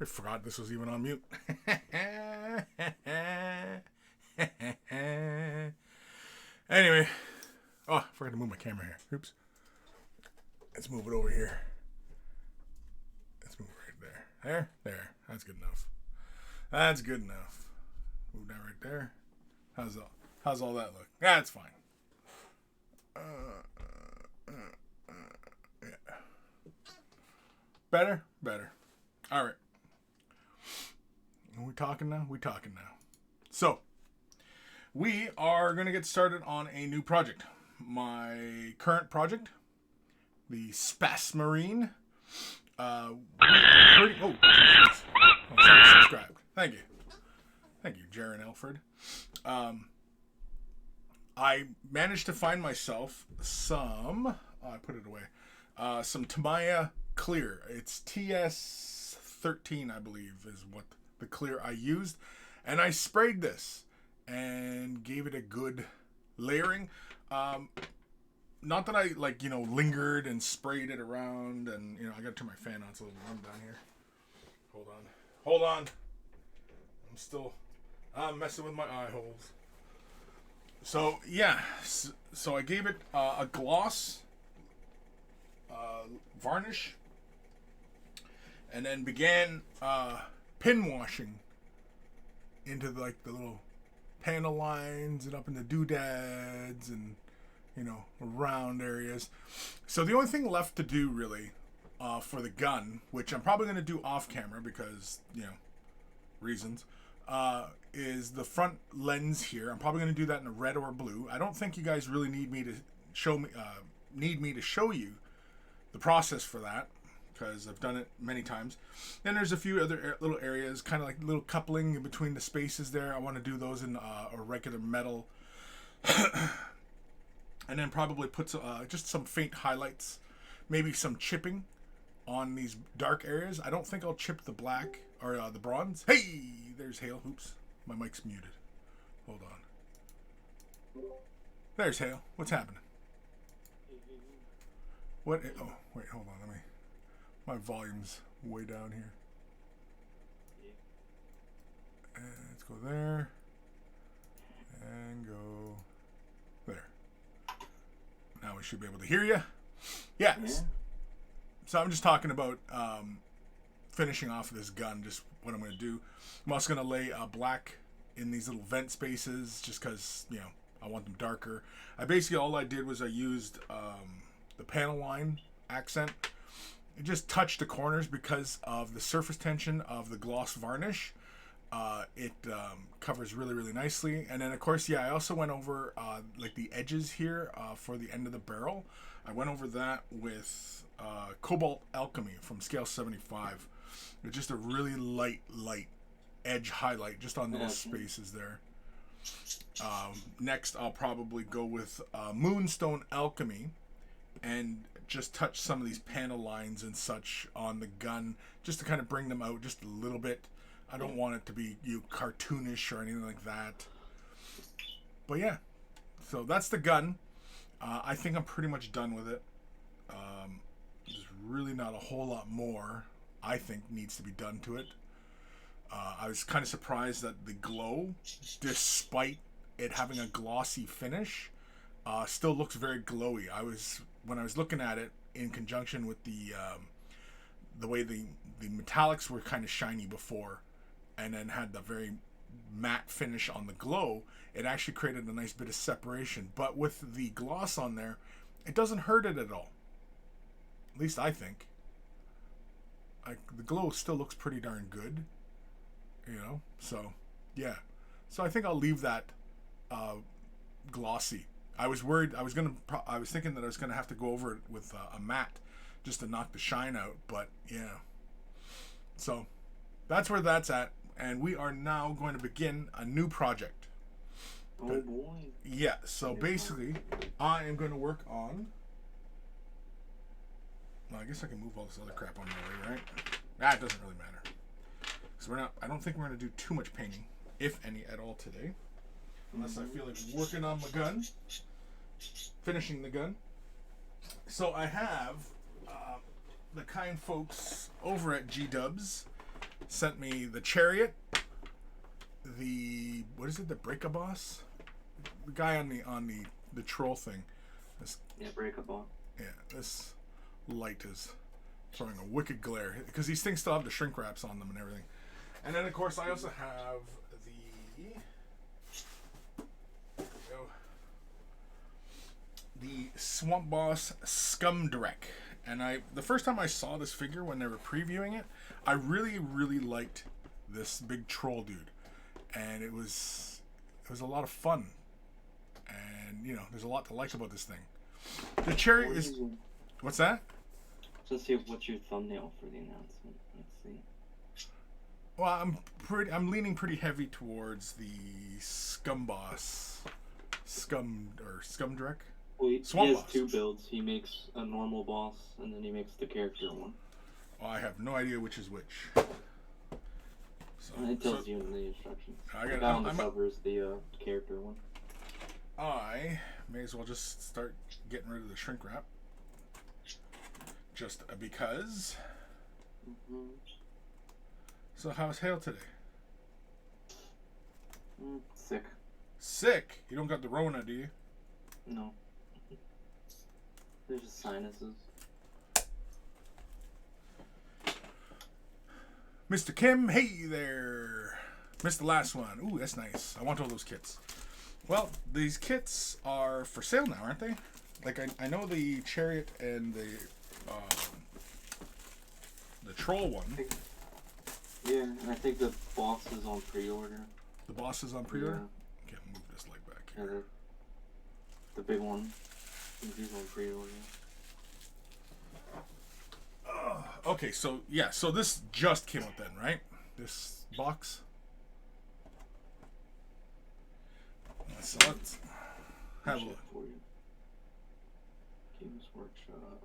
I forgot this was even on mute. Anyway. Oh, I forgot to move my camera here. Oops. Let's move it over here. Let's move it right there. There. That's good enough. That's good enough. Move that right there. How's all that look? That's fine. Yeah. Better? Better. All right. Are we talking now? We talking now. So, we are going to get started on a new project. My current project, the Space Marine. Somebody subscribed. Thank you, Jaron Elford. I managed to find myself some. I put it away. Some Tamiya clear. It's TS13, I believe, is what the clear I used, and I sprayed this and gave it a good layering. Not that I lingered and sprayed it around, and I gotta turn my fan on so it'll run down here. Hold on. I'm messing with my eye holes. So yeah, so I gave it a gloss varnish, and then began pin washing into the little panel lines and up in the doodads and around areas. So the only thing left to do really for the gun, which I'm probably going to do off camera because reasons, is the front lens here. I'm probably going to do that in a red or blue. I don't think you guys really need me to show you the process for that, because I've done it many times. Then there's a few other little areas, kind of like little coupling in between the spaces there. I want to do those in a regular metal. And then probably put just some faint highlights, maybe some chipping on these dark areas. I don't think I'll chip the black or the bronze. Hey, there's Hale. Oops, my mic's muted. Hold on. There's Hale. What's happening? What? Oh, wait, hold on. My volume's way down here. And let's go there. And go there. Now we should be able to hear you. Yes. Yeah. So I'm just talking about finishing off this gun, just what I'm going to do. I'm also going to lay black in these little vent spaces just because, I want them darker. All I did was I used the panel line accent. It just touched the corners because of the surface tension of the gloss varnish. It covers really, really nicely. And then, of course, I also went over the edges here for the end of the barrel. I went over that with Cobalt Alchemy from Scale 75. It's just a really light edge highlight just on those spaces there. Next, I'll probably go with Moonstone Alchemy and just touch some of these panel lines and such on the gun just to kind of bring them out just a little bit. I don't want it to be cartoonish or anything like that. But yeah, so that's the gun. I think I'm pretty much done with it. There's really not a whole lot more I think needs to be done to it. I was kind of surprised that the glow, despite it having a glossy finish, still looks very glowy. When I was looking at it in conjunction with the way the metallics were kind of shiny before, and then had the very matte finish on the glow, it actually created a nice bit of separation. But with the gloss on there, it doesn't hurt it at all. At least I think. The glow still looks pretty darn good. So yeah. So I think I'll leave that glossy. I was worried. I was thinking that I was gonna have to go over it with a matte just to knock the shine out. But yeah. So that's where that's at, and we are now going to begin a new project. Oh boy. Yeah. So basically, I am going to work on. Well, I guess I can move all this other crap on my way, right? That doesn't really matter. So I don't think we're going to do too much painting, if any at all today. Unless I feel like working on my gun. Finishing the gun. So I have the kind folks over at G-Dubs sent me the chariot, the what is it? The Breakaboss, the guy on the troll thing. This, Yeah, Breakaboss. yeah, this light is throwing a wicked glare because these things still have the shrink wraps on them and everything. And then of course I also have the SwampBoss SkumDrekk. And the first time I saw this figure when they were previewing it, I really, really liked this big troll dude. And it was a lot of fun. And, you know, there's a lot to like about this thing. The chariot is... What's that? Let's see, what's your thumbnail for the announcement? Let's see. Well, I'm leaning pretty heavy towards the SkumBoss. SkumDrekk. Well, he Swamp has Boss. 2 builds. He makes a normal boss, and then he makes the character one. Well, I have no idea which is which. So, It tells you in the instructions. I The guy on the cover is the character one. I may as well just start getting rid of the shrink wrap. Just because. Mm-hmm. So how's Hale today? Sick. Sick? You don't got the Rona, do you? No. There's just sinuses. Mr. Kim, hey there. Missed the last one. Ooh, that's nice. I want all those kits. Well, these kits are for sale now, aren't they? Like, I know the chariot and the troll one. Yeah, and I think the boss is on pre-order. The boss is on pre-order? Yeah. Can't move this leg back Yeah, here. the big one. He's on pre-order. Okay, so, yeah, so this just came out then, right? This box? So let's have a Check look. for you. Games Workshop.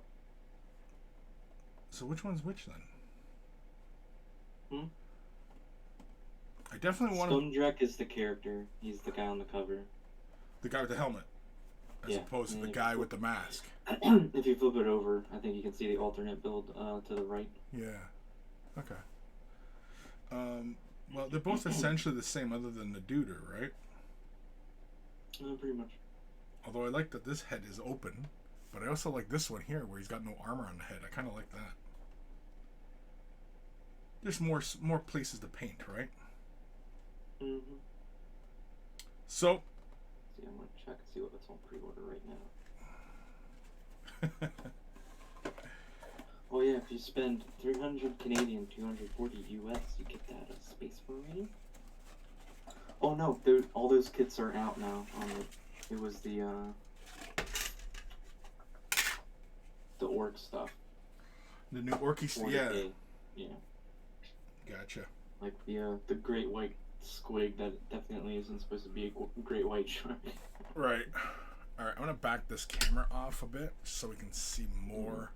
So which one's which then? I Hmm? definitely want SkumDrekk is the character. He's the guy on the cover. the guy with the helmet, as Yeah, opposed to and the if guy you with the mask. If you flip it over, I think you can see the alternate build to the right. Yeah. Okay. Well, they're both essentially the same, other than the duder, right? Pretty much. Although I like that this head is open, but I also like this one here, where he's got no armor on the head. I kind of like that. There's more places to paint, right? Mm-hmm. So. See, I'm gonna check and see what's on pre-order right now. Oh yeah, if you spend 300 Canadian, 240 US, you get that Space Marine. Oh no, all those kits are out now. It was the Orruk stuff. The new Orky, 40K. yeah. Yeah. Gotcha. Like the great white squig that definitely isn't supposed to be a great white shark. Right. All right. I'm gonna back this camera off a bit so we can see more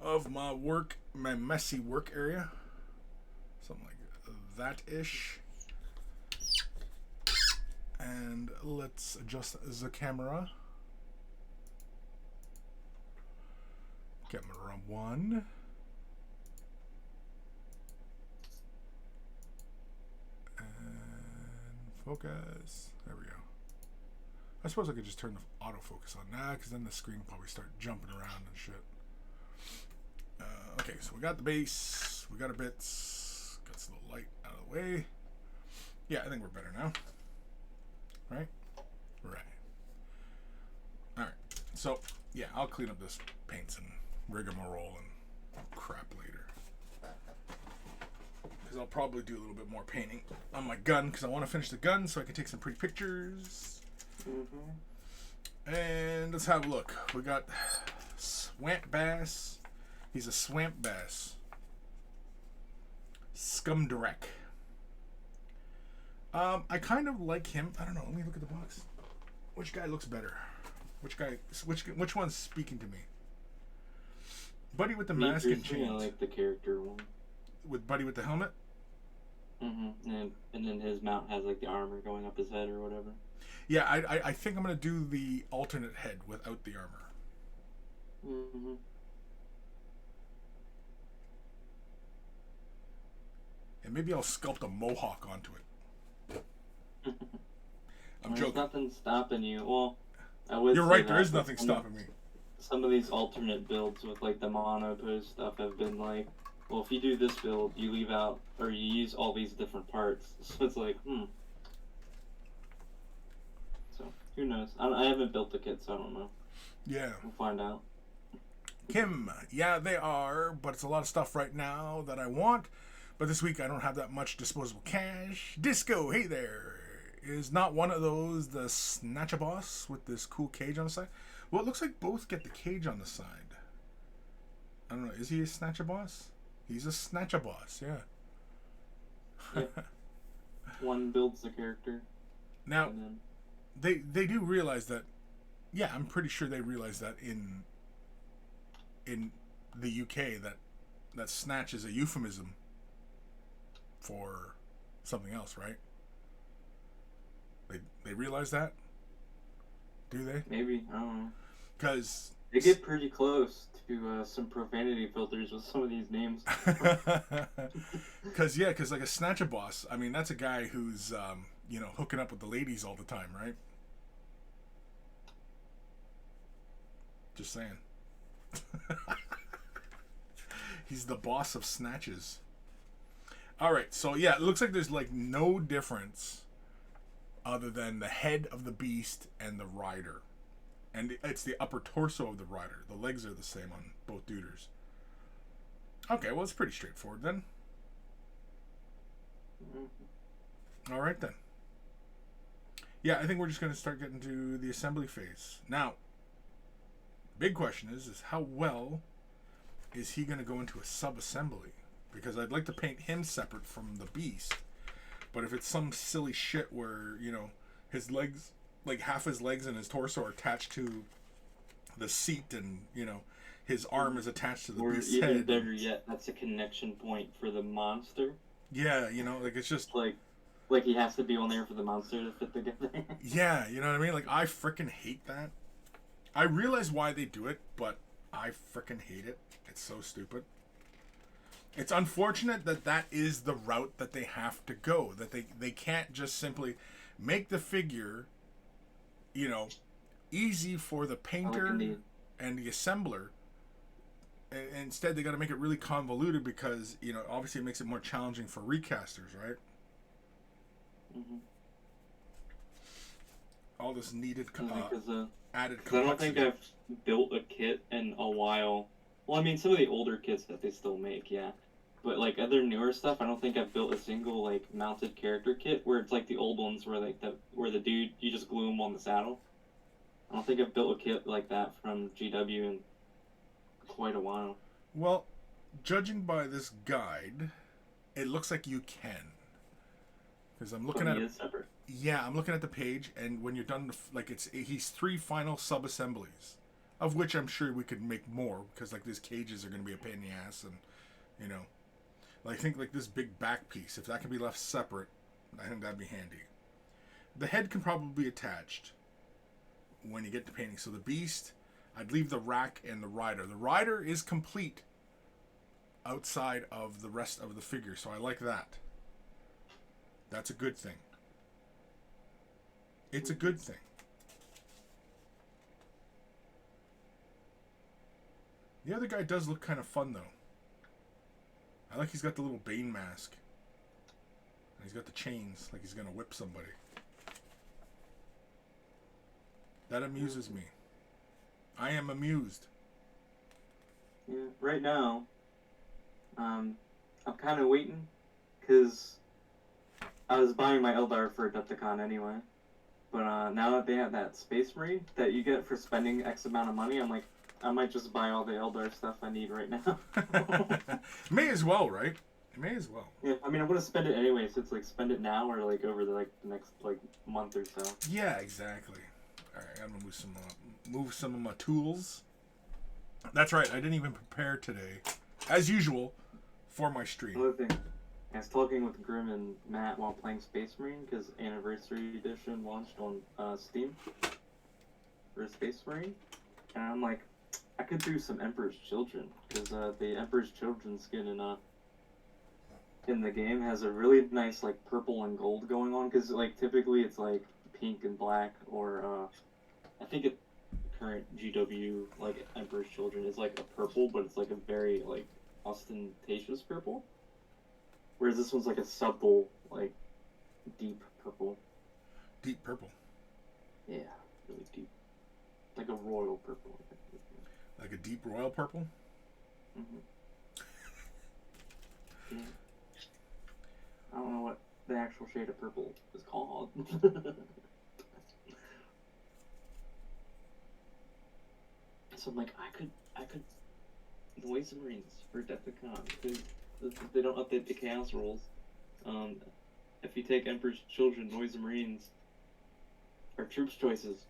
of my messy work area. Something like that ish. And let's adjust the camera. Camera 1. And focus. There we go. I suppose I could just turn the autofocus on now, because then the screen will probably start jumping around and shit. Okay, so we got the base. We got our bits. Got this little light out of the way. Yeah, I think we're better now. Right? Right. Alright. So, yeah, I'll clean up this paints and rigmarole and crap later. Because I'll probably do a little bit more painting on my gun, because I want to finish the gun so I can take some pretty pictures. Mm-hmm. And let's have a look. We got SwampBoss. He's a SwampBoss. SkumDrekk. I kind of like him. I don't know. Let me look at the box. Which guy looks better? Which one's speaking to me? Buddy with the mask and chains. I like the character one. With Buddy with the helmet? Mm-hmm. And then his mount has like the armor going up his head or whatever. Yeah, I think I'm going to do the alternate head without the armor. Mm-hmm. And maybe I'll sculpt a mohawk onto it. I'm joking. There's nothing stopping you. Well, I would You're say right, there that, is nothing stopping me. Some of these alternate builds with like the mono pose stuff have been like, well, if you do this build, you leave out or you use all these different parts. So it's like, So who knows? I haven't built the kit, so I don't know. Yeah. We'll find out. Kim, yeah, they are, but it's a lot of stuff right now that I want. But this week I don't have that much disposable cash. Disco, hey there. Is not one of those the Snatchaboss with this cool cage on the side? Well, it looks like both get the cage on the side. I don't know. Is he a Snatchaboss? He's a Snatchaboss, yeah. Yep. One builds the character. Now, they do realize that. Yeah, I'm pretty sure they realize that in the UK that snatch is a euphemism for something else, right? They realize that? Do they? Maybe, I don't know. Because they get pretty close to some profanity filters with some of these names. Because like a Snatchaboss, I mean, that's a guy who's hooking up with the ladies all the time, right? Just saying. He's the boss of snatches. All right, so yeah, it looks like there's like no difference other than the head of the beast and the rider. And it's the upper torso of the rider. The legs are the same on both duders. Okay, well, it's pretty straightforward then. All right then. Yeah, I think we're just going to start getting to the assembly phase. Now, big question is how well is he going to go into a sub-assembly? Because I'd like to paint him separate from the beast. But if it's some silly shit where, his legs, like half his legs and his torso are attached to the seat and, his arm is attached to the beast's head. Or even better yet, that's a connection point for the monster. Yeah, like it's just... Like he has to be on there for the monster to fit together. Yeah, you know what I mean? Like, I frickin' hate that. I realize why they do it, but I frickin' hate it. It's so stupid. It's unfortunate that is the route that they have to go. That they can't just simply make the figure, easy for the painter and the assembler. And instead, they got to make it really convoluted because, obviously it makes it more challenging for recasters, right? Mm-hmm. All this needed added complexity. I don't think I've built a kit in a while. Well, I mean, some of the older kits that they still make, yeah. But, like, other newer stuff, I don't think I've built a single, like, mounted character kit where it's like the old ones where, like, where the dude, you just glue him on the saddle. I don't think I've built a kit like that from GW in quite a while. Well, judging by this guide, it looks like you can. Because I'm looking at it. Separate. Yeah, I'm looking at the page, and when you're done, he's 3 final sub-assemblies, of which I'm sure we could make more, because, like, these cages are going to be a pain in the ass, and, I think, like, this big back piece, if that can be left separate, I think that'd be handy. The head can probably be attached when you get to painting. So the beast, I'd leave the rack and the rider. The rider is complete outside of the rest of the figure, so I like that. That's a good thing. It's a good thing. The other guy does look kind of fun, though. I like he's got the little Bane mask. And he's got the chains, like he's going to whip somebody. That amuses me. I am amused. Yeah, right now, I'm kind of waiting, because I was buying my Eldar for Adepticon anyway. But now that they have that Space Marine that you get for spending X amount of money, I'm like, I might just buy all the Eldar stuff I need right now. May as well, right? May as well. Yeah, I mean, I'm gonna spend it anyway, so it's like spend it now or like over the next month or so. Yeah, exactly. All right, I'm gonna move some of my tools. That's right. I didn't even prepare today, as usual, for my stream. Another thing, I was talking with Grim and Matt while playing Space Marine because Anniversary Edition launched on Steam for Space Marine, and I'm like, I could do some Emperor's Children because the Emperor's Children skin in in the game has a really nice like purple and gold going on, because like typically it's like pink and black, or I think it current GW like Emperor's Children is like a purple, but it's like a very like ostentatious purple, whereas this one's like a subtle like deep purple. Deep purple. Yeah, really deep, like a royal purple. Like a deep royal purple. Mm-hmm. Yeah. I don't know what the actual shade of purple is called. So I'm like, I could noise Marines for Deathicon, because they don't update the chaos rules. If you take Emperor's Children, noise Marines are troops choices,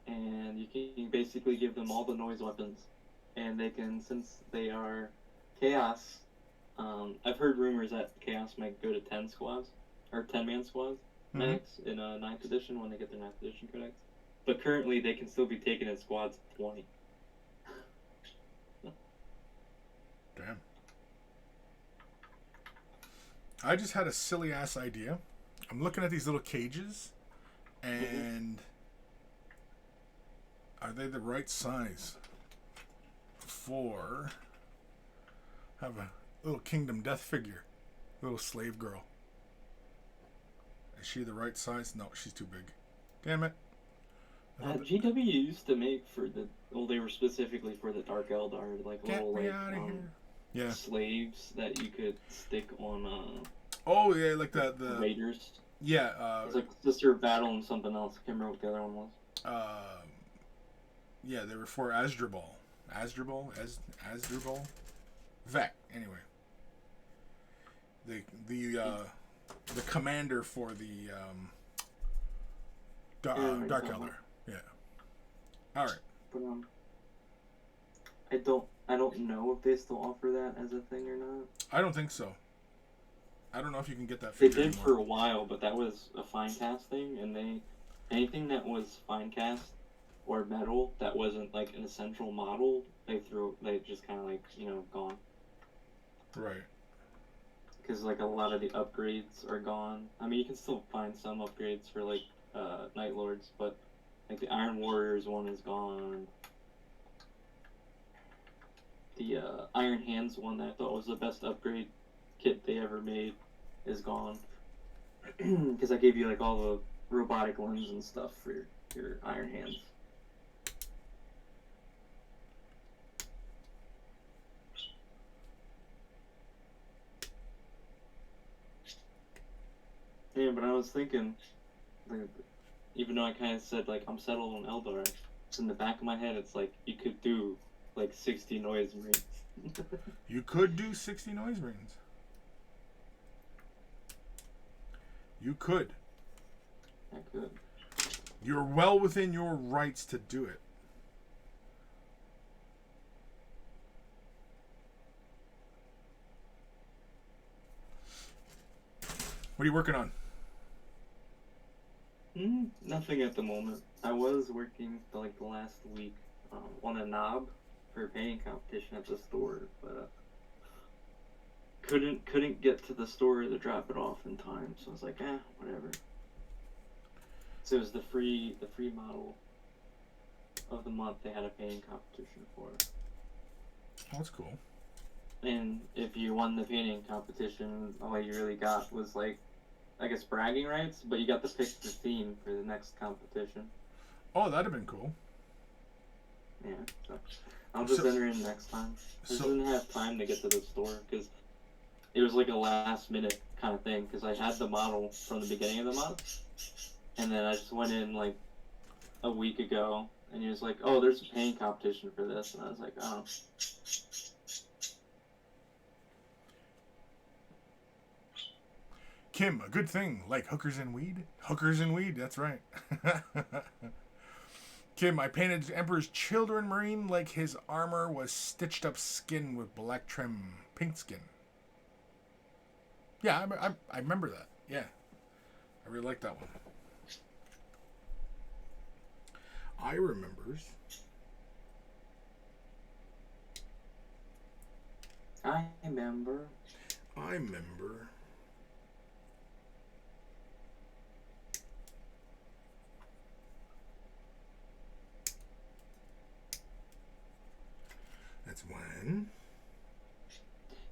and you can basically give them all the noise weapons, and they can, since they are chaos. I've heard rumors that chaos might go to 10 squads or 10-man squads max in 9th edition when they get their 9th edition codex. But currently, they can still be taken in squads of 20. Damn. I just had a silly ass idea. I'm looking at these little cages, and are they the right size for have a little Kingdom Death figure, little slave girl? Is she the right size? No, she's too big. Damn it. GW used to make for they were specifically for the Dark Eldar, like little like yeah, slaves that you could stick on oh yeah, like the raiders. Yeah, it's like Sister of Battle and something else. I can't remember what the other one was. Yeah, they were for Asdrubal. Vec, anyway. The commander for the Dark Eldar. Yeah. All right. But I don't know if they still offer that as a thing or not. I don't think so. I don't know if you can get that figure. They did anymore. For a while, but that was a fine cast thing, and anything that was fine cast or metal that wasn't like an essential model, they just kind of like gone. Right. Because like a lot of the upgrades are gone. I mean, you can still find some upgrades for like Night Lords, but like the Iron Warriors one is gone. The Iron Hands one that I thought was the best upgrade kit they ever made is gone. Because I gave you like all the robotic limbs and stuff for your Iron Hands. Yeah, but I was thinking, like, even though I kind of said like I'm settled on Eldar, in the back of my head it's like you could do like 60 noise marines. You could do 60 noise marines. You could. I could. You're well within your rights to do it. What are you working on? Nothing at the moment. I was working for like the last week on a knob for a painting competition at the store, but couldn't get to the store to drop it off in time. So I was like, whatever. So it was the free model of the month. They had a painting competition for it. Oh, that's cool. And if you won the painting competition, all you really got was like, I guess, bragging rights, but you got to pick the theme for the next competition. Oh, that'd have been cool. Yeah, so I'll just enter in next time. I just didn't have time to get to the store because it was like a last minute kind of thing, because I had the model from the beginning of the month, and then I just went in like a week ago, and he was like, oh, there's a painting competition for this, and I was like, oh. Kim, a good thing, like hookers and weed? Hookers and weed, that's right. Kim, I painted Emperor's Children Marine like his armor was stitched up skin with black trim, pink skin. Yeah, I remember that. Yeah. I really like that one. I remembers. I remember. I remember. That's when.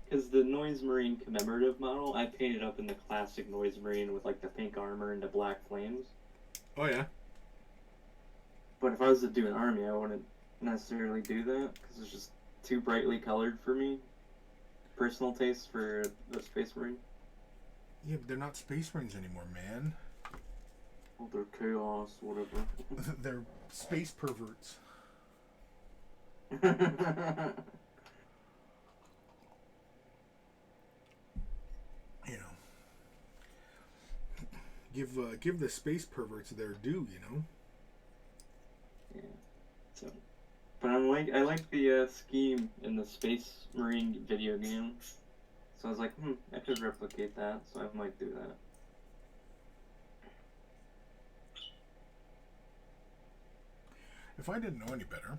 Because the Noise Marine commemorative model, I painted up in the classic Noise Marine with like the pink armor and the black flames. Oh yeah. But if I was to do an army, I wouldn't necessarily do that because it's just too brightly colored for me. Personal taste for the Space Marine. Yeah, but they're not Space Marines anymore, man. Well, they're chaos, whatever. They're space perverts. You know, give the space perverts their due. You know. Yeah. So, but I like the scheme in the Space Marine video game. So I was like, I could replicate that. So I might do that. If I didn't know any better,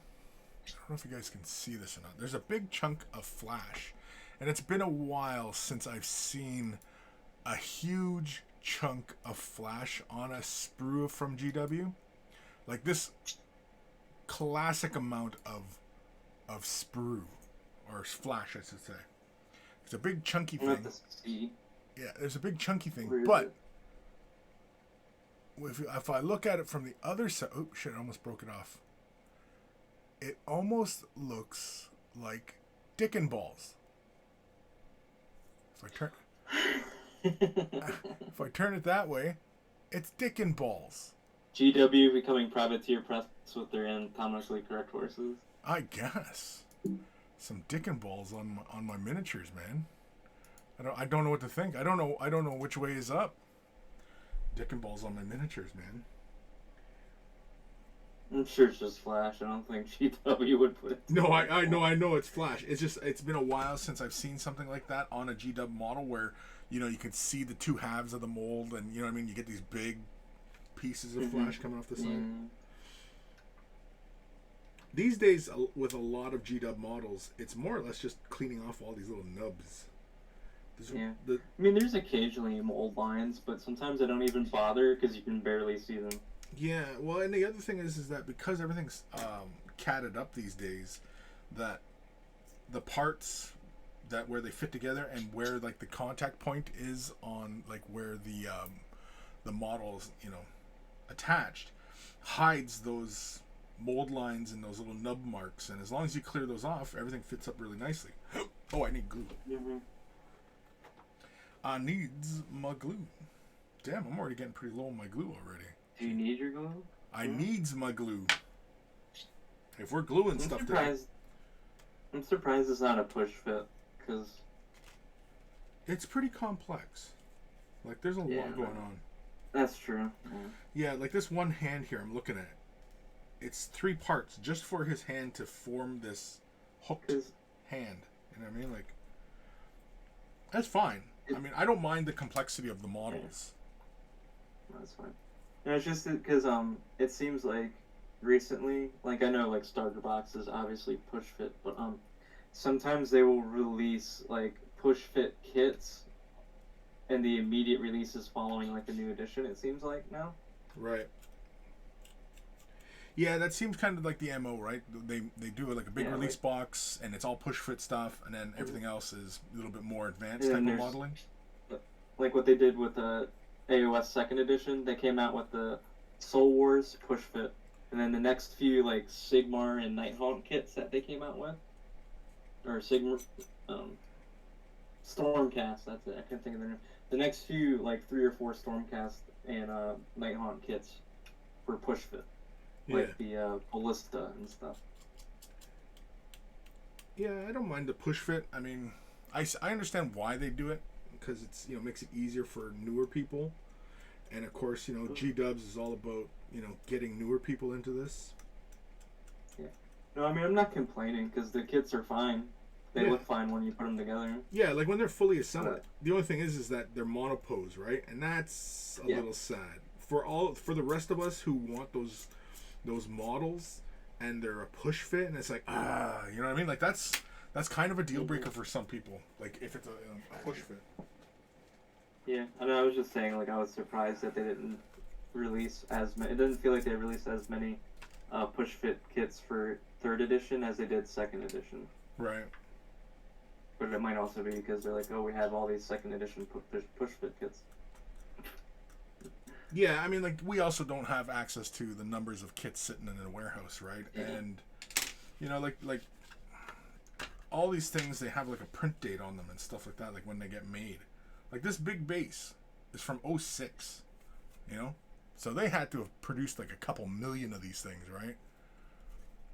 I don't know if you guys can see this or not. There's a big chunk of flash, and it's been a while since I've seen a huge chunk of flash on a sprue from GW. Like this classic amount of sprue, or flash, I should say. It's a big chunky thing. Yeah, there's a big chunky thing, but if I look at it from the other side, oh shit, I almost broke it off. It almost looks like dick and balls. If I turn it that way, it's dick and balls. GW becoming privateer press with their anatomically correct horses. I guess some dick and balls on my miniatures, man. I don't know what to think. I don't know which way is up. Dick and balls on my miniatures, man. I'm sure it's just Flash. I don't think GW would put it. No, I know it's Flash. It's been a while since I've seen something like that on a GW model where, you know, you could see the two halves of the mold, and you know what I mean. You get these big pieces of Flash coming off the side. These days, with a lot of GW models, it's more or less just cleaning off all these little nubs. I mean, there's occasionally mold lines, but sometimes I don't even bother because you can barely see them. Yeah, well, and the other thing is that because everything's catted up these days, that the parts that where they fit together and where like the contact point is on like where the model's, you know, attached, hides those mold lines and those little nub marks, and as long as you clear those off, everything fits up really nicely. Oh, I need glue. I needs my glue. Damn, I'm already getting pretty low on my glue already. Do you need your glue? I needs my glue. If we're gluing stuff today. I'm surprised it's not a push fit, because it's pretty complex. Like, there's a lot going on. That's true. Yeah, like this one hand here I'm looking at. It's 3 parts just for his hand to form this hooked hand. You know what I mean? Like, that's fine. I mean, I don't mind the complexity of the models. Yeah. That's fine. No, it's just because it seems like recently, like I know like starter boxes obviously push fit, but sometimes they will release like push fit kits, and the immediate releases following like a new edition. It seems like now. Right. Yeah, that seems kind of like the MO, right? They do like a big release box, and it's all push fit stuff, and then everything else is a little bit more advanced type of modeling. Like what they did with the AOS 2nd edition, they came out with the Soul Wars push fit, and then the next few like Sigmar and Nighthaunt kits that they came out with, or Sigmar, Stormcast. That's it. I can't think of their name. The next few like 3 or 4 Stormcast and Nighthaunt kits were push fit. Like the ballista and stuff. Yeah, I don't mind the push fit. I mean, I understand why they do it, because it's, you know, makes it easier for newer people, and of course, you know, G-Dubs is all about, you know, getting newer people into this. Yeah. No, I mean, I'm not complaining because the kits are fine. They look fine when you put them together. Yeah, like when they're fully assembled. The only thing is that they're monopose, right? And that's a little sad for the rest of us who want those models, and they're a push fit, and it's like, you know what I mean? Like that's That's kind of a deal breaker for some people. Like if it's a push fit. Yeah, I mean, I was just saying, like, I was surprised that they didn't release as many. It doesn't feel like they released as many push fit kits for 3rd edition as they did 2nd edition. Right. But it might also be because they're like, oh, we have all these 2nd edition push fit kits. Yeah, I mean, like, we also don't have access to the numbers of kits sitting in a warehouse, right? Yeah. And, you know, like all these things, they have, like, a print date on them and stuff like that, like, when they get made. Like, this big base is from 06, you know? So they had to have produced, like, a couple million of these things, right?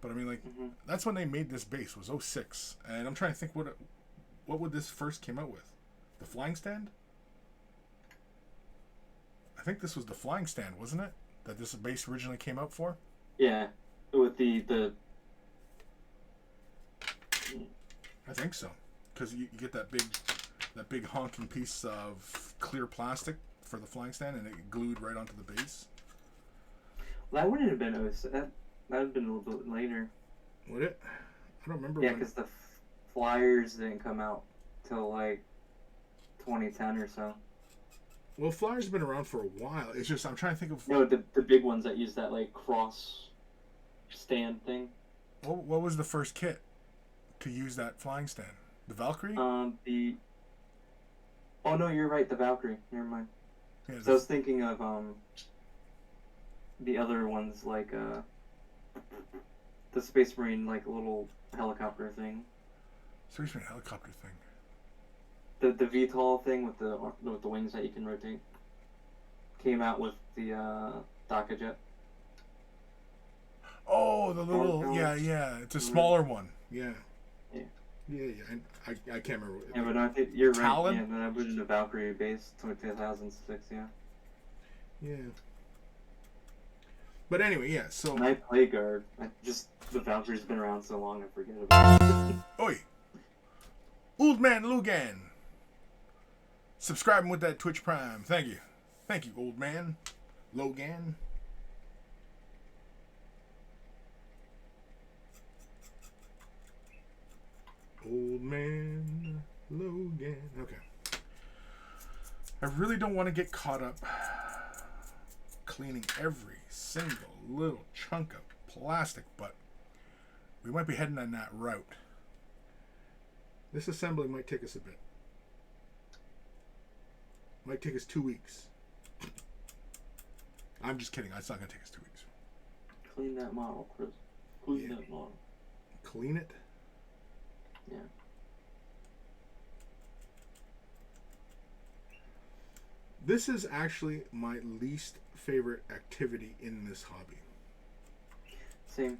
But, I mean, like, that's when they made this base, was 06. And I'm trying to think what would this first came out with? The flying stand? I think this was the flying stand, wasn't it? That this base originally came out for? Yeah, with the I think so. Because you get that big honking piece of clear plastic for the flying stand, and it glued right onto the base. Well, that wouldn't have been that would have been a little bit later. Would it? I don't remember. Yeah, because the flyers didn't come out till like 2010 or so. Well, flyers have been around for a while. It's just I'm trying to think of. No, the big ones that use that like cross stand thing. What was the first kit to use that flying stand? The Valkyrie? Oh no, you're right. The Valkyrie. Never mind. Yeah, So I was thinking of the other ones like the Space Marine like little helicopter thing. Space Marine helicopter thing. The VTOL thing with the wings that you can rotate came out with the Daka jet. Oh, the little yeah. It's a smaller one. Yeah. Yeah. I can't remember. Yeah, but I think you're right. Talon? Yeah, that was the Valkyrie base, 2006. Yeah. Yeah. But anyway, yeah. So. And I play guard. The Valkyrie's been around so long, I forget about it. Oi. Old Man Lugan. Subscribing with that Twitch Prime. Thank you. Thank you, old man. Logan. Old man Logan. Okay. I really don't want to get caught up cleaning every single little chunk of plastic, but we might be heading on that route. This assembly might take us a bit. Might take us 2 weeks. I'm just kidding. It's not going to take us 2 weeks. Clean that model, Chris. Clean that model. Clean it? Yeah. This is actually my least favorite activity in this hobby. Same.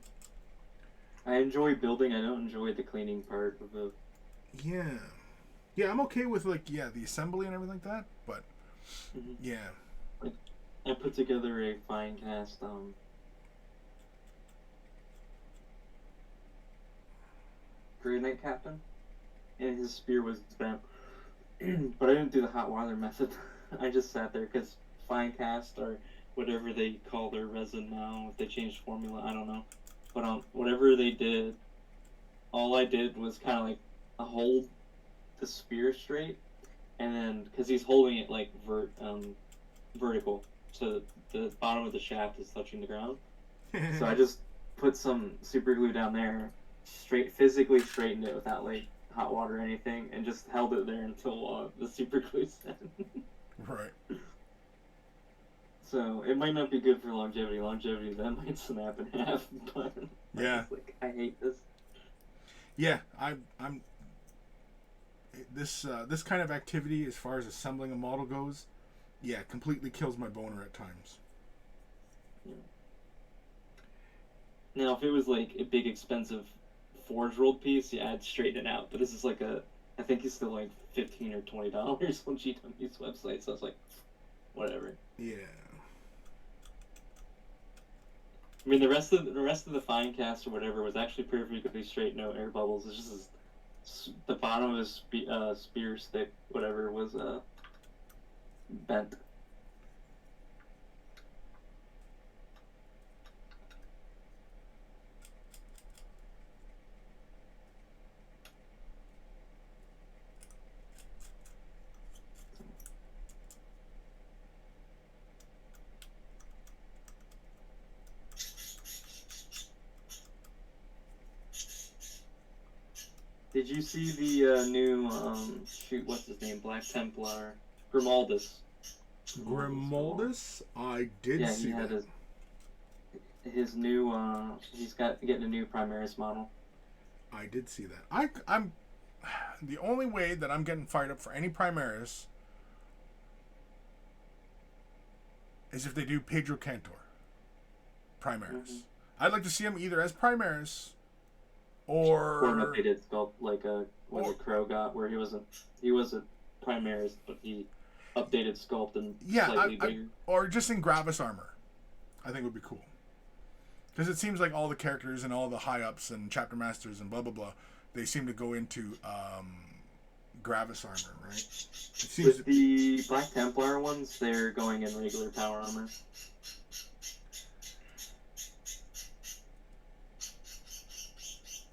I enjoy building. I don't enjoy the cleaning part of the... Yeah. Yeah, I'm okay with, like, the assembly and everything like that, but, yeah. I put together a fine cast, Grey Knight Captain, and his spear was bent. But I didn't do the hot water method. I just sat there, because fine cast, or whatever they call their resin now, if they changed formula, I don't know. But, whatever they did, all I did was kind of, like, hold the spear straight, and then because he's holding it like vertical, so the bottom of the shaft is touching the ground. So I just put some super glue down there, physically straightened it without like hot water or anything, and just held it there until the super glue set. Right. So it might not be good for longevity. Longevity then might snap in half. But yeah, I hate this. Yeah, I'm. This kind of activity, as far as assembling a model goes, yeah, completely kills my boner at times. Yeah. Now, if it was like a big, expensive forge rolled piece, yeah, I'd straighten it out. But this is like I think it's still like $15 or $20 on GW's website. So it's like, whatever. Yeah. I mean, the rest of the fine cast or whatever was actually perfectly straight, no air bubbles. It's just the bottom of his spear stick, whatever, was bent. Did you see the new shoot? What's his name? Black Templar, Grimaldus. Grimaldus? I did see he had that. his new. He's getting a new Primaris model. I did see that. I'm the only way that I'm getting fired up for any Primaris is if they do Pedro Cantor Primaris. I'd like to see him either as Primaris or an updated sculpt like what Crow got, where he wasn't Primaris, but he updated sculpt and slightly bigger. Or just in Gravis armor. I think would be cool. Because it seems like all the characters and all the high ups and chapter masters and blah blah blah, they seem to go into Gravis armor, right? It seems with the Black Templar ones, they're going in regular power armor.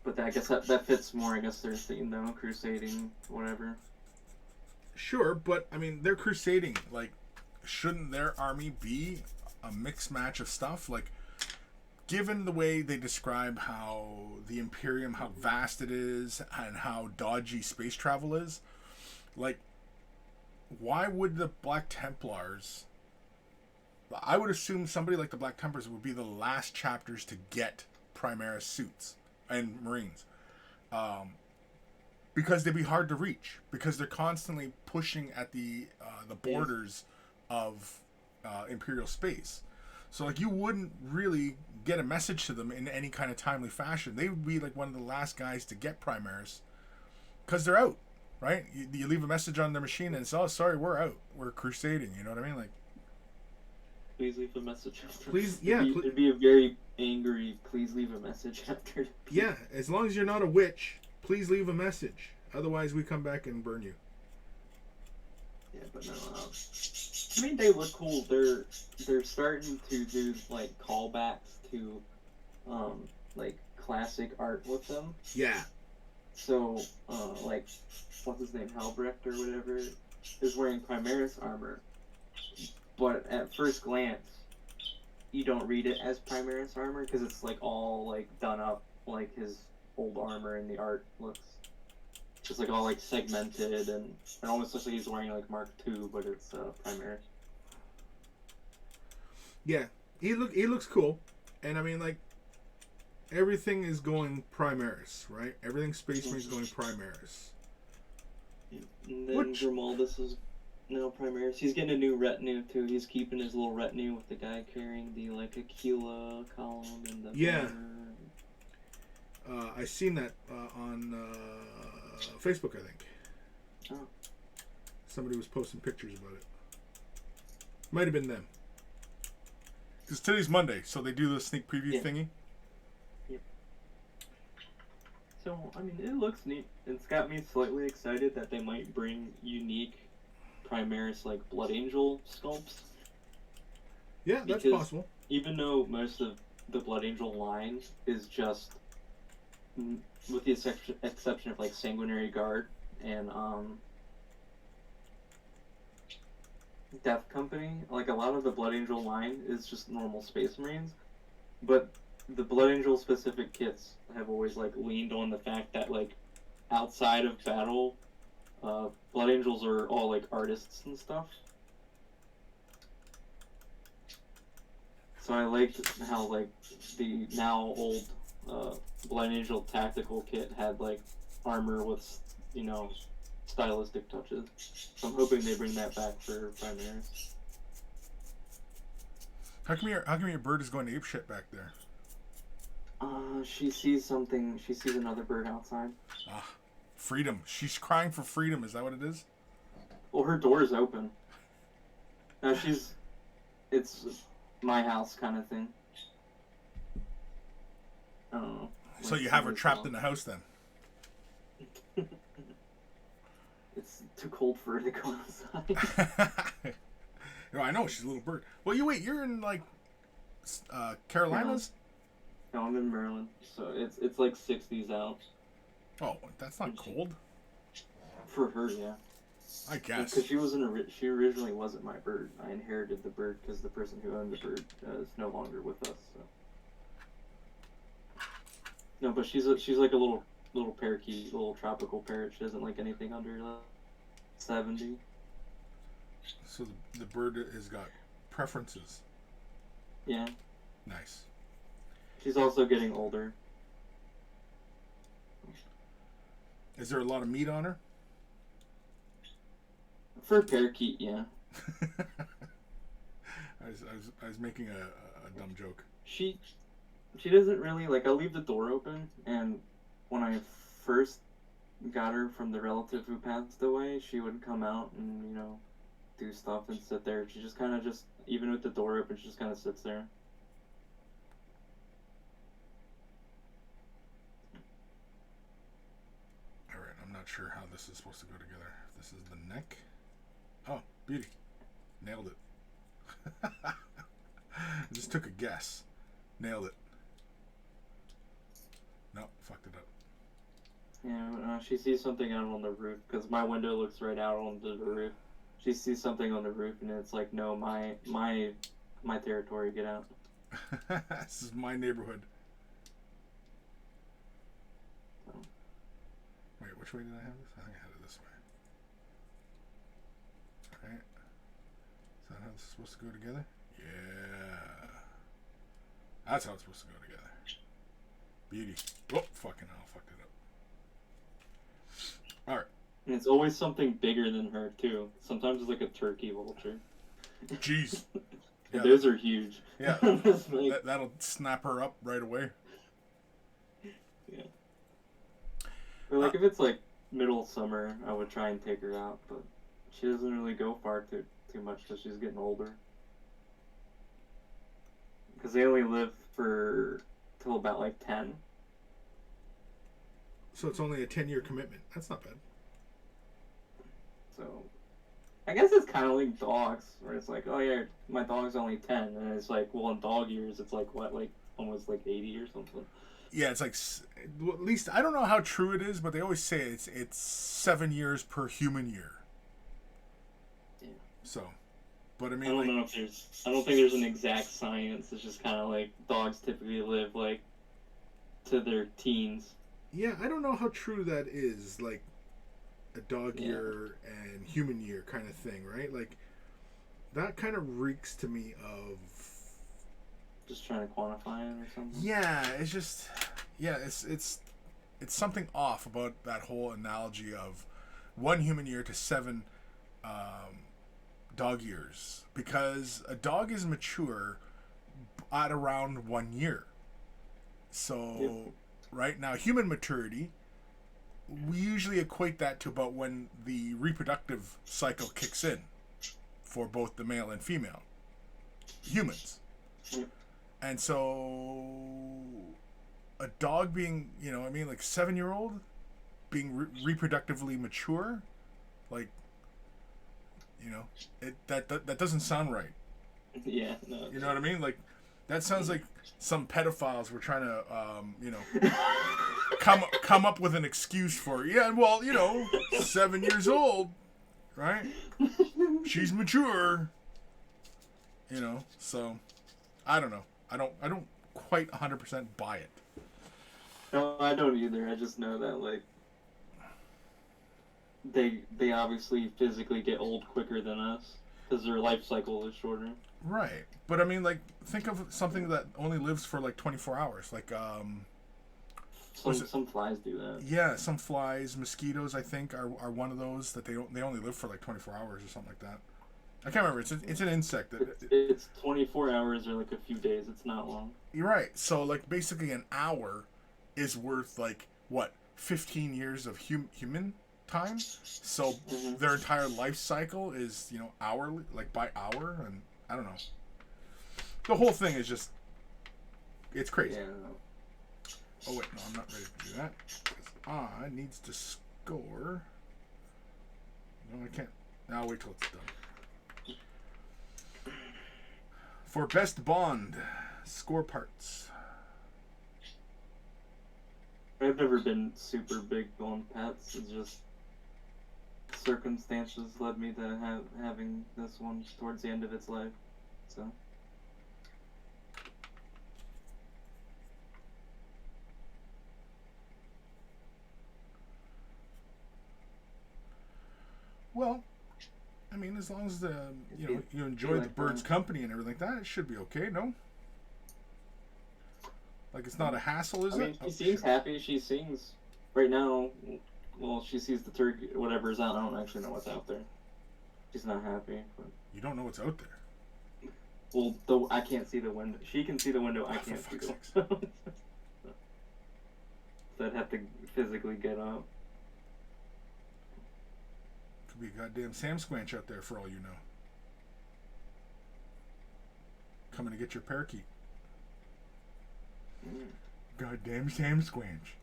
But I guess that fits more, I guess, their theme, though. Crusading, whatever. Sure, but, I mean, they're crusading. Like, shouldn't their army be a mixed match of stuff? Like, given the way they describe how the Imperium, how vast it is, and how dodgy space travel is, like, why would the Black Templars... I would assume somebody like the Black Templars would be the last chapters to get Primaris suits and Marines. Because they'd be hard to reach. Because they're constantly pushing at the borders of Imperial space. So, like, you wouldn't really get a message to them in any kind of timely fashion. They would be, like, one of the last guys to get Primaris. Because they're out, right? You leave a message on their machine and it's, oh, sorry, we're out. We're crusading, you know what I mean? Like, please leave a message after. Please, yeah. It'd be a very angry, please leave a message after. Yeah, as long as you're not a witch, please leave a message. Otherwise, we come back and burn you. Yeah, but no, I mean, they look cool. They're starting to do, like, callbacks to, like, classic art with them. Yeah. So, like, what's his name, Halbrecht or whatever, is wearing Primaris armor. But at first glance, you don't read it as Primaris armor, because it's, like, all, like, done up like his old armor in the art looks. Just, like, all, like, segmented, and it almost looks like he's wearing, like, Mark II, but it's Primaris. Yeah, he looks cool, and I mean, like, everything is going Primaris, right? Everything Space Marine's going Primaris. And then Grimaldus is now Primaris. He's getting a new retinue too. He's keeping his little retinue with the guy carrying the, like, Aquila column and the banner. I seen that on Facebook, I think. Oh. Somebody was posting pictures about it. Might have been them. Because today's Monday, so they do the sneak preview thingy. Yep. So, I mean, it looks neat. It's got me slightly excited that they might bring unique Primaris, like, Blood Angel sculpts. Yeah, that's possible. Even though most of the Blood Angel line is just, with the exception of, like, Sanguinary Guard and Death Company, like, a lot of the Blood Angel line is just normal Space Marines, but the Blood Angel specific kits have always, like, leaned on the fact that, like, outside of battle, Blood Angels are all, like, artists and stuff. So I liked how, like, the now old Blood Angel tactical kit had, like, armor with, you know, stylistic touches. So I'm hoping they bring that back for Primaris. How come your bird is going apeshit back there? She sees something. She sees another bird outside. Freedom. She's crying for freedom. Is that what it is? Well, her door is open. Now it's my house kind of thing. I don't know. So you have her trapped in the house then? It's too cold for her to go outside. No, I know, she's a little bird. Well, you're in, like, Carolinas? No, I'm in Maryland, so it's like 60s out. Oh, that's not cold. For her, yeah. I guess. Because she originally wasn't my bird. I inherited the bird because the person who owned the bird is no longer with us. So. No, but she's like a little little parakeet, little tropical parrot. She doesn't like anything under 70. So the bird has got preferences. Yeah. Nice. She's also getting older. Is there a lot of meat on her? For a parakeet, yeah. I was making a dumb joke. She doesn't really, like, I'll leave the door open, and when I first got her from the relative who passed away, she would come out and, you know, do stuff and sit there. She just kind of just, even with the door open, she just kind of sits there. Alright, I'm not sure how this is supposed to go together. This is the neck. Oh, beauty. Nailed it. I just took a guess. Nailed it. No, fucked it up. Yeah, she sees something out on the roof, because my window looks right out onto the roof. She sees something on the roof, and it's like, no, my territory, get out. This is my neighborhood. So. Wait, which way did I have this? I think I had it this way. Alright. Is that how this is supposed to go together? Yeah. That's how it's supposed to go together. Beauty. Oh, fucking hell, fucked it up. Alright. And it's always something bigger than her, too. Sometimes it's like a turkey vulture. Jeez. Yeah, those are huge. Yeah. Like, that'll snap her up right away. Yeah. Or like if it's like middle summer, I would try and take her out, but she doesn't really go far too much because she's getting older. Because they only live for till about like 10. So it's only a 10-year commitment. That's not bad. So I guess it's kind of like dogs, where it's like, oh yeah, my dog's only 10, and it's like, well, in dog years, it's like what, like almost like 80 or something. Yeah, it's like, well, at least I don't know how true it is, but they always say it's 7 years per human year. Yeah. So, but I mean, I don't know if I don't think there's an exact science. It's just kind of like dogs typically live like to their teens. Yeah, I don't know how true that is, like a dog year and human year kind of thing, right? Like that kind of reeks to me of just trying to quantify it or something. Yeah, it's just it's something off about that whole analogy of 1 human year to 7 dog years, because a dog is mature at around 1 year. So right now, human maturity, we usually equate that to about when the reproductive cycle kicks in for both the male and female humans. And so a dog being, you know, I mean, like 7-year-old being reproductively mature, like, you know, that doesn't sound right. Yeah, no. You know what I mean? Like, that sounds like some pedophiles were trying to, you know, come up with an excuse for, yeah, well, you know, 7 years old, right? She's mature, you know. So, I don't know. I don't quite 100% buy it. No, I don't either. I just know that like they obviously physically get old quicker than us because their life cycle is shorter. Right. But I mean, like, think of something that only lives for like 24 hours. Like, some flies do that. Yeah, some flies, mosquitoes, I think, are one of those that they only live for like 24 hours or something like that. I can't remember. It's an insect. It's 24 hours or like a few days. It's not long. You're right. So like basically an hour is worth like what 15 years of human time. So their entire life cycle is, you know, hourly, like by hour, and I don't know. The whole thing is just, it's crazy. Yeah. Oh wait, no, I'm not ready to do that because I needs to score. No, I can't. I'll wait till it's done. For best bond, score parts. I've never been super big on pets. It's just circumstances led me to having this one towards the end of its life. So. Well, I mean, as long as you enjoy the bird's company and everything like that, it should be okay. No, like it's not a hassle, is it? She seems happy. She sings right now. Well, she sees the turkey, whatever's out. I don't actually know what's out there. She's not happy. But... You don't know what's out there. Well, though I can't see the window. She can see the window. I can't see the window. So I'd have to physically get up. Could be a goddamn Sam Squanch out there for all you know. Coming to get your parakeet. Goddamn Sam Squanch.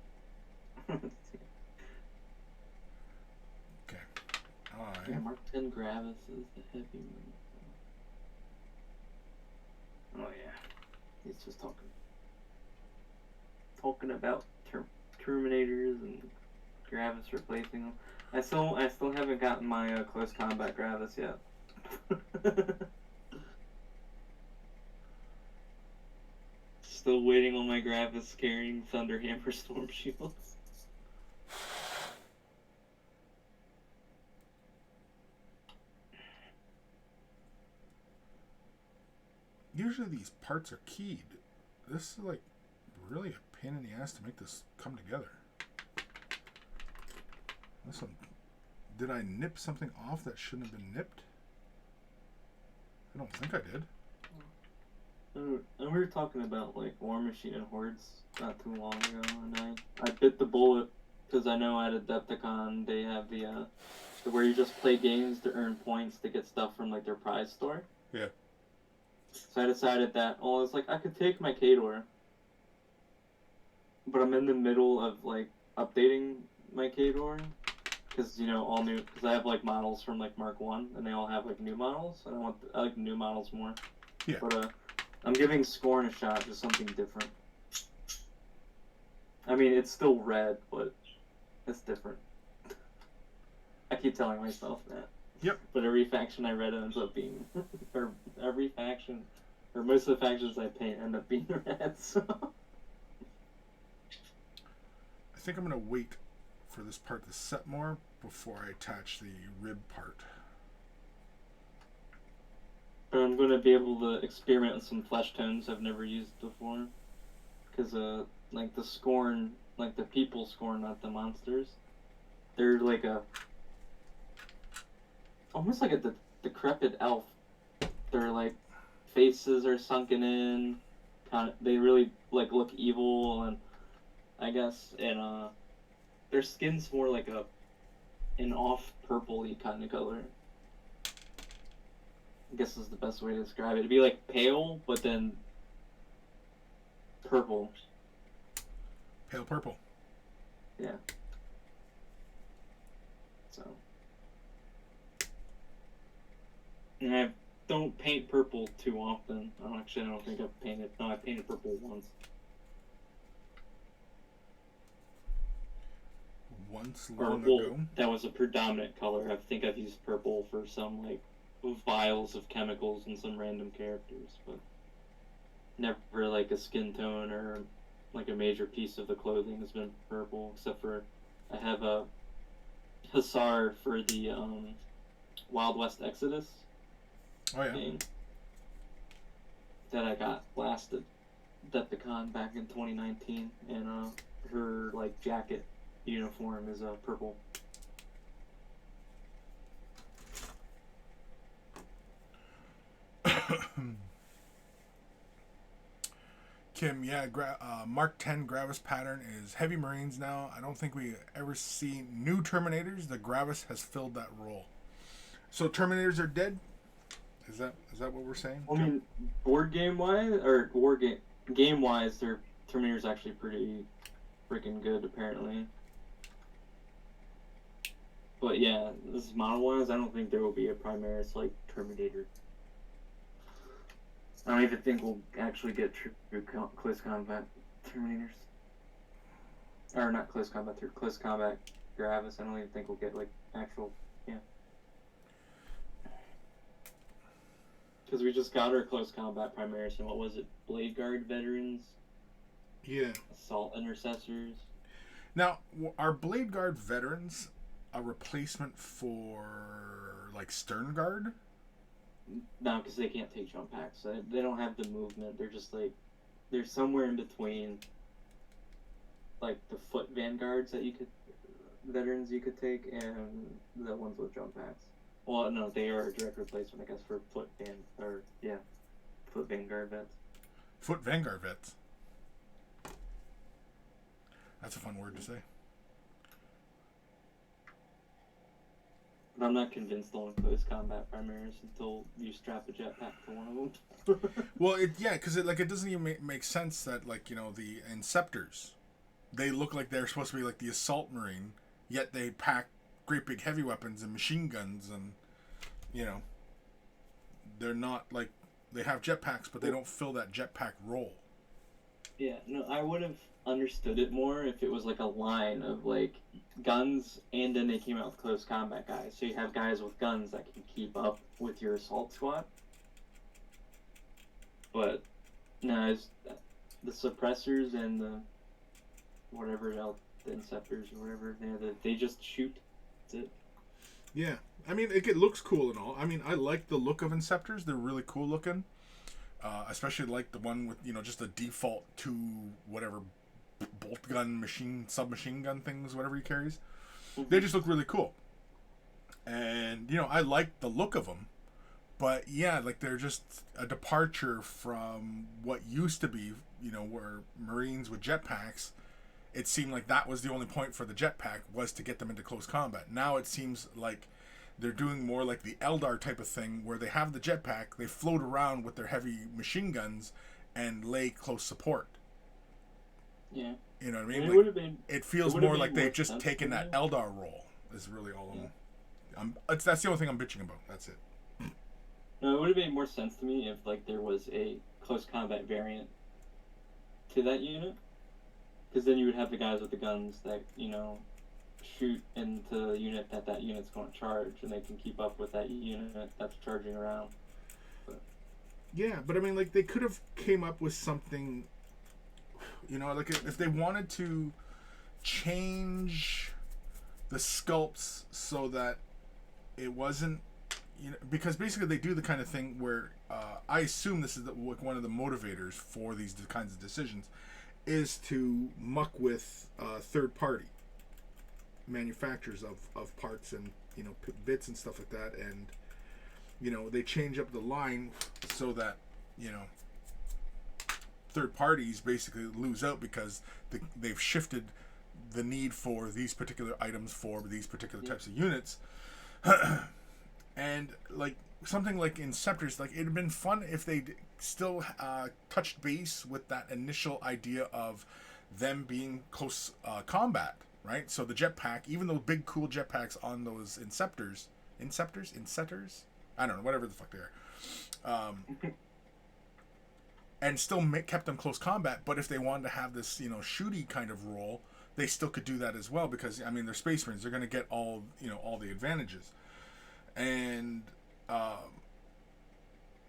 Okay. Alright. Yeah, Mark 10 Gravis is the heavy one. Oh yeah. He's just talking about Terminators and Gravis replacing them. I still haven't gotten my close combat Gravis yet. Still waiting on my Gravis carrying Thunderhammer Storm Shields. Usually these parts are keyed. This is like really a pain in the ass to make this come together. Listen, did I nip something off that shouldn't have been nipped? I don't think I did. And we were talking about like War Machine and Hordes not too long ago, and I bit the bullet because I know at Adepticon they have the where you just play games to earn points to get stuff from like their prize store. Yeah. So I decided that, well, it's like I could take my Kador, but I'm in the middle of like updating my Kador because all new. Because I have like models from like Mark 1 and they all have like new models, and I like new models more. Yeah. But I'm giving Scorn a shot, just something different. I mean, it's still red, but it's different. I keep telling myself that. Yep. But every faction I read ends up being, or every faction, or most of the factions I paint end up being red, so. I think I'm going to wait for this part to set more before I attach the rib part. But I'm going to be able to experiment with some flesh tones I've never used before. Because, like the Scorn, like the people Scorn, not the monsters, they're like almost like a decrepit elf. Their like faces are sunken in, they really like look evil, and I guess, and their skin's more like an off purpley kind of color. I guess is the best way to describe it. It'd be like pale, but then purple. Pale purple. Yeah. So. And I don't paint purple too often. I don't think I've painted. No, I painted purple once. Once long ago? That was a predominant color. I think I've used purple for some, like, vials of chemicals and some random characters, but never, like, a skin tone or, like, a major piece of the clothing has been purple, except for I have a Hussar for the, Wild West Exodus. Oh, yeah. Game that I got last at Adepticon back in 2019, and her like jacket uniform is purple. Kim, yeah, Mark 10 Gravis pattern is heavy Marines now. I don't think we ever see new Terminators. The Gravis has filled that role. So Terminators are dead? Is that what we're saying? I mean, board game wise, or game wise, their Terminator's actually pretty freaking good, apparently. But yeah, this is model wise, I don't think there will be a Primaris like Terminator. I don't even think we'll actually get true close combat Terminators. Or not close combat, close combat Gravis. I don't even think we'll get like actual, yeah. Because we just got our close combat Primaris, and what was it? Blade Guard veterans? Yeah. Assault intercessors? Now, our Blade Guard veterans, a replacement for like Stern Guard? No, because they can't take jump packs. They don't have the movement. They're just like they're somewhere in between, like the foot vanguards that you could veterans you could take, and the ones with jump packs. Well, no, they are a direct replacement, I guess, for foot vanguard vets. Foot Vanguard vets. That's a fun word to say. But I'm not convinced on close combat primaries until you strap a jetpack to one of them. Well, because it doesn't even make sense that, like, you know, the Inceptors, they look like they're supposed to be like the assault marine, yet they pack great big heavy weapons and machine guns, and, you know, they're not like, they have jetpacks, but they don't fill that jetpack role. Yeah, no, I would have understood it more if it was like a line of like guns, and then they came out with close combat guys. So you have guys with guns that can keep up with your assault squad. But no, it's the suppressors and the whatever else, the Inceptors or whatever, they just shoot. That's it. Yeah, I mean, it looks cool and all. I mean, I like the look of Inceptors. They're really cool looking. Especially like the one with, you know, just the default 2 whatever bolt gun submachine gun things, whatever he carries. Mm-hmm. They just look really cool. And, you know, I like the look of them. But yeah, like they're just a departure from what used to be, you know, where Marines with jetpacks, it seemed like that was the only point for the jetpack, was to get them into close combat. Now it seems like they're doing more like the Eldar type of thing, where they have the jetpack, they float around with their heavy machine guns and lay close support. Yeah. You know what I mean? Like, it feels more like they've just taken that Eldar role, is really all that's the only thing I'm bitching about. That's it. No, it would have made more sense to me if like there was a close combat variant to that unit. Because then you would have the guys with the guns that, you know, shoot into the unit that unit's going to charge, and they can keep up with that unit that's charging around. But. Yeah, but I mean, like, they could have came up with something, you know, like if they wanted to change the sculpts so that it wasn't, you know, because basically they do the kind of thing where I assume this is one of the motivators for these kinds of decisions, is to muck with third-party manufacturers of parts and, you know, bits and stuff like that, and, you know, they change up the line so that, you know, third parties basically lose out because they've shifted the need for these particular items for these particular types of units. And like something like Inceptors, like it'd have been fun if they still touched base with that initial idea of them being close combat, right? So the jetpack, even those big cool jetpacks on those Inceptors, I don't know, whatever the fuck they are, and still kept them close combat. But if they wanted to have this, you know, shooty kind of role, they still could do that as well, because I mean they're Space Marines, they're going to get all, you know, all the advantages. And I'm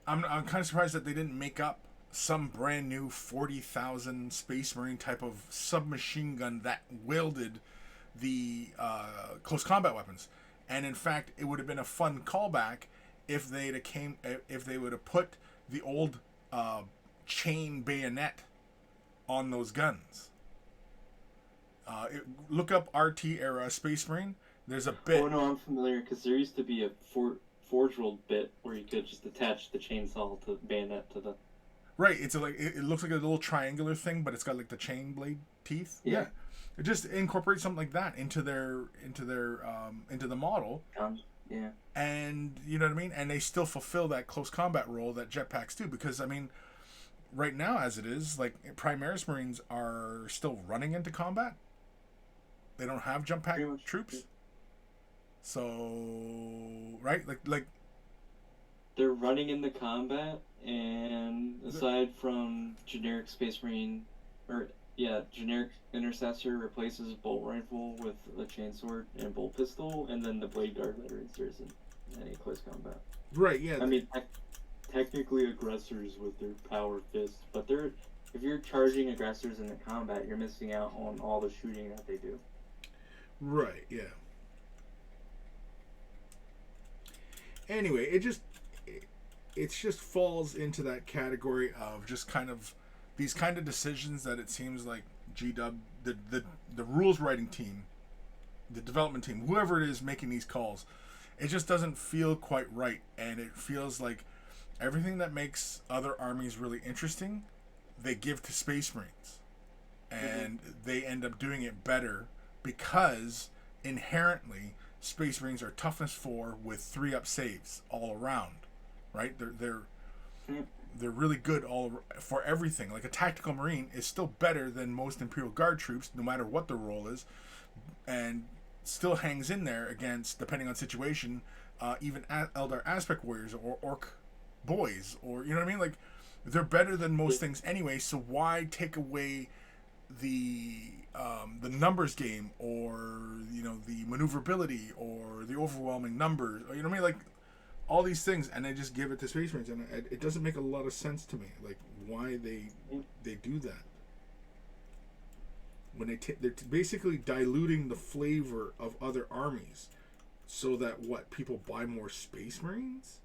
kind of surprised that they didn't make up some brand new 40,000 Space Marine type of submachine gun that wielded the close combat weapons. And in fact, it would have been a fun callback if they would have put the old chain bayonet on those guns. Look up RT era Space Marine. There's a bit. Oh no, I'm familiar, because there used to be a Forge World bit where you could just attach the chainsaw to the bayonet to the. Right, it's like it looks like a little triangular thing, but it's got like the chain blade teeth. Yeah. It just incorporates something like that into the model. Yeah. And you know what I mean? And they still fulfill that close combat role that jetpacks do, because I mean, right now as it is, like Primaris Marines are still running into combat. They don't have jump pack troops. Yeah. So, right? Like they're running into combat, and aside from generic Space Marine, generic Intercessor replaces bolt rifle with a chainsword and bolt pistol, and then the Blade Guard veterans, there isn't any close combat. Right, yeah. I mean, technically aggressors with their power fists, but if you're charging aggressors in the combat, you're missing out on all the shooting that they do. Right, yeah. Anyway, it just falls into that category of just kind of these kind of decisions that it seems like GW, the rules writing team, the development team, whoever it is making these calls, it just doesn't feel quite right, and it feels like everything that makes other armies really interesting, they give to Space Marines, and they end up doing it better because inherently Space Marines are toughness 4 with 3-up saves all around, right? They're really good all for everything. Like a tactical Marine is still better than most Imperial Guard troops, no matter what the role is, and still hangs in there against, depending on situation, even Eldar Aspect Warriors or Orc boys, or you know what I mean. Like they're better than most things anyway. So why take away the numbers game, or the maneuverability, or the overwhelming numbers, or you know what I mean, like all these things, and they just give it to Space Marines, and it doesn't make a lot of sense to me, like why they do that when they're basically diluting the flavor of other armies, so that what, people buy more Space Marines.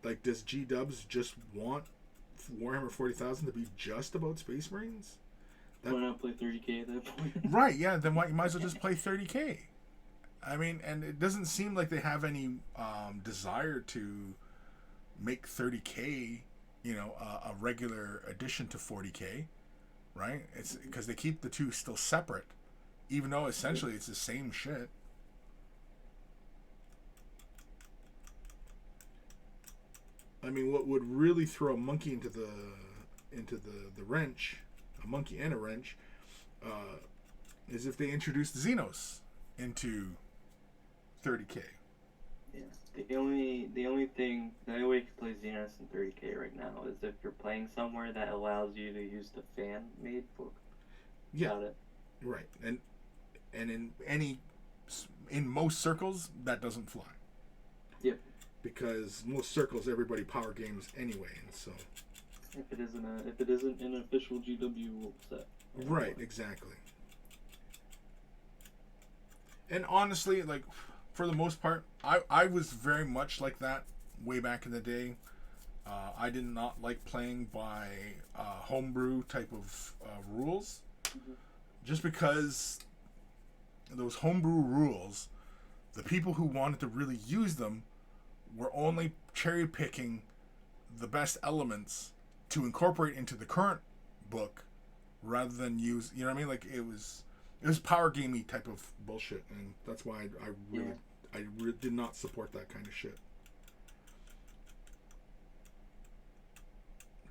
Like, does G-Dubs just want Warhammer 40,000 to be just about Space Marines? Why not play 30k at that point? Right, yeah, then you might as well just play 30k. I mean, and it doesn't seem like they have any desire to make 30k, a regular addition to 40k, right? It's because they keep the two still separate, even though essentially it's the same shit. I mean, what would really throw a monkey into the wrench, a monkey and a wrench, is if they introduced Xenos into 30k. Yeah. The only way you can play Xenos in 30k right now is if you're playing somewhere that allows you to use the fan-made book. Yeah. Got it. Right, and in most circles that doesn't fly. Yep. Because most circles everybody power games anyway, and so. If it isn't an official GW rule set. Right, exactly. And honestly, like, for the most part, I was very much like that way back in the day. I did not like playing by homebrew type of rules, just because those homebrew rules, the people who wanted to really use them were only cherry picking the best elements to incorporate into the current book, rather than use, you know what I mean? Like it was power gamey type of bullshit, and that's why I really did not support that kind of shit.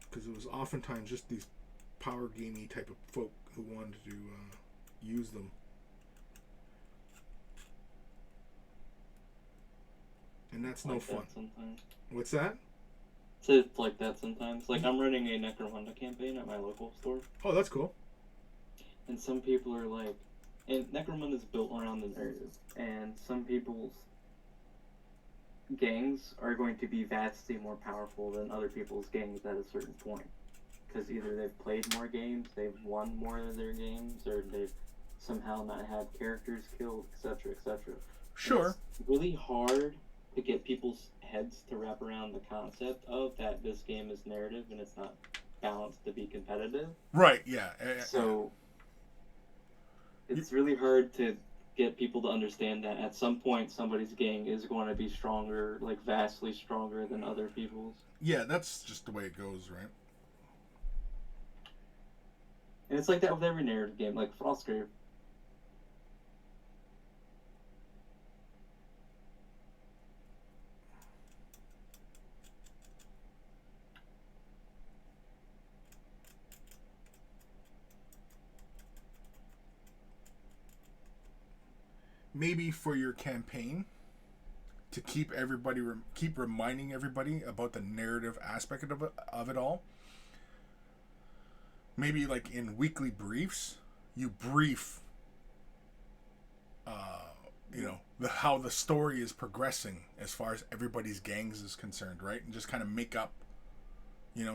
Because it was oftentimes just these power gamey type of folk who wanted to use them. And that's no fun. What's that? It's like that sometimes. Like, I'm running a Necromunda campaign at my local store. Oh, that's cool. And some people are like... And Necromunda is built around the narrative. And some people's gangs are going to be vastly more powerful than other people's gangs at a certain point. Because either they've played more games, they've won more of their games, or they've somehow not had characters killed, etc., etc. Sure. It's really hard to get people's heads to wrap around the concept of that this game is narrative and it's not balanced to be competitive. Right, yeah. So it's really hard to get people to understand that at some point somebody's gang is going to be stronger, like vastly stronger than other people's. Yeah, that's just the way it goes, right? And it's like that with every narrative game, like Frostgrave. Maybe for your campaign, to keep everybody keep reminding everybody about the narrative aspect of it all. Maybe like in weekly briefs, you brief, how the story is progressing as far as everybody's gangs is concerned, right? And just kind of make up,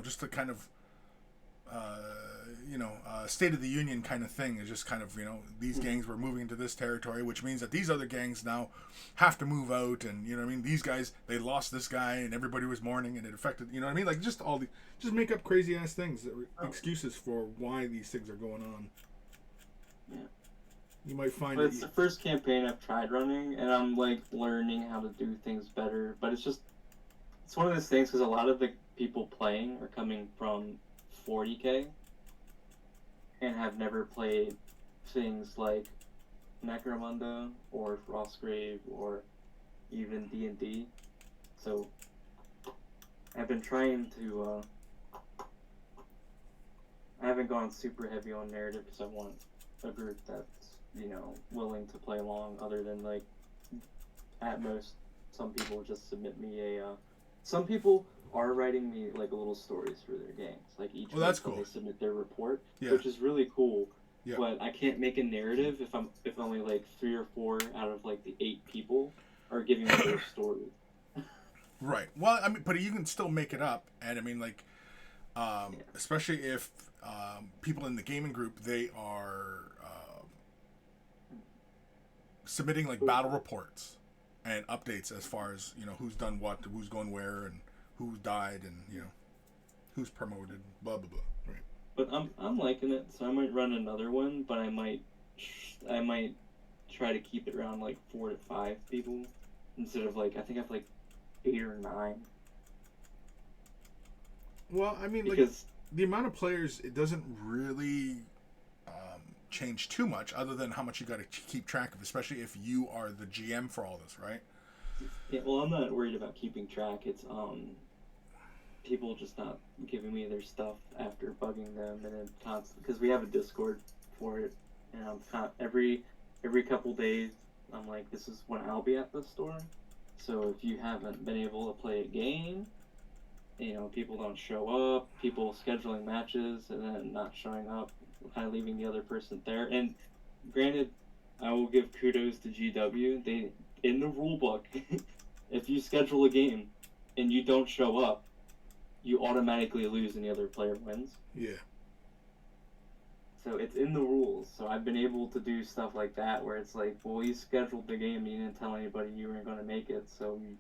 just to kind of, State of the Union kind of thing. It's just kind of, these gangs were moving into this territory, which means that these other gangs now have to move out, and these guys, they lost this guy, and everybody was mourning, and it affected, like just just make up crazy ass things, excuses for why these things are going on. Yeah. You might find it's the first campaign I've tried running, and I'm like learning how to do things better. But it's one of those things because a lot of the people playing are coming from 40K and have never played things like Necromunda or Frostgrave or even D&D. So I've been trying to. I haven't gone super heavy on narrative because I want a group that's willing to play along. Other than like, at most, some people just submit me some people are writing me like little stories for their gangs. Like each week that's cool. They submit their report, yeah. which is really cool. Yeah. But I can't make a narrative if only like 3 or 4 out of like the 8 people are giving me their story. Right. Well, I mean, but you can still make it up, and I mean, like, especially if people in the gaming group, they are submitting like battle reports and updates as far as who's done what, who's going where, and who died, and who's promoted, blah blah blah. Right. But I'm liking it, so I might run another one, but I might try to keep it around like 4 to 5 people instead of like I think I have like 8 or 9. Well, I mean, because like the amount of players, it doesn't really change too much, other than how much you got to keep track of, especially if you are the GM for all this, right? Yeah. Well, I'm not worried about keeping track. It's people just not giving me their stuff after bugging them, and then constant because we have a Discord for it, and I'm every couple days I'm like, this is when I'll be at the store. So if you haven't been able to play a game, people don't show up, people scheduling matches and then not showing up, kind of leaving the other person there. And granted, I will give kudos to GW. They in the rule book, if you schedule a game and you don't show up, you automatically lose and the other player wins. Yeah. So it's in the rules. So I've been able to do stuff like that where it's like, well, you scheduled the game, you didn't tell anybody you weren't going to make it, so you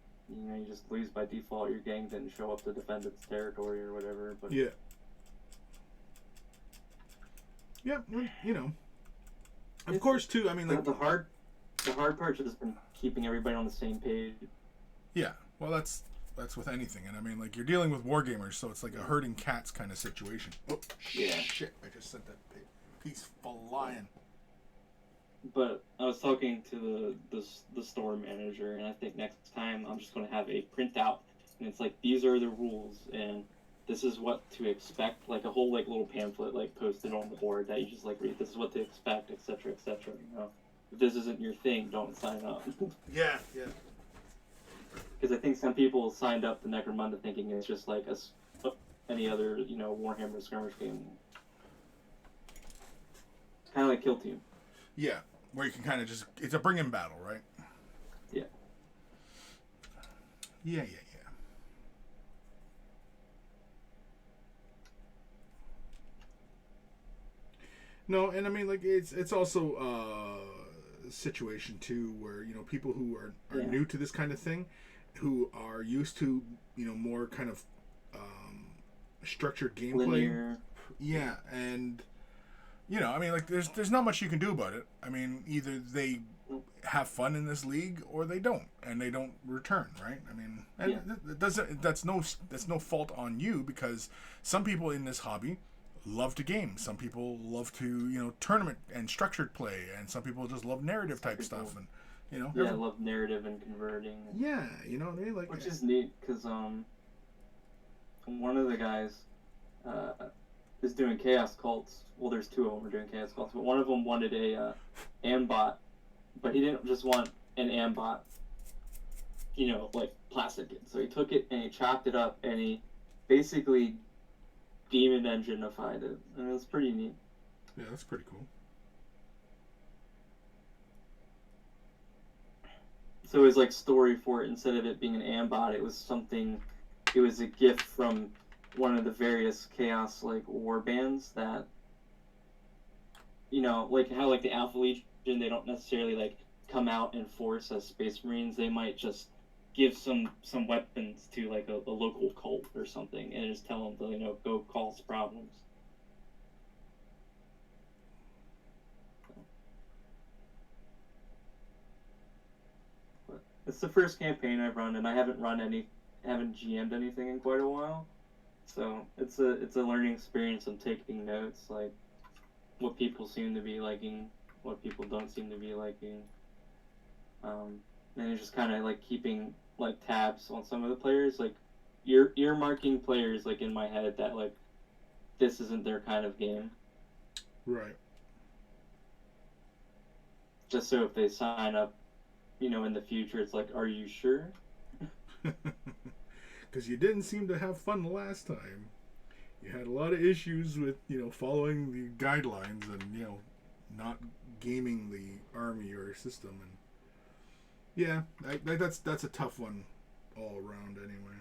just lose by default. Your gang didn't show up to defend its territory or whatever. But yeah. Yeah, Of course, too. I mean, like the hard part has been keeping everybody on the same page. Yeah. Well, that's with anything, and I mean, like you're dealing with wargamers, so it's like a herding cats kind of situation. Oh yeah. Shit! I just sent that piece flying. But I was talking to the store manager, and I think next time I'm just going to have a printout, and it's like these are the rules, and this is what to expect, like a whole like little pamphlet like posted on the board that you just like read. This is what to expect, etc., etc. If this isn't your thing, don't sign up. Yeah. Because I think some people signed up to Necromunda thinking it's just like any other Warhammer skirmish game. It's kind of like Kill Team. Yeah, where you can kind of it's a bring-in battle, right? Yeah. Yeah. No, and I mean, like, it's also a situation, too, where, people who are new to this kind of thing, who are used to, more kind of structured gameplay. Linear. Yeah, and, I mean, like, there's not much you can do about it. I mean, either they have fun in this league or they don't, and they don't return, right? I mean, and that's no fault on you, because some people in this hobby love to game. Some people love to, tournament and structured play, and some people just love narrative type stuff, and I love narrative and converting. Yeah, you know what I mean, like, which is neat because one of the guys is doing chaos cults. Well, there's 2 of them who are doing chaos cults, but one of them wanted a ambot, but he didn't just want an ambot, like plastic it. So he took it and he chopped it up and he basically demon engine-ified it, and it was pretty neat. Yeah, that's pretty cool. So it was like story for it. Instead of it being an ambot, it was a gift from one of the various chaos like war bands that you know, like how like the Alpha Legion, they don't necessarily like come out in force as Space Marines. They might just give some weapons to like a local cult or something, and just tell them to, you know, go cause problems. But it's the first campaign I've run, and I haven't GM'd anything in quite a while. So it's a learning experience. I'm taking notes, like what people seem to be liking, what people don't seem to be liking, and it's just kind of like keeping like tabs on some of the players, like earmarking players like in my head that like this isn't their kind of game. Right. Just so if they sign up, you know, in the future, it's like, are you sure? Because you didn't seem to have fun the last time. You had a lot of issues with, you know, following the guidelines and, you know, not gaming the army or system. And yeah, that's a tough one all around anyway.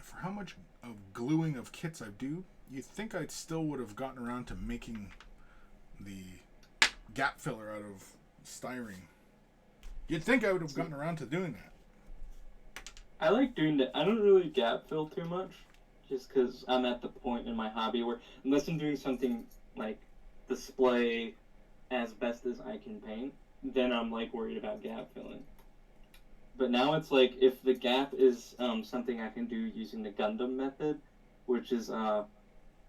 For how much of gluing of kits I do, you'd think I still would have gotten around to making the gap filler out of styrene. You'd think I would have gotten around to doing that. I like doing that. I don't really gap fill too much, just because I'm at the point in my hobby where, unless I'm doing something like display as best as I can paint, then I'm like worried about gap filling. But now it's like, if the gap is something I can do using the Gundam method, which is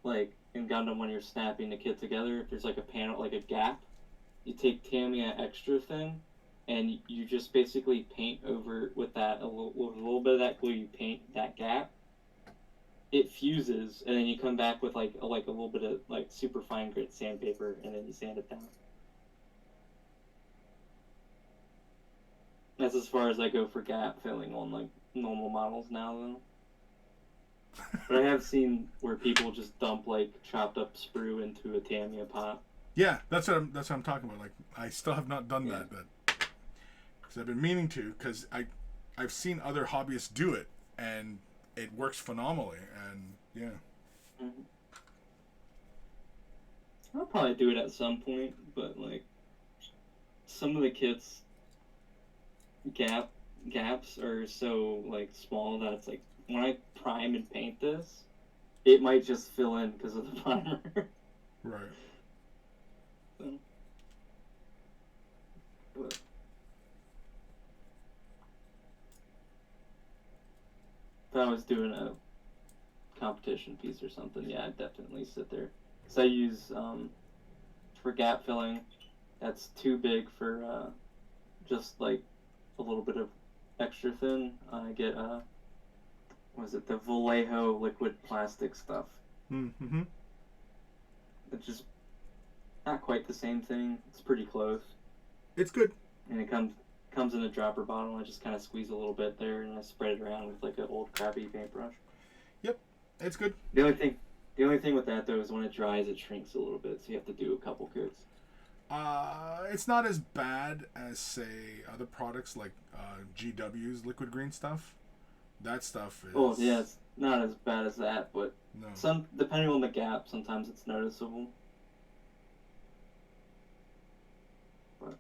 like in Gundam when you're snapping the kit together, if there's like a panel, like a gap, you take Tamiya extra thin, and you just basically paint over with that with a little bit of that glue. You paint that gap. It fuses, and then you come back with like a little bit of like super fine grit sandpaper, and then you sand it down. That's as far as I go for gap filling on like normal models now, though. But I have seen where people just dump like chopped up sprue into a Tamiya pot. Yeah, that's what I'm talking about. Like, I still have not done that, but because I've been meaning to, because I've seen other hobbyists do it, and it works phenomenally. And yeah, I'll probably do it at some point, but like some of the kits gaps are so like small that it's like when I prime and paint this, it might just fill in because of the primer. Right. So, but if I was doing a competition piece or something, yeah, I'd definitely sit there. Because I use for gap filling, that's too big for just like a little bit of extra thin. I get the Vallejo liquid plastic stuff. Mm-hmm. It's just not quite the same thing. It's pretty close. It's good. And it comes in a dropper bottle. I just kind of squeeze a little bit there, and I spread it around with like an old crappy paintbrush. Yep, it's good. The only thing with that though is when it dries, it shrinks a little bit, so you have to do a couple coats. It's not as bad as, say, other products like GW's liquid green stuff. That stuff is... Oh, yeah, it's not as bad as that, but no. Depending on the gap, sometimes it's noticeable. But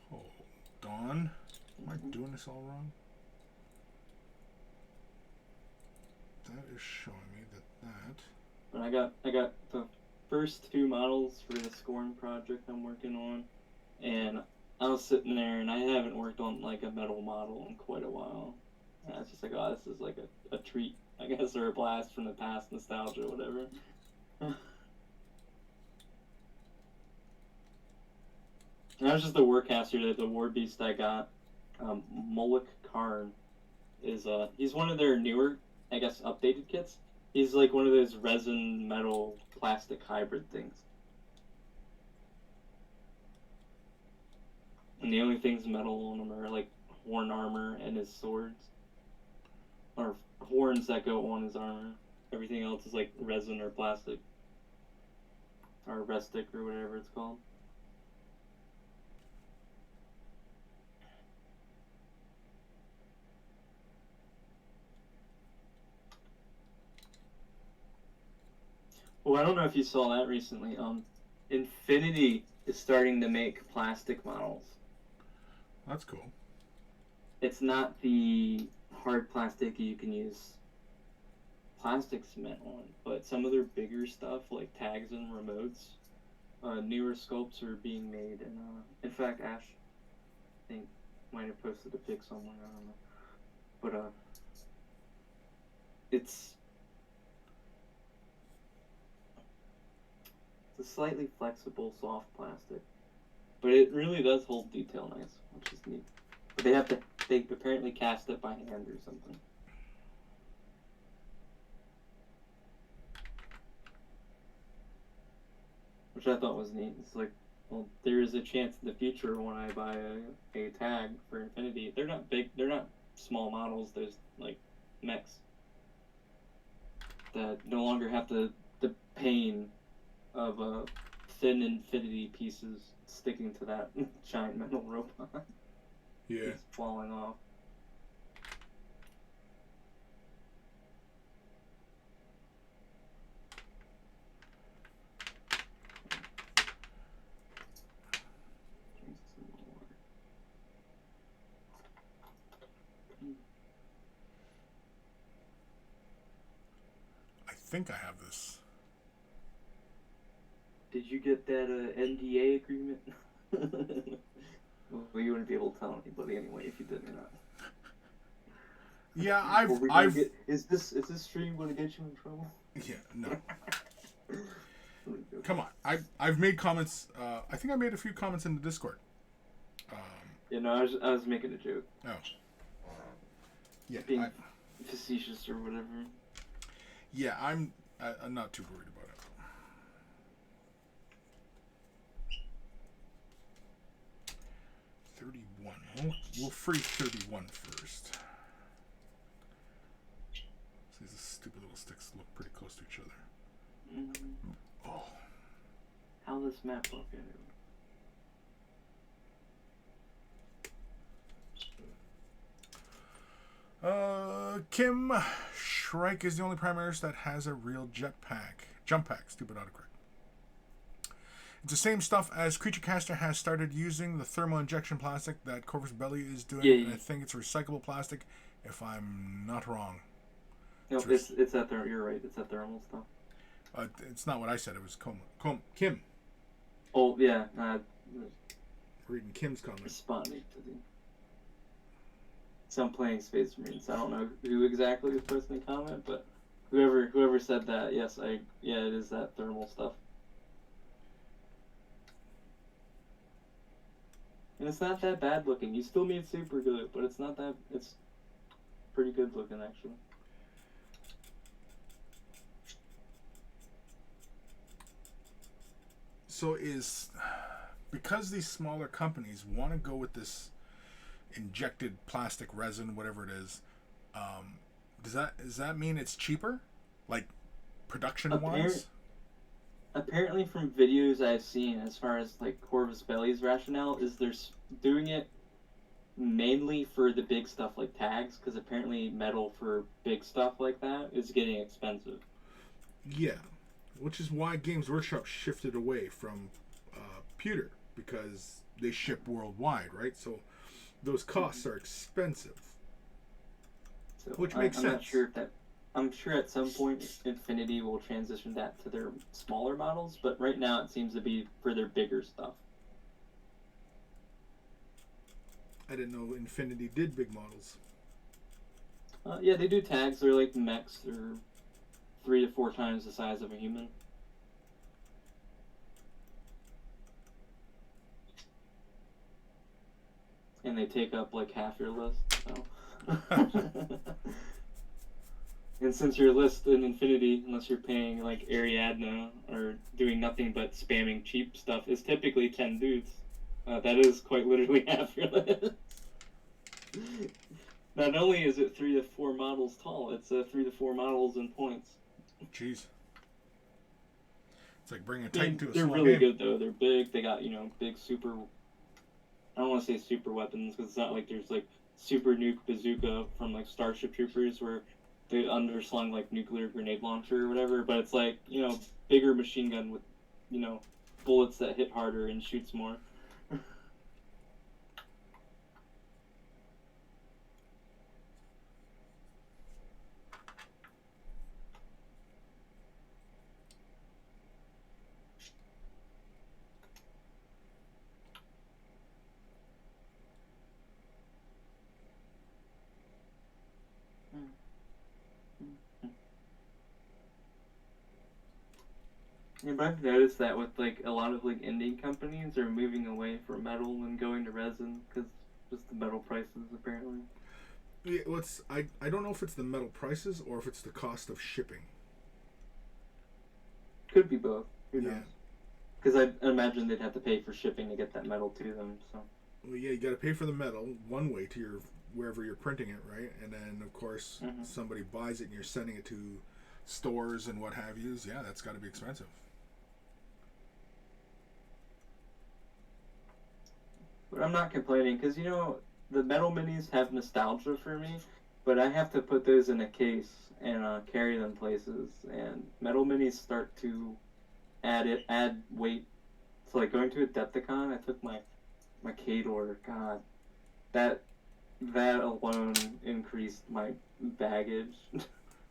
Hold on. Am I doing this all wrong? That is showing me that. But I got the first two models for the Scorn project I'm working on, and I was sitting there and I haven't worked on like a metal model in quite a while. And I was just like, oh, this is like a treat, I guess, or a blast from the past, nostalgia, or whatever. And that was just the Warcaster, the War Beast I got. Moloch Karn is he's one of their newer I guess, updated kits. He's like one of those resin, metal, plastic hybrid things. And the only things metal on him are like horn armor and his swords. Or horns that go on his armor. Everything else is like resin or plastic. Or restic or whatever it's called. Well, I don't know if you saw that recently. Infinity is starting to make plastic models. That's cool. It's not the hard plastic you can use plastic cement on, but some of their bigger stuff like tags and remotes, newer sculpts are being made. And in fact, Ash, I think, might have posted a pic somewhere. I don't know, but it's a slightly flexible, soft plastic, but it really does hold detail nice, which is neat. But they apparently cast it by hand or something. Which I thought was neat. It's like, well, there is a chance in the future when I buy a tag for Infinity. They're not big, they're not small models, there's like mechs that no longer have the pain of thin Infinity pieces sticking to that giant metal robot. Yeah. It's falling off. I think I have this. Did you get that NDA agreement? Well, you wouldn't be able to tell anybody anyway if you did or not. Yeah, Is this stream going to get you in trouble? Yeah, no. Come on, I've made comments. I think I made a few comments in the Discord. Yeah, no, I was making a joke. Oh. Yeah. Being facetious or whatever. Yeah, I'm not too worried about it. 31. We'll freeze 31 first. So these stupid little sticks look pretty close to each other. Mm-hmm. Oh. How this map look at it? Kim Shrike is the only Primaris that has a real jump pack. Stupid autocorrect. It's the same stuff as Creature Caster has started using, the thermal injection plastic that Corvus Belly is doing. Yeah. And I think it's recyclable plastic, if I'm not wrong. No, it's that thermal. You're right. It's that thermal stuff. It's not what I said. It was Kim. Oh yeah. Reading Kim's comment. Responding to the. So I'm playing Space Marines. I don't know who exactly was posting the comment, but whoever said that, yes, it is that thermal stuff. And it's not that bad looking. You still need super glue, but it's not that. It's pretty good looking actually. So because these smaller companies want to go with this injected plastic resin, whatever it is, does that mean it's cheaper, like production wise? Apparently, from videos I've seen, as far as like Corvus Belly's rationale, is they're doing it mainly for the big stuff like tags, because apparently metal for big stuff like that is getting expensive. Yeah, which is why Games Workshop shifted away from pewter, because they ship worldwide, right? So those costs are expensive, so which makes sense. Not sure if that. I'm sure at some point Infinity will transition that to their smaller models, but right now it seems to be for their bigger stuff. I didn't know Infinity did big models. Yeah, they do tags. They're like mechs. They're 3 to 4 times the size of a human. And they take up like half your list. So. And since your list in Infinity, unless you're paying like Ariadna or doing nothing but spamming cheap stuff, is typically 10 dudes. That is quite literally half your list. Not only is it 3 to 4 models tall, it's 3 to 4 models in points. Jeez. It's like bringing a Titan to a They're small really game. good though. They're big. They got, big super. I don't want to say super weapons because it's not like there's like super nuke bazooka from like Starship Troopers where they underslung like nuclear grenade launcher or whatever. But it's like bigger machine gun with bullets that hit harder and shoots more. Yeah, but I've noticed that with like a lot of like indie companies are moving away from metal and going to resin because just the metal prices apparently. Yeah, I don't know if it's the metal prices or if it's the cost of shipping. Could be both. Who knows? Yeah. Because I imagine they'd have to pay for shipping to get that metal to them. So. Well, yeah, you got to pay for the metal one way to your wherever you're printing it, right? And then of course somebody buys it and you're sending it to stores and what have you. Yeah, that's got to be expensive. But I'm not complaining because the metal minis have nostalgia for me, but I have to put those in a case and carry them places. And metal minis start to add weight. So like going to a Depticon, I took my Kador. God, that alone increased my baggage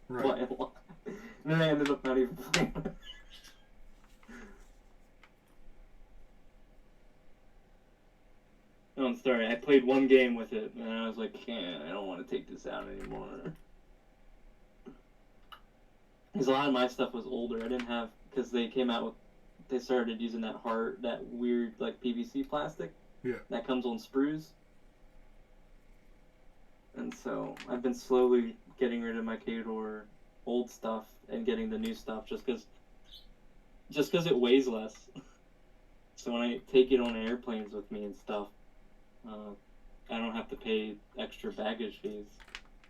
Right. by a lot. And then I ended up not even playing. No, I'm sorry. I played one game with it, and I was like, I don't want to take this out anymore. Because a lot of my stuff was older. I didn't have, because they started using that weird, like, PVC plastic. Yeah. That comes on sprues. And so, I've been slowly getting rid of my Kador old stuff and getting the new stuff just because it weighs less. So when I take it on airplanes with me and stuff, I don't have to pay extra baggage fees.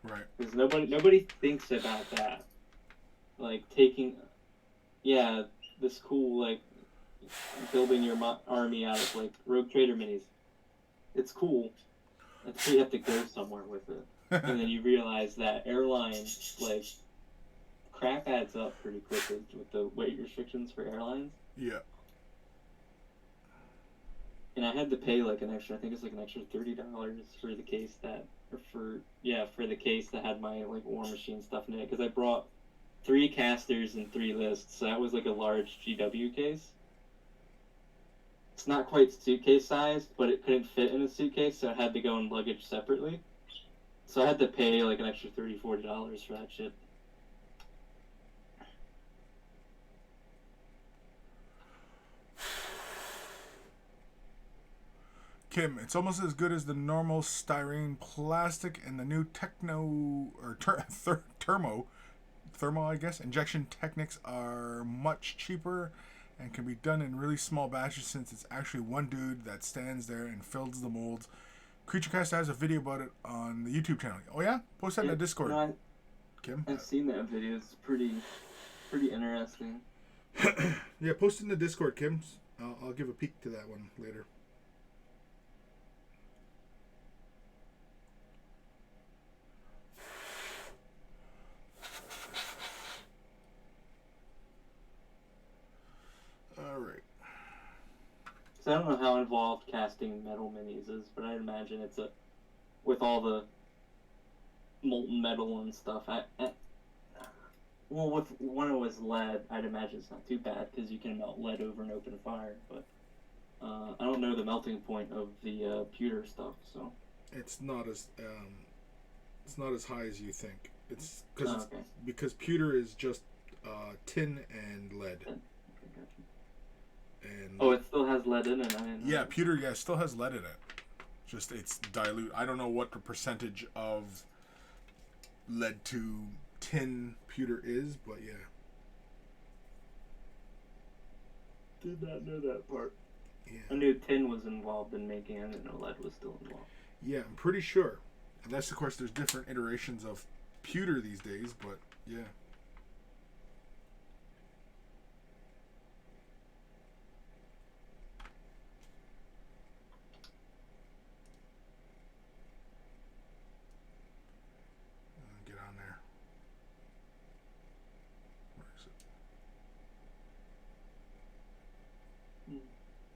Right. Because nobody thinks about that. Like taking, this cool like building your army out of like Rogue Trader minis. It's cool until you have to go somewhere with it, and then you realize that airlines like crap adds up pretty quickly with the weight restrictions for airlines. Yeah. And I had to pay like an extra. I think it's like an extra $30 for the case for the case that had my like War Machine stuff in it because I brought 3 casters and 3 lists, so that was like a large GW case. It's not quite suitcase sized, but it couldn't fit in a suitcase, so it had to go in luggage separately. So I had to pay like an extra $30-$40 for that shit. Kim, it's almost as good as the normal styrene plastic, and the new thermo, I guess, injection techniques are much cheaper and can be done in really small batches since it's actually one dude that stands there and fills the molds. CreatureCast has a video about it on the YouTube channel. Oh yeah? Post that in the Discord. No, Kim? I've seen that video. It's pretty interesting. Yeah, post it in the Discord, Kim. I'll give a peek to that one later. Alright. So I don't know how involved casting metal minis is, but I'd imagine it's with all the molten metal and stuff. Well, with when it was lead, I'd imagine it's not too bad because you can melt lead over an open fire. But I don't know the melting point of the pewter stuff, so it's not as high as you think. It's because pewter is just tin and lead. And it still has lead in it. Pewter still has lead in it. Just it's dilute. I don't know what the percentage of lead to tin pewter is, but yeah. Did not know that part. Yeah. I knew tin was involved in making it, and no lead was still involved. Yeah, I'm pretty sure. Unless, of course, there's different iterations of pewter these days, but yeah. Get on there. Where is it?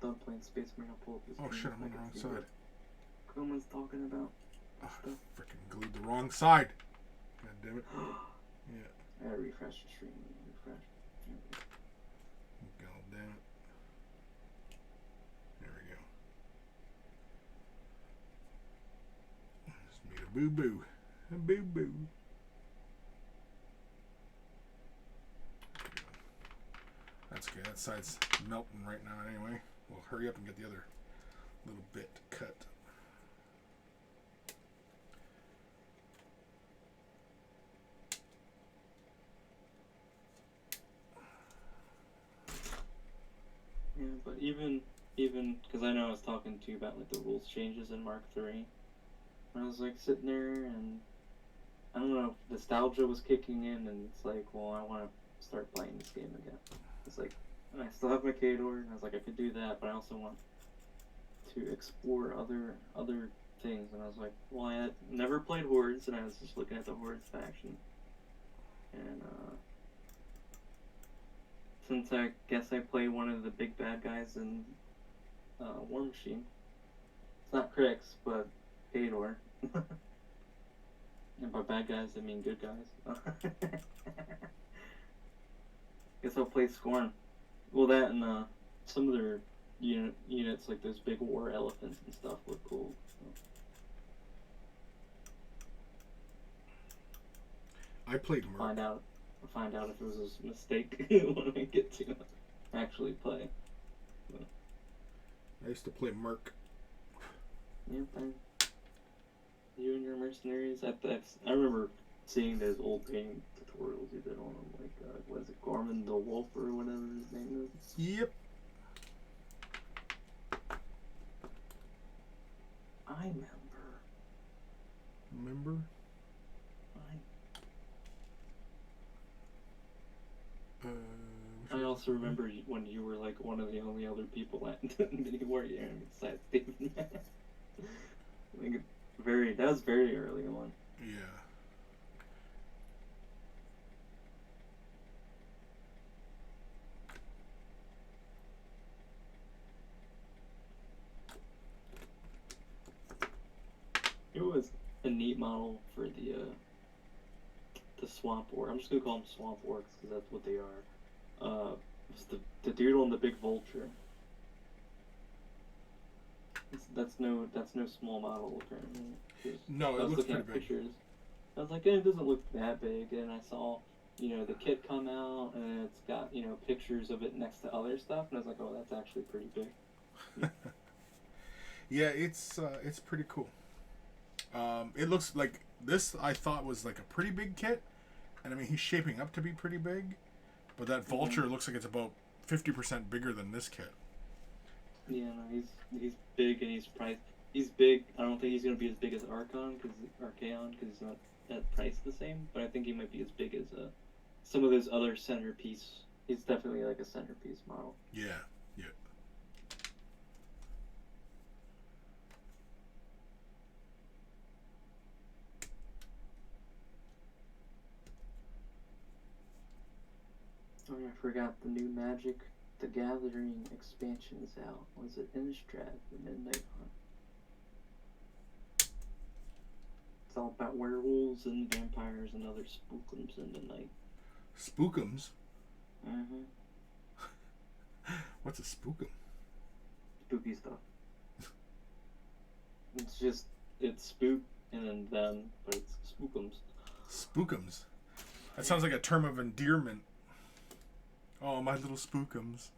Done playing Space Marine. I'll pull up this. Oh shit, I'm on the wrong side. Coleman's talking about. Freaking glued the wrong side. God damn it. Yeah. I gotta refresh the stream. Refresh. God damn it. There we go. Just made a boo-boo. A boo-boo. That's okay. That side's melting right now anyway. We'll hurry up and get the other little bit cut. Yeah, but even because I know I was talking to you about like the rules changes in Mark III. I was like sitting there and I don't know, nostalgia was kicking in, and it's like, well, I want to start playing this game again. It's like, I still have my Kador, and I was like, I could do that, but I also want to explore other things. And I was like, well, I had never played Hordes, and I was just looking at the Hordes faction, and since I guess I play one of the big bad guys in War Machine, it's not Crix, but Kador. And by bad guys, I mean good guys. Guess I'll play Scorn. Well, that and some of their units, like those big war elephants and stuff, look cool. So. I played Merc. Find out if it was a mistake when we get to actually play. So. I used to play Merc. Yep, you and your mercenaries. I remember seeing those old painting tutorials you did on them, like was it Gorman the Wolf or whatever his name is? Yep. I remember. I also remember when you were like one of the only other people at Mini Warrior besides David. Like that was very early on. Yeah. It was a neat model for the Swamp Orc. I'm just gonna call them Swamp Orcs because that's what they are. It's the dude on the big vulture. That's no small model apparently. No, it looks pretty big. Pictures. I was like, it doesn't look that big, and I saw, the kit come out, and it's got, pictures of it next to other stuff, and I was like, oh, that's actually pretty big. Yeah, it's pretty cool. It looks like this. I thought was like a pretty big kit, and I mean he's shaping up to be pretty big, but that vulture looks like it's about 50% bigger than this kit. Yeah, no, he's big and he's priced. He's big. I don't think he's gonna be as big as Archaon because he's not that priced the same. But I think he might be as big as some of those other centerpiece. He's definitely like a centerpiece model. Yeah, yeah. Oh, I forgot the new Magic the Gathering expansion is out. Was it Innistrad, the Midnight Hunt? It's all about werewolves and vampires and other spookums in the night. Spookums? Mm-hmm. What's a spookum? Spooky stuff. It's spook and then them, but it's spookums. Spookums? That sounds like a term of endearment. Oh, my little spookums.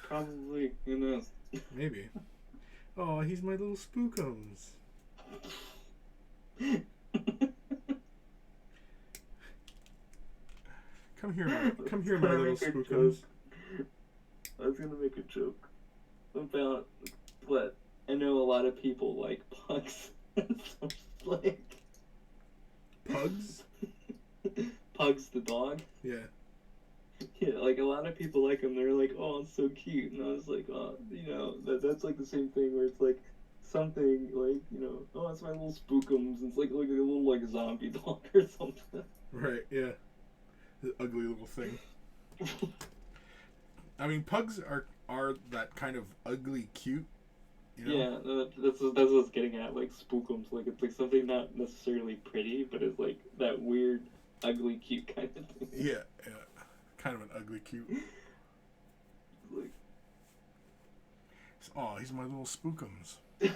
Probably. Who knows? Maybe. Oh, he's my little spookums. Come here, my little spookums. I was gonna make a joke about what I know a lot of people like pugs. So like Pugs? Pugs the dog. Yeah. Yeah, like a lot of people like them. They're like, oh, it's so cute, and I was like, oh, you know, that's like the same thing where it's like something like, you know, oh, it's my little spookums. It's like a little like zombie dog or something. Right. Yeah. The ugly little thing. I mean, pugs are that kind of ugly cute. You know? Yeah, that's what I was getting at. Like spookums, like it's like something not necessarily pretty, but it's like that weird, ugly, cute kind of thing. Yeah. Yeah. Kind of an ugly cute. Like, oh, he's my little spookums. It's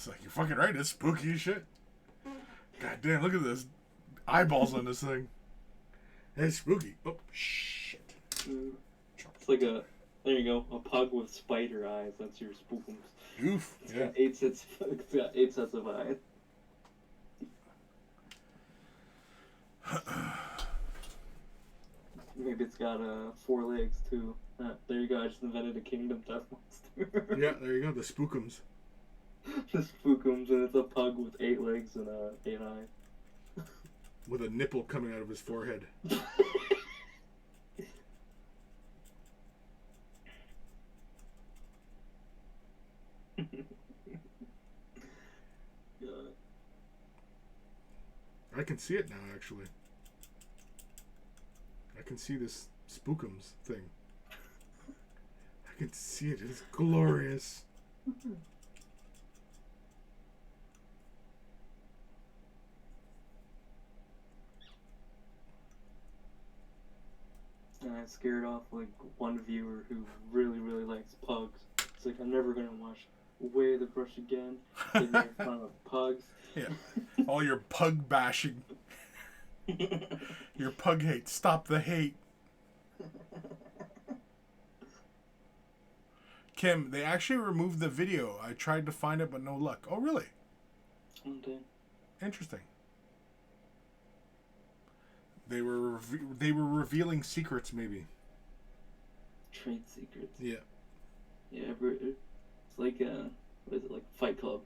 like, you're fucking right, it's spooky as shit. God damn, look at this eyeballs on this thing. It's spooky. Oh, shit. It's like there you go, a pug with spider eyes. That's your spookums. Oof. It's Yeah. got 8 sets. It's got 8 sets of eyes. Maybe it's got 4 legs too. There you go. I just invented a kingdom death monster. Yeah, there you go. The spookums. The spookums, and it's a pug with 8 legs and 8 eyes. With a nipple coming out of his forehead. I can see it now, actually. I can see this spookums thing. I can see it. It's glorious. And I scared off like one viewer who really, really likes pugs. It's like, I'm never gonna watch Way the Brush again. They make fun of pugs. Yeah. All your pug bashing. Your pug hate. Stop the hate. Kim, they actually removed the video. I tried to find it, but no luck. Oh, really? Okay. Interesting. They were revealing secrets, maybe. Trade secrets. Yeah. Yeah, it's like what is it, like Fight Club?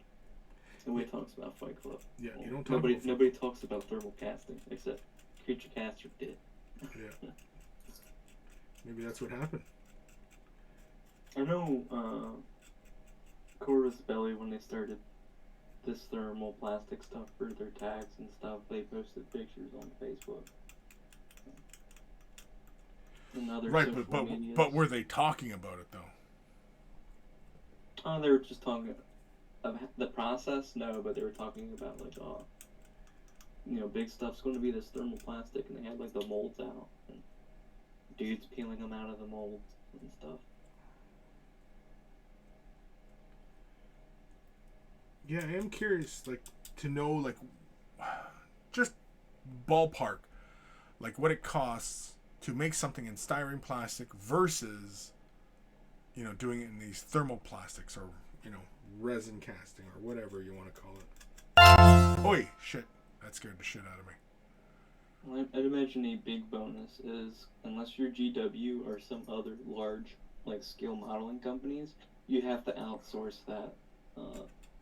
Nobody talks about Fight Club. Yeah, you don't talk about nobody talks about thermal casting except Creature Caster did. Yeah. Maybe that's what happened. I know Corvus Belly, when they started this thermal plastic stuff for their tags and stuff, they posted pictures on Facebook. And other Right, social medias. but were they talking about it though? Oh, they were just talking about the process. No, but they were talking about like, you know, big stuff's going to be this thermal plastic, and they had like the molds out, and dudes peeling them out of the molds and stuff. Yeah, I am curious, like, to know, like, just ballpark, like, what it costs to make something in styrene plastic versus, you know, doing it in these thermal plastics or, you know, resin casting or whatever you want to call it. Oi, shit. That scared the shit out of me. Well, I'd imagine a big bonus is, unless you're GW or some other large, like, scale modeling companies, you have to outsource that,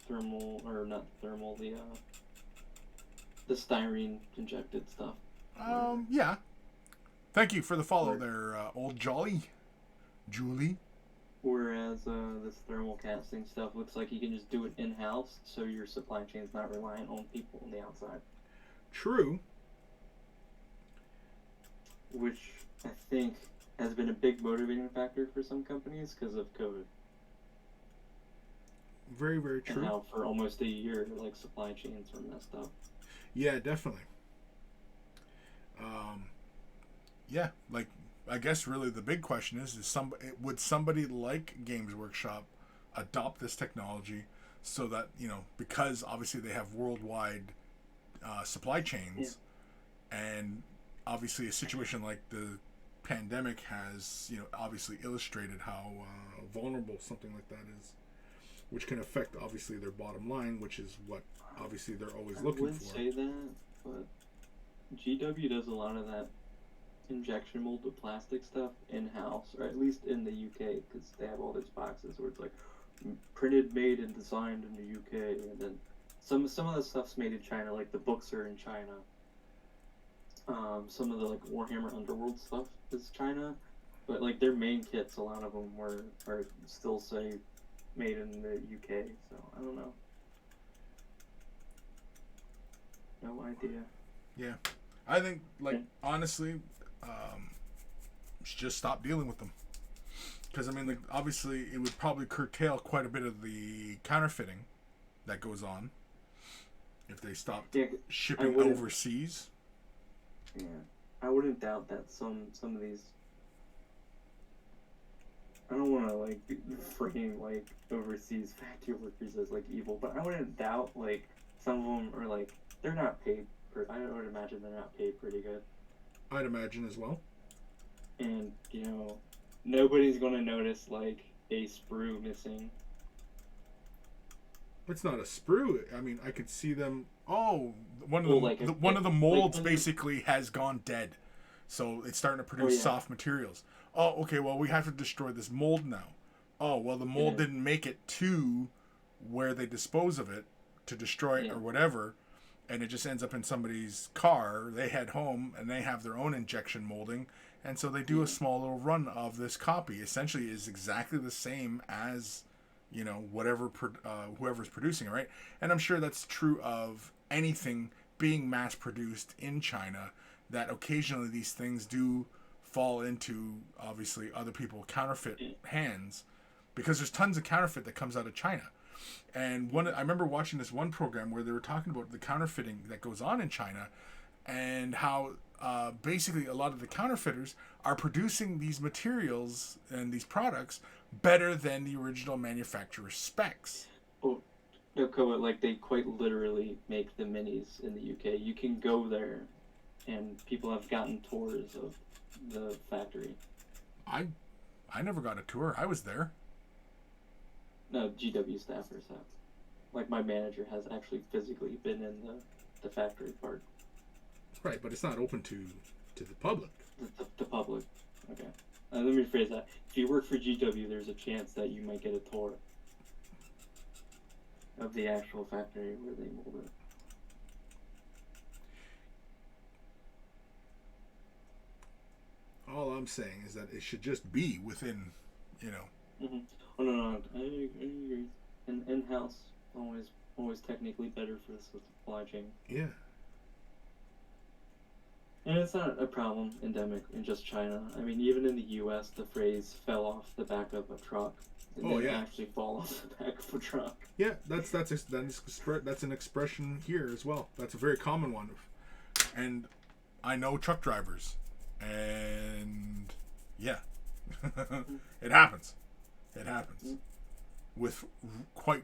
thermal, or not thermal, the styrene injected stuff. Yeah. Thank you for the follow there, old Julie. Whereas this thermal casting stuff looks like you can just do it in-house, so your supply chain's not reliant on people on the outside. True. Which I think has been a big motivating factor for some companies because of COVID. Very, very true. And how for almost a year, like, supply chains were messed up. Yeah, definitely. Yeah, like, I guess really the big question is would somebody like Games Workshop adopt this technology so that, you know, because obviously they have worldwide supply chains, and obviously a situation like the pandemic has, you know, obviously illustrated how vulnerable something like that is. which can affect obviously their bottom line, which is what obviously they're always I looking wouldn't for. say that, but GW does a lot of that injection molded plastic stuff in-house, or at least in the UK, because they have all those boxes where it's like printed, made, and designed in the UK, and then some of the stuff's made in China, like the books are in China. Some of the like Warhammer Underworld stuff is China, but like their main kits, a lot of them are still say made in the UK. So I don't know. No idea. Yeah, I think like honestly, just stop dealing with them. Because I mean, like obviously, it would probably curtail quite a bit of the counterfeiting that goes on if they stopped shipping overseas. Yeah, I wouldn't doubt that some of these. I don't want to like frame like overseas factory workers as like evil, but I wouldn't doubt like some of them are like they're not paid. I would imagine they're not paid pretty good. I'd imagine as well. And you know, nobody's gonna notice like a sprue missing. It's not a sprue. I mean, I could see them. Oh, one of the molds basically has gone dead, so it's starting to produce soft materials. Oh, okay. Well, we have to destroy this mold now. Oh, well, the mold didn't make it to where they dispose of it to destroy it or whatever, and it just ends up in somebody's car. They head home and they have their own injection molding, and so they do a small little run of this copy. Essentially, is exactly the same as, you know, whatever whoever's producing it, right? And I'm sure that's true of anything being mass produced in China, that occasionally these things do fall into obviously other people counterfeit hands, because there's tons of counterfeit that comes out of China. And I remember watching this one program where they were talking about the counterfeiting that goes on in China, and how basically a lot of the counterfeiters are producing these materials and these products better than the original manufacturer's specs. Oh, no, like they quite literally make the minis in the UK. You can go there, and people have gotten tours of the factory. I never got a tour. I was there. No, GW staffers have. Like my manager has actually physically been in the factory part. Right, but it's not open to the public. The public. Okay. Let me rephrase that. If you work for GW, there's a chance that you might get a tour of the actual factory where they mold it. All I'm saying is that it should just be within, you know. Mm-hmm. Oh no, I agree. In-house always technically better for the supply chain. Yeah. And it's not a problem endemic in just China. I mean, even in the U.S., the phrase "fell off the back of a truck" didn't actually fall off the back of a truck. Yeah, that's an expression here as well. That's a very common one, and I know truck drivers, and yeah, it happens. It happens with quite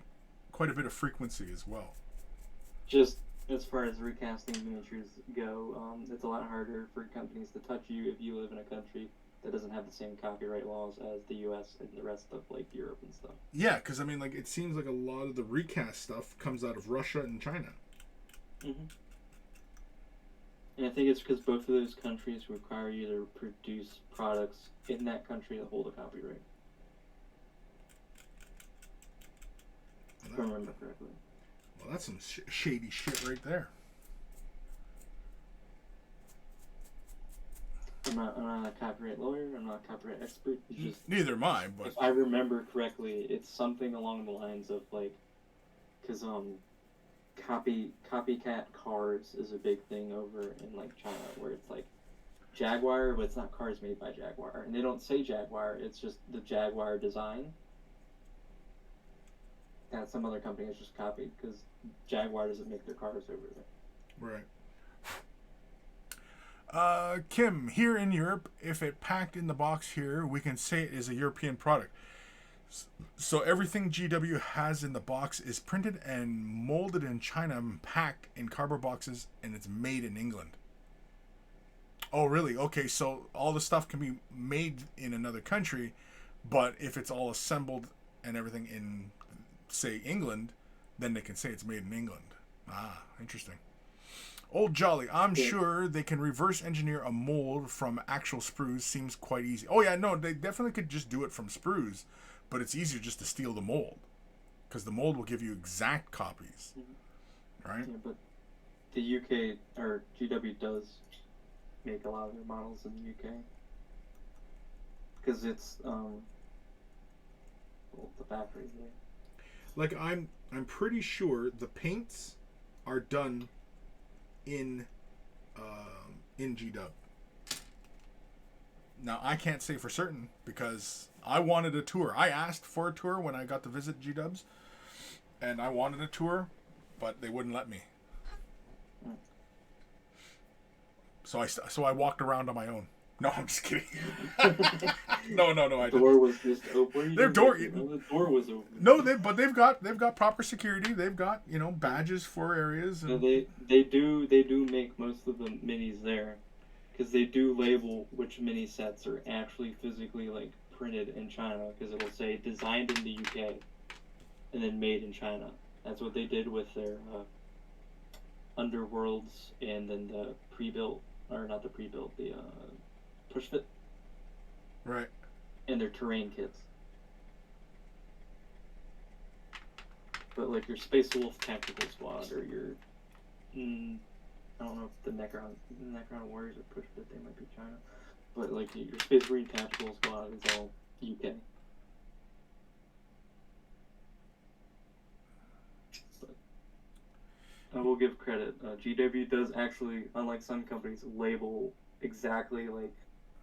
a bit of frequency as well. Just as far as recasting miniatures go, it's a lot harder for companies to touch you if you live in a country that doesn't have the same copyright laws as the U.S. and the rest of like Europe and stuff. Yeah, because I mean, like it seems like a lot of the recast stuff comes out of Russia and China. Mm-hmm. And I think it's because both of those countries require you to produce products in that country that hold a copyright. If I remember correctly. Well, that's some shady shit right there. I'm not a copyright lawyer. I'm not a copyright expert. It's just, neither am I. But if I remember correctly, it's something along the lines of like, because copycat cars is a big thing over in like China, where it's like Jaguar, but it's not cars made by Jaguar, and they don't say Jaguar. It's just the Jaguar design that some other company has just copied, because Jaguar doesn't make their cars over there. Right. Kim, here in Europe, if it packed in the box here, we can say it is a European product. So everything GW has in the box is printed and molded in China and packed in cardboard boxes, and it's made in England. Oh, really? Okay, so all the stuff can be made in another country, but if it's all assembled and everything in say England, then they can say it's made in England. Ah, interesting. Old Jolly, I'm sure they can reverse engineer a mold from actual sprues. Seems quite easy. Oh yeah, no, they definitely could just do it from sprues, but it's easier just to steal the mold, because the mold will give you exact copies, right? Yeah, but the UK or GW does make a lot of their models in the UK because it's well, the factory's there. Like I'm pretty sure the paints are done in GW. Now I can't say for certain because I wanted a tour. I asked for a tour when I got to visit GWs, and I wanted a tour, but they wouldn't let me. So I walked around on my own. No, I'm just kidding. No. The door was just open. Their door. The door was open. No, they've got proper security. They've got badges for areas. And... So they do make most of the minis there, because they do label which mini sets are actually physically like printed in China, because it'll say designed in the UK, and then made in China. That's what they did with their Underworlds, and then the pre-built, or not the pre-built, the push fit. Right. And their terrain kits. But like your Space Wolf Tactical Squad, or your I don't know if the Necron Warriors or push fit, they might be China. But like your Space Marine Tactical Squad is all UK. I will give credit. GW does actually, unlike some companies, label exactly, like,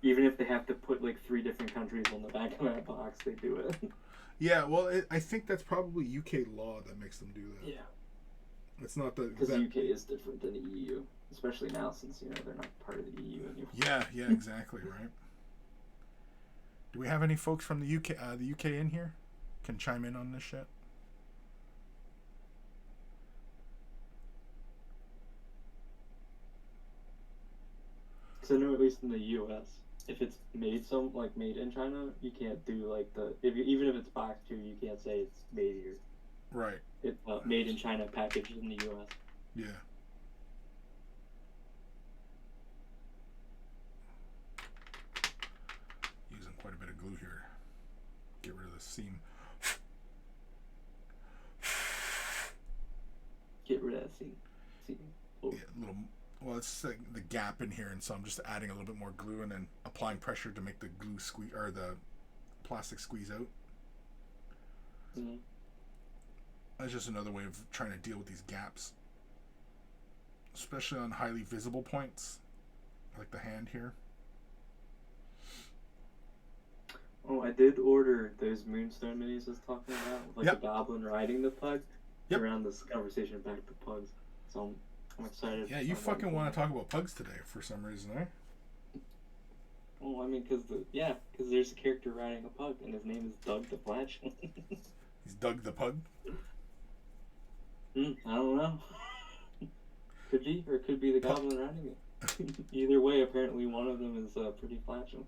even if they have to put like 3 different countries on the back of that box, they do it. Yeah, well, I think that's probably UK law that makes them do that. Yeah. It's not the... Because the UK is different than the EU, especially now since, they're not part of the EU anymore. Yeah, exactly, right. Do we have any folks from the UK in here? Can chime in on this shit? Because I know at least in the US, if it's made in China, you can't do like even if it's box 2, you can't say it's made here. Right. It's made in China, packaged in the US. Yeah. Using quite a bit of glue here. Get rid of the seam. Get rid of that seam. Oh. Yeah, a little. Well, it's like the gap in here, and so I'm just adding a little bit more glue and then applying pressure to make the glue squeeze, or the plastic squeeze out. Mm-hmm. That's just another way of trying to deal with these gaps, especially on highly visible points, like the hand here. Oh, I did order those Moonstone minis I was talking about, like Yep. the goblin riding the pug. Yep. Around this conversation back to pugs, so I'm excited. Yeah, you fucking want to talk about pugs today for some reason, eh? Well, I mean, because there's a character riding a pug, and his name is Doug the Flatulent. He's Doug the Pug. I don't know. Could be, or it could be the goblin riding it. Either way, apparently one of them is pretty flatulent.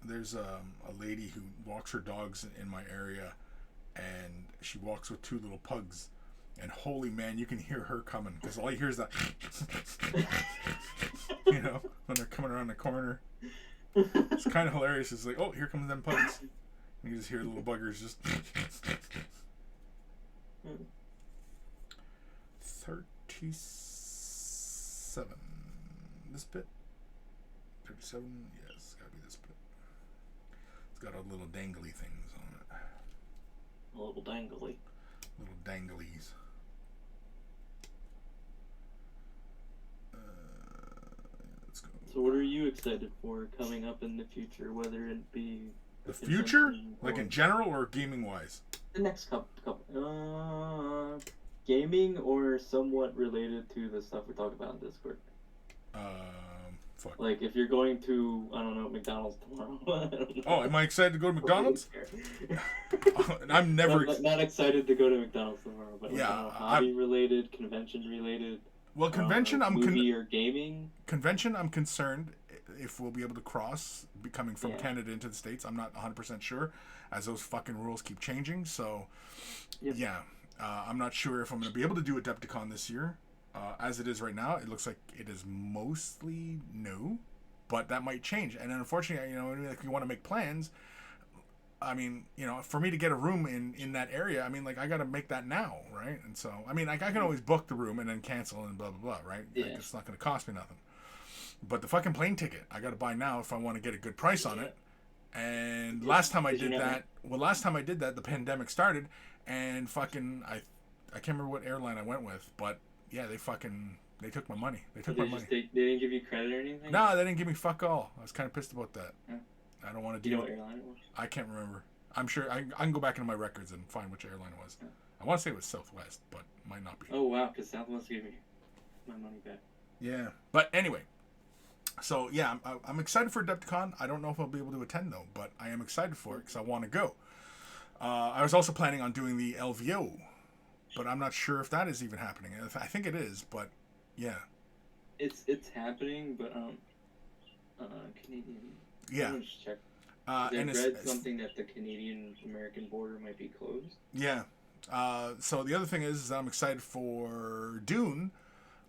There's a lady who walks her dogs in my area, and she walks with 2 little pugs, and holy man, you can hear her coming, because all you hear is that when they're coming around the corner. It's kind of hilarious. It's like, oh, here comes them pugs, and you just hear the little buggers just 37 this bit, 37, yes, it's gotta be this bit. It's got all little dangly things on it. A little dangly. Little danglies. Let's go. So what are you excited for coming up in the future, whether it be... The future? Like in general or gaming wise? The next couple. Gaming or somewhat related to the stuff we talk about in Discord. Fuck. Like if you're going to, I don't know, McDonald's tomorrow. I don't know. Oh, am I excited to go to McDonald's? I'm never... Not excited to go to McDonald's tomorrow, but yeah, hobby related, convention related. Well, convention, movie or gaming. Convention, I'm concerned. if we'll be able to cross coming from Canada into the States. I'm not 100% sure, as those fucking rules keep changing. So, I'm not sure if I'm going to be able to do Adepticon this year. As it is right now, it looks like it is mostly no, but that might change. And unfortunately, if you want to make plans, I mean, for me to get a room in that area, I mean, like, I got to make that now, right? And so, I mean, like, I can always book the room and then cancel and blah, blah, blah, right? Yeah. Like, it's not going to cost me nothing. But the fucking plane ticket, I got to buy now if I want to get a good price on it. And last time I did that, the pandemic started, and fucking, I can't remember what airline I went with, but yeah, they took my money. They didn't give you credit or anything? No, they didn't give me fuck all. I was kind of pissed about that. Yeah. I don't want to do. You know what airline it was? I can't remember. I'm sure I can go back into my records and find which airline it was. Yeah. I want to say it was Southwest, but it might not be. Oh wow, because Southwest gave me my money back. Yeah, but anyway, so yeah, I'm excited for Adepticon. I don't know if I'll be able to attend though, but I am excited for it because I want to go. I was also planning on doing the LVO, but I'm not sure if that is even happening. I think it is, but yeah. It's happening, but Canadian. Yeah. Let me just check. And read something that the Canadian-American border might be closed. Yeah. So the other thing is I'm excited for Dune.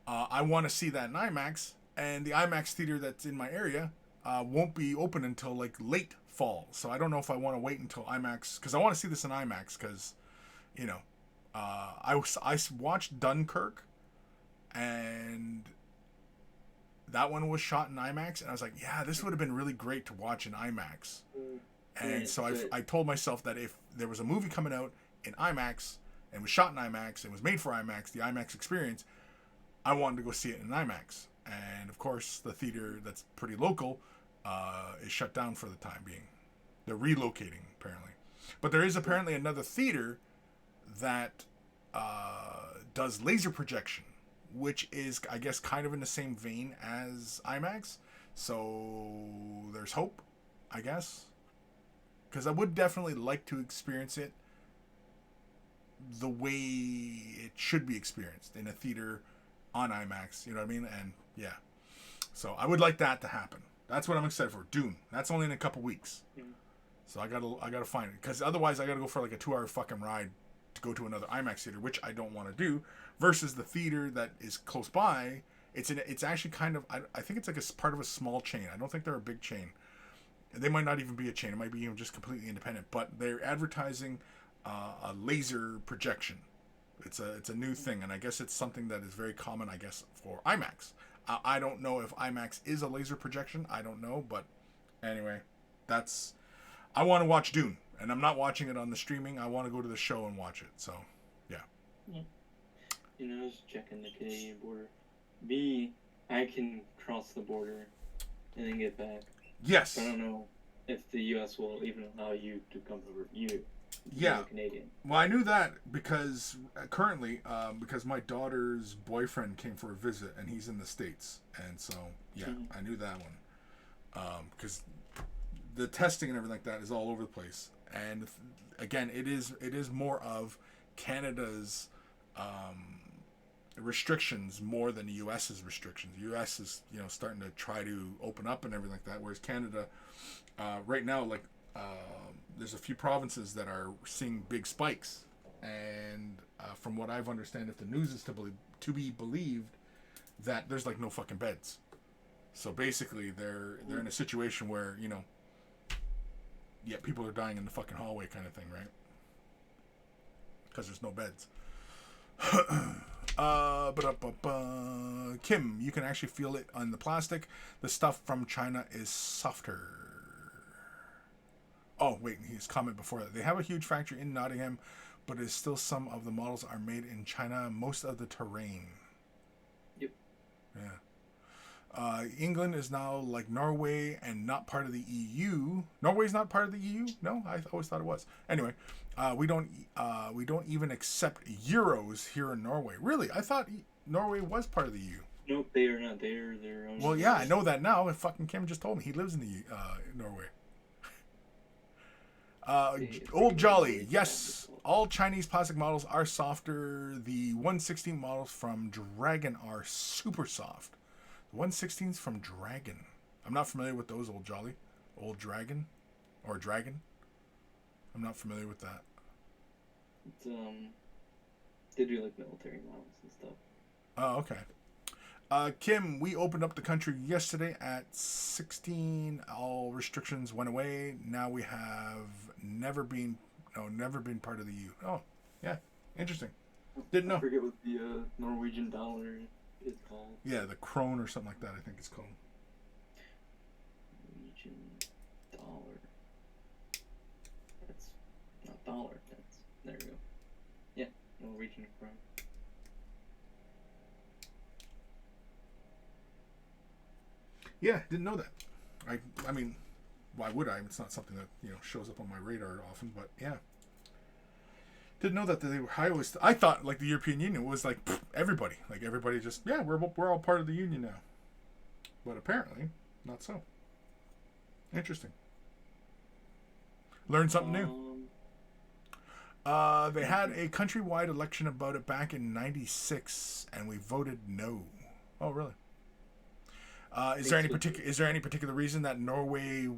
I want to see that in IMAX, and the IMAX theater that's in my area won't be open until like late fall. So I don't know if I want to wait until IMAX, because I want to see this in IMAX, because I watched Dunkirk, and that one was shot in IMAX, and I was like, yeah, this would have been really great to watch in IMAX. And so I told myself that if there was a movie coming out in IMAX and was shot in IMAX and was made for IMAX, the IMAX experience, I wanted to go see it in IMAX. And of course, the theater that's pretty local is shut down for the time being. They're relocating, apparently. But there is apparently another theater that does laser projection, which is, I guess, kind of in the same vein as IMAX. So there's hope, I guess. Because I would definitely like to experience it the way it should be experienced in a theater on IMAX. You know what I mean? And yeah. So I would like that to happen. That's what I'm excited for. Dune. That's only in a couple weeks. So I gotta find it. Because otherwise I gotta go for like a 2-hour fucking ride to go to another IMAX theater, which I don't want to do, versus the theater that is close by. It's actually kind of, I think it's like a part of a small chain. I don't think they're a big chain. They might not even be a chain. It might be even just completely independent. But they're advertising a laser projection. It's a new thing, and I guess it's something that is very common, I guess, for IMAX. I don't know if IMAX is a laser projection. I don't know, but anyway, I want to watch Dune. And I'm not watching it on the streaming. I want to go to the show and watch it. So, yeah. I was checking the Canadian border. I can cross the border and then get back. Yes. I don't know if the U.S. will even allow you to come over. Yeah. Canadian. Well, I knew that because currently, because my daughter's boyfriend came for a visit and he's in the States. And so, yeah, I knew that one. Because the testing and everything like that is all over the place. And again, it is more of Canada's restrictions more than the U.S.'s restrictions. The U.S. is starting to try to open up and everything like that, whereas Canada right now, like there's a few provinces that are seeing big spikes, and from what I've understand, if the news is to be believed, that there's like no fucking beds. So basically, they're in a situation where people are dying in the fucking hallway kind of thing, right? Because there's no beds. Kim, you can actually feel it on the plastic. The stuff from China is softer. Oh, wait, his comment before that. They have a huge factory in Nottingham, but it's still some of the models are made in China, most of the terrain. Yep. Yeah. England is now like Norway and not part of the EU. Norway's not part of the EU? No, I always thought it was. Anyway, we don't even accept euros here in Norway. Really? I thought Norway was part of the EU. Nope, they are not. They are their own. Well, yeah, I know that now. And fucking Kim just told me he lives in the Norway. Old Jolly, yes. All Chinese plastic models are softer. The 1/16 models from Dragon are super soft. 1/16s from Dragon. I'm not familiar with those old dragon, or dragon. I'm not familiar with that. It's they do like military models and stuff. Oh, okay. Kim, we opened up the country yesterday at 16. All restrictions went away. Now we have never been part of the EU. Oh, yeah, interesting. Didn't know. I forget what the Norwegian dollar is called. Yeah, the krone or something like that, I think it's called. Norwegian dollar. That's not dollar. That's there we go. Yeah, Norwegian krone. Yeah, didn't know that. I mean, why would I? It's not something that shows up on my radar often. But yeah, didn't know that they were. I thought like the European Union was like everybody, just we're all part of the Union now. But apparently, not so. Interesting. Learned something new. They had a countrywide election about it back in '96, and we voted no. Oh, really? Is there any particular reason that Norway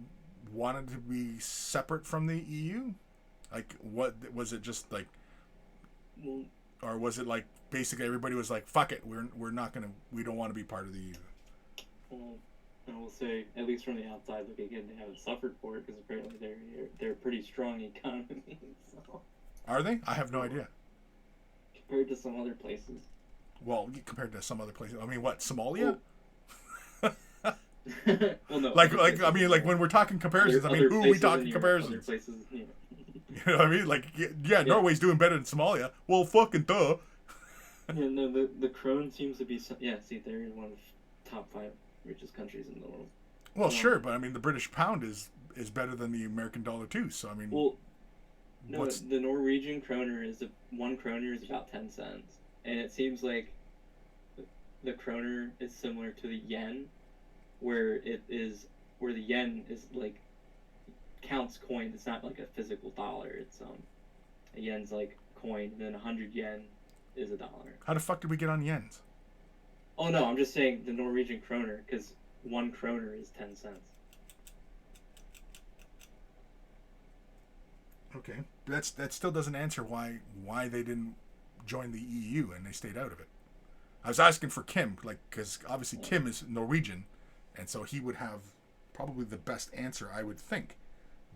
wanted to be separate from the EU? Like, what was it? Just like, or was it like basically everybody was like, "Fuck it, we don't want to be part of the EU." Well, I will say, at least from the outside looking in, they haven't suffered for it because apparently they're a pretty strong economy. So. Are they? I have no idea. Compared to some other places. Well, compared to some other places, I mean, what, Somalia? Well, no. Like when we're talking comparisons, I mean, who are we talking comparisons? Places, You know what I mean? Like, yeah, Norway's doing better than Somalia. Well, fucking duh. Yeah, no, the krone seems to be. See, they're one of the top 5 richest countries in the world. Well, sure, but I mean, the British pound is better than the American dollar too. So I mean, well, no, the Norwegian kroner is 1 kroner is about 10 cents, and it seems like the kroner is similar to the yen. Where the yen is like counts coin. It's not like a physical dollar. It's a yen's like coin, and then 100 yen is $1. How the fuck did we get on yens? Oh no, I'm just saying the Norwegian kroner because 1 kroner is 10 cents. Okay, that still doesn't answer why they didn't join the EU and they stayed out of it. I was asking for Kim, like, because obviously Kim is Norwegian. And so he would have probably the best answer, I would think,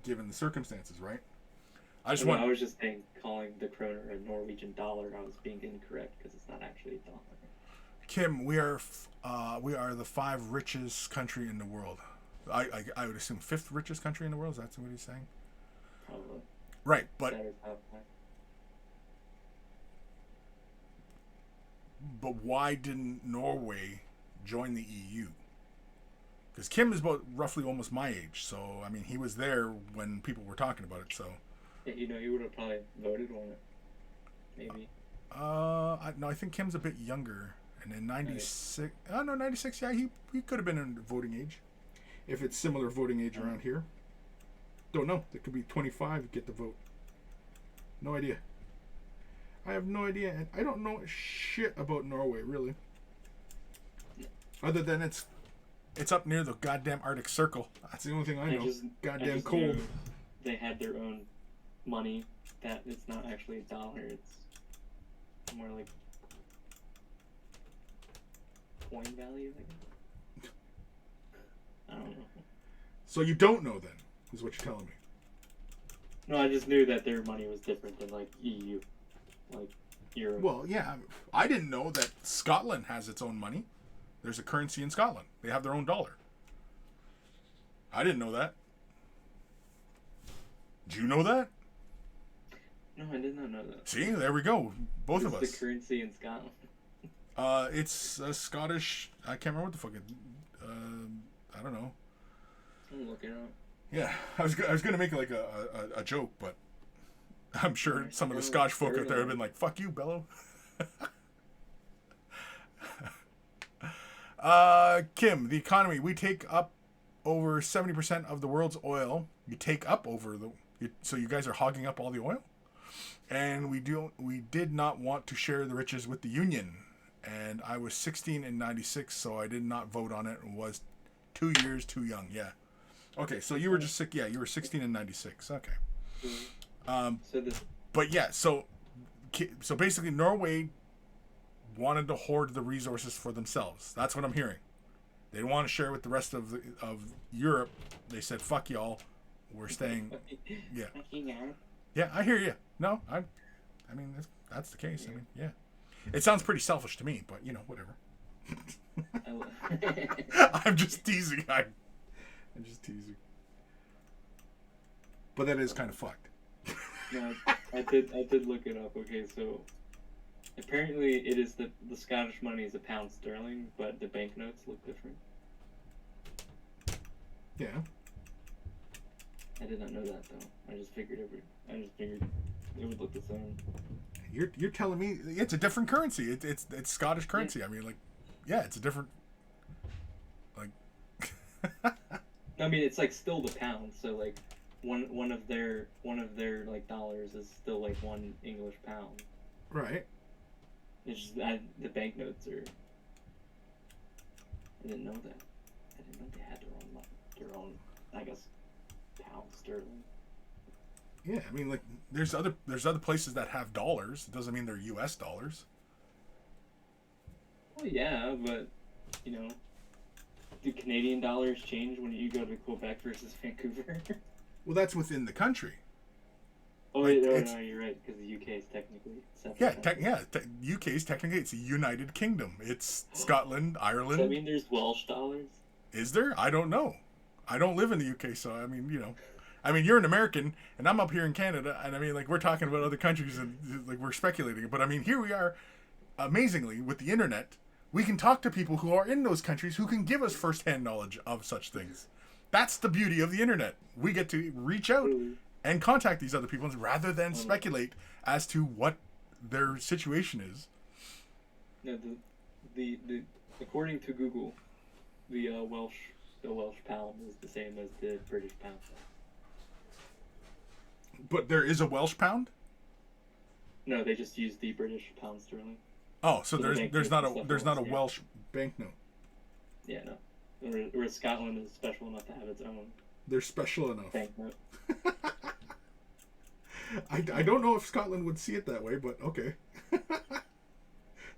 given the circumstances, right? I was just saying, calling the kroner a Norwegian dollar, I was being incorrect because it's not actually a dollar. Kim, we are the 5 richest country in the world. I would assume 5th richest country in the world. Is that what he's saying? Probably. Right, but why didn't Norway join the EU? Because Kim is about roughly almost my age, so I mean he was there when people were talking about it. So yeah, he would have probably voted on it, maybe. No, I think Kim's a bit younger, and in '96. Oh no, '96. Yeah, he could have been in voting age, if it's similar voting age around here. Don't know. It could be 25 to get the vote. No idea. I have no idea, and I don't know shit about Norway really, other than it's up near the goddamn Arctic Circle. That's the only thing I know. Goddamn cold. They had their own money that it's not actually a dollar. It's more like coin value, I guess. I don't know. So you don't know then, is what you're telling me. No, I just knew that their money was different than like EU, like Europe. Well, yeah. I didn't know that Scotland has its own money. There's a currency in Scotland. They have their own dollar. I didn't know that. Did you know that? No, I did not know that. See, there we go. Both of us. What's the currency in Scotland? It's a Scottish. I can't remember what the fuck it. I don't know. I'm looking up. Yeah, I was gonna make like a joke, but I'm sure some of the Scotch folk out there have been like, "Fuck you, Bello." Kim, the economy. We take up over 70% of the world's oil. You take up over so you guys are hogging up all the oil, and we did not want to share the riches with the union. And I was 16 in '96, so I did not vote on it and was 2 years too young. Yeah. Okay, so you were just sick. Yeah, you were 16 in 96. Okay. So the But yeah, so basically Norway wanted to hoard the resources for themselves. That's what I'm hearing. They didn't want to share with the rest of Europe. They said, "Fuck y'all, we're staying." Yeah. Yeah, I hear you. No, I mean that's the case. I mean, yeah. It sounds pretty selfish to me, but you know, whatever. I'm just teasing. I'm just teasing. But that is kind of fucked. No, I did look it up. Okay, so apparently it is the Scottish money is a pound sterling, but the banknotes look different. Yeah. I did not know that though. I just figured it would look the same. You're telling me it's a different currency. It's Scottish currency. Yeah. I mean, like, yeah, it's a different. Like. I mean, it's like still the pound. So like, one of their like dollars is still like 1 English pound. Right. It's just the banknotes are. I didn't know that. I didn't know they had their own. I guess pound sterling. Yeah, I mean, like, there's other places that have dollars. It doesn't mean they're U.S. dollars. Well, yeah, but you know, do Canadian dollars change when you go to Quebec versus Vancouver? Well, that's within the country. Oh, wait, no, you're right, because the UK is technically separate. UK is technically, it's a United Kingdom. It's Scotland, Ireland. Does that mean there's Welsh dollars? Is there? I don't know. I don't live in the UK, so I mean, you know. I mean, you're an American, and I'm up here in Canada, and I mean, like, we're talking about other countries, and, like, we're speculating. But, I mean, here we are, amazingly, with the internet, we can talk to people who are in those countries who can give us firsthand knowledge of such things. That's the beauty of the internet. We get to reach out and contact these other people rather than speculate as to what their situation is. No, the according to Google, the Welsh pound is the same as the British pound. But there is a Welsh pound? No, they just use the British pound sterling. Oh, so there's not a Welsh banknote. Yeah, no. Whereas Scotland is special enough to have its own. They're special enough. Banknote. I don't know if Scotland would see it that way, but okay.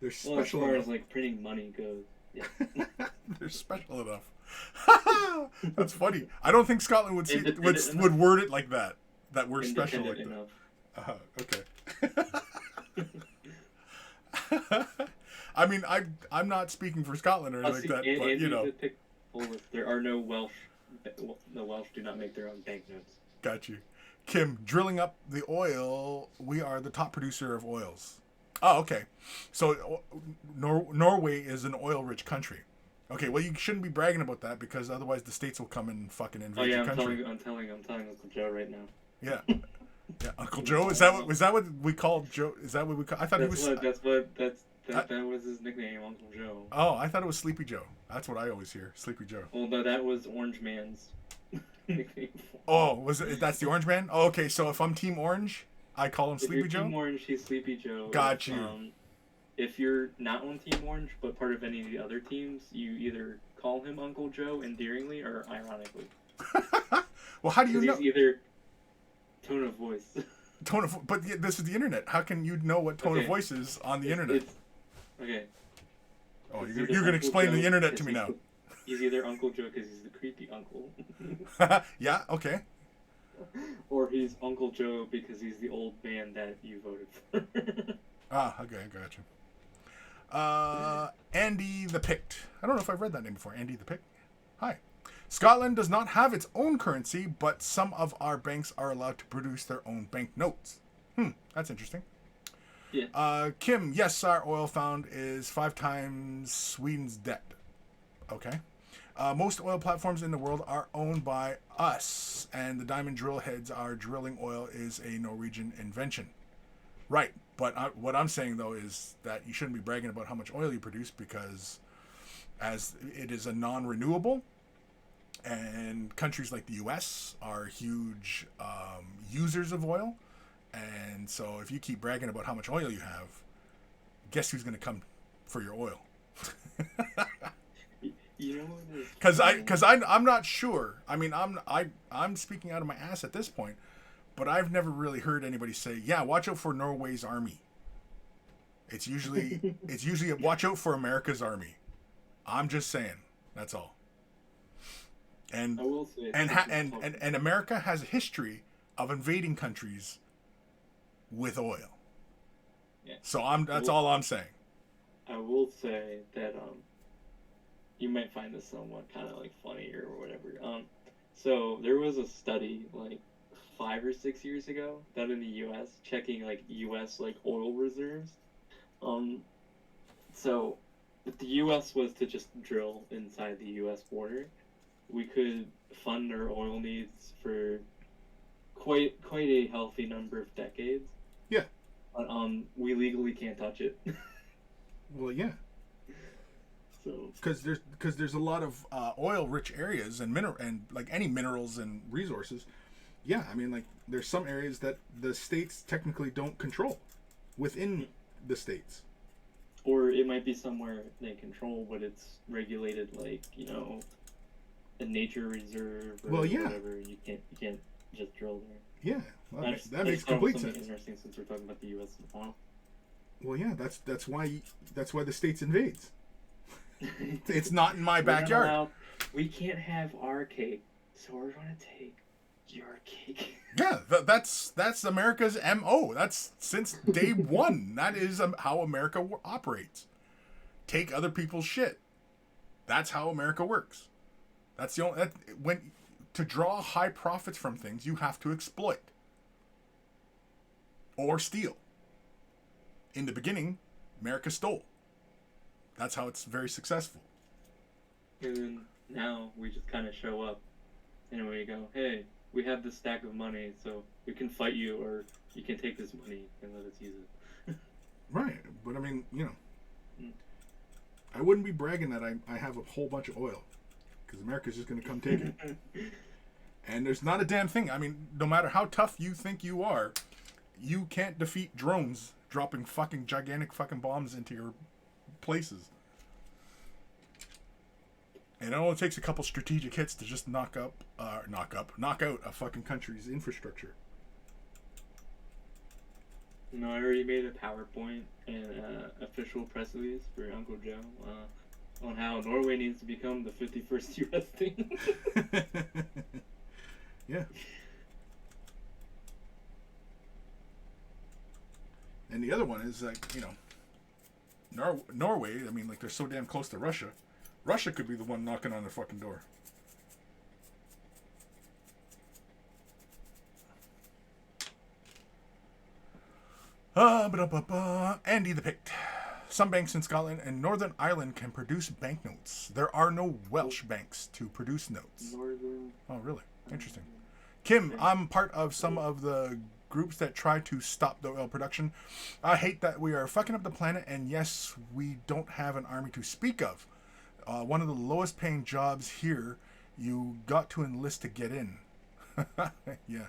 They're special as far enough. as like printing money goes, yeah. They're special enough. That's funny. I don't think Scotland would see would word it like that. That we're special like that. Okay. I mean, I'm not speaking for Scotland or anything like that, but you know. There are no Welsh. The Welsh do not make their own banknotes. Got you. Kim, drilling up the oil, we are the top producer of oils. Oh, okay. So Norway is an oil-rich country. Okay, well, you shouldn't be bragging about that because otherwise the states will come and fucking invade your country. I'm telling Uncle Joe right now. Yeah. Yeah, Uncle Joe. Is that what we call Joe? Is that what we call? I thought he was. That was his nickname, Uncle Joe. Oh, I thought it was Sleepy Joe. That's what I always hear, Sleepy Joe. Well, no, that was Orange Man's nickname. Oh, that's the Orange Man? Oh, okay. So if I'm Team Orange, I call him Sleepy Joe. Team Orange, he's Sleepy Joe. Got you. If you're not on Team Orange but part of any of the other teams, you either call him Uncle Joe endearingly or ironically. Well, how do you know? He's either tone of voice. But this is the internet. How can you know what tone of voice is on the internet? Okay. Oh, you're going to explain the internet to me now. He's either Uncle Joe because he's the creepy uncle. Yeah, okay. Or he's Uncle Joe because he's the old man that you voted for. Okay, gotcha. Andy the Pict. I don't know if I've read that name before. Andy the Pict. Hi. Scotland does not have its own currency, but some of our banks are allowed to produce their own banknotes. That's interesting. Yeah. Kim, yes, our oil found is 5 times Sweden's debt. Okay. Most oil platforms in the world are owned by us, and the diamond drill heads are drilling oil is a Norwegian invention. Right. But what I'm saying, though, is that you shouldn't be bragging about how much oil you produce because as it is a non-renewable, and countries like the U.S. are huge users of oil. And so if you keep bragging about how much oil you have, guess who's going to come for your oil? You know what is Because I'm not sure. I mean, I'm speaking out of my ass at this point, but I've never really heard anybody say, "Yeah, watch out for Norway's army." It's usually a watch out for America's army. I'm just saying. That's all. And I will say and America has a history of invading countries with oil. Yeah. So that's all I'm saying. I will say that you might find this somewhat kind of like funny or whatever. So there was a study like 5 or 6 years ago done in the U.S. checking like U.S. like oil reserves. So if the U.S. was to just drill inside the U.S. border, we could fund our oil needs for quite a healthy number of decades. Yeah. But we legally can't touch it. Well, yeah. So because there's a lot of oil-rich areas and like any minerals and resources. Yeah, I mean, like there's some areas that the states technically don't control within the states. Or it might be somewhere they control, but it's regulated, like, you know, a nature reserve or whatever. You can't just drill there. Yeah, well, that makes complete sense. Interesting, since we're talking about the U.S. and oil. Well, yeah, that's why the states invades. It's not in my backyard. We can't have our cake, so we're gonna take your cake. Yeah, that's America's MO. That's since day one. That is how America operates. Take other people's shit. That's how America works. That's the only to draw high profits from things, you have to exploit or steal. In the beginning, America stole. That's how it's very successful. And then now we just kind of show up, and we go, "Hey, we have this stack of money, so we can fight you, or you can take this money and let us use it." Right, but I mean, you know, I wouldn't be bragging that I have a whole bunch of oil, because America's just going to come take it. And there's not a damn thing. I mean, no matter how tough you think you are, you can't defeat drones dropping fucking gigantic fucking bombs into your places. And it only takes a couple strategic hits to just knock out a fucking country's infrastructure. No, I already made a PowerPoint and official press release for Uncle Joe on how Norway needs to become the 51st U.S. thing. Yeah. And the other one is like, you know, Norway, I mean, like, they're so damn close to Russia. Russia could be the one knocking on their fucking door. Andy the Pict. Some banks in Scotland and Northern Ireland can produce banknotes. There are no Welsh banks to produce notes. Oh, really? Interesting. Kim, I'm part of some of the groups that try to stop the oil production. I hate that we are fucking up the planet, and yes, we don't have an army to speak of. One of the lowest paying jobs here, you got to enlist to get in. Yeah.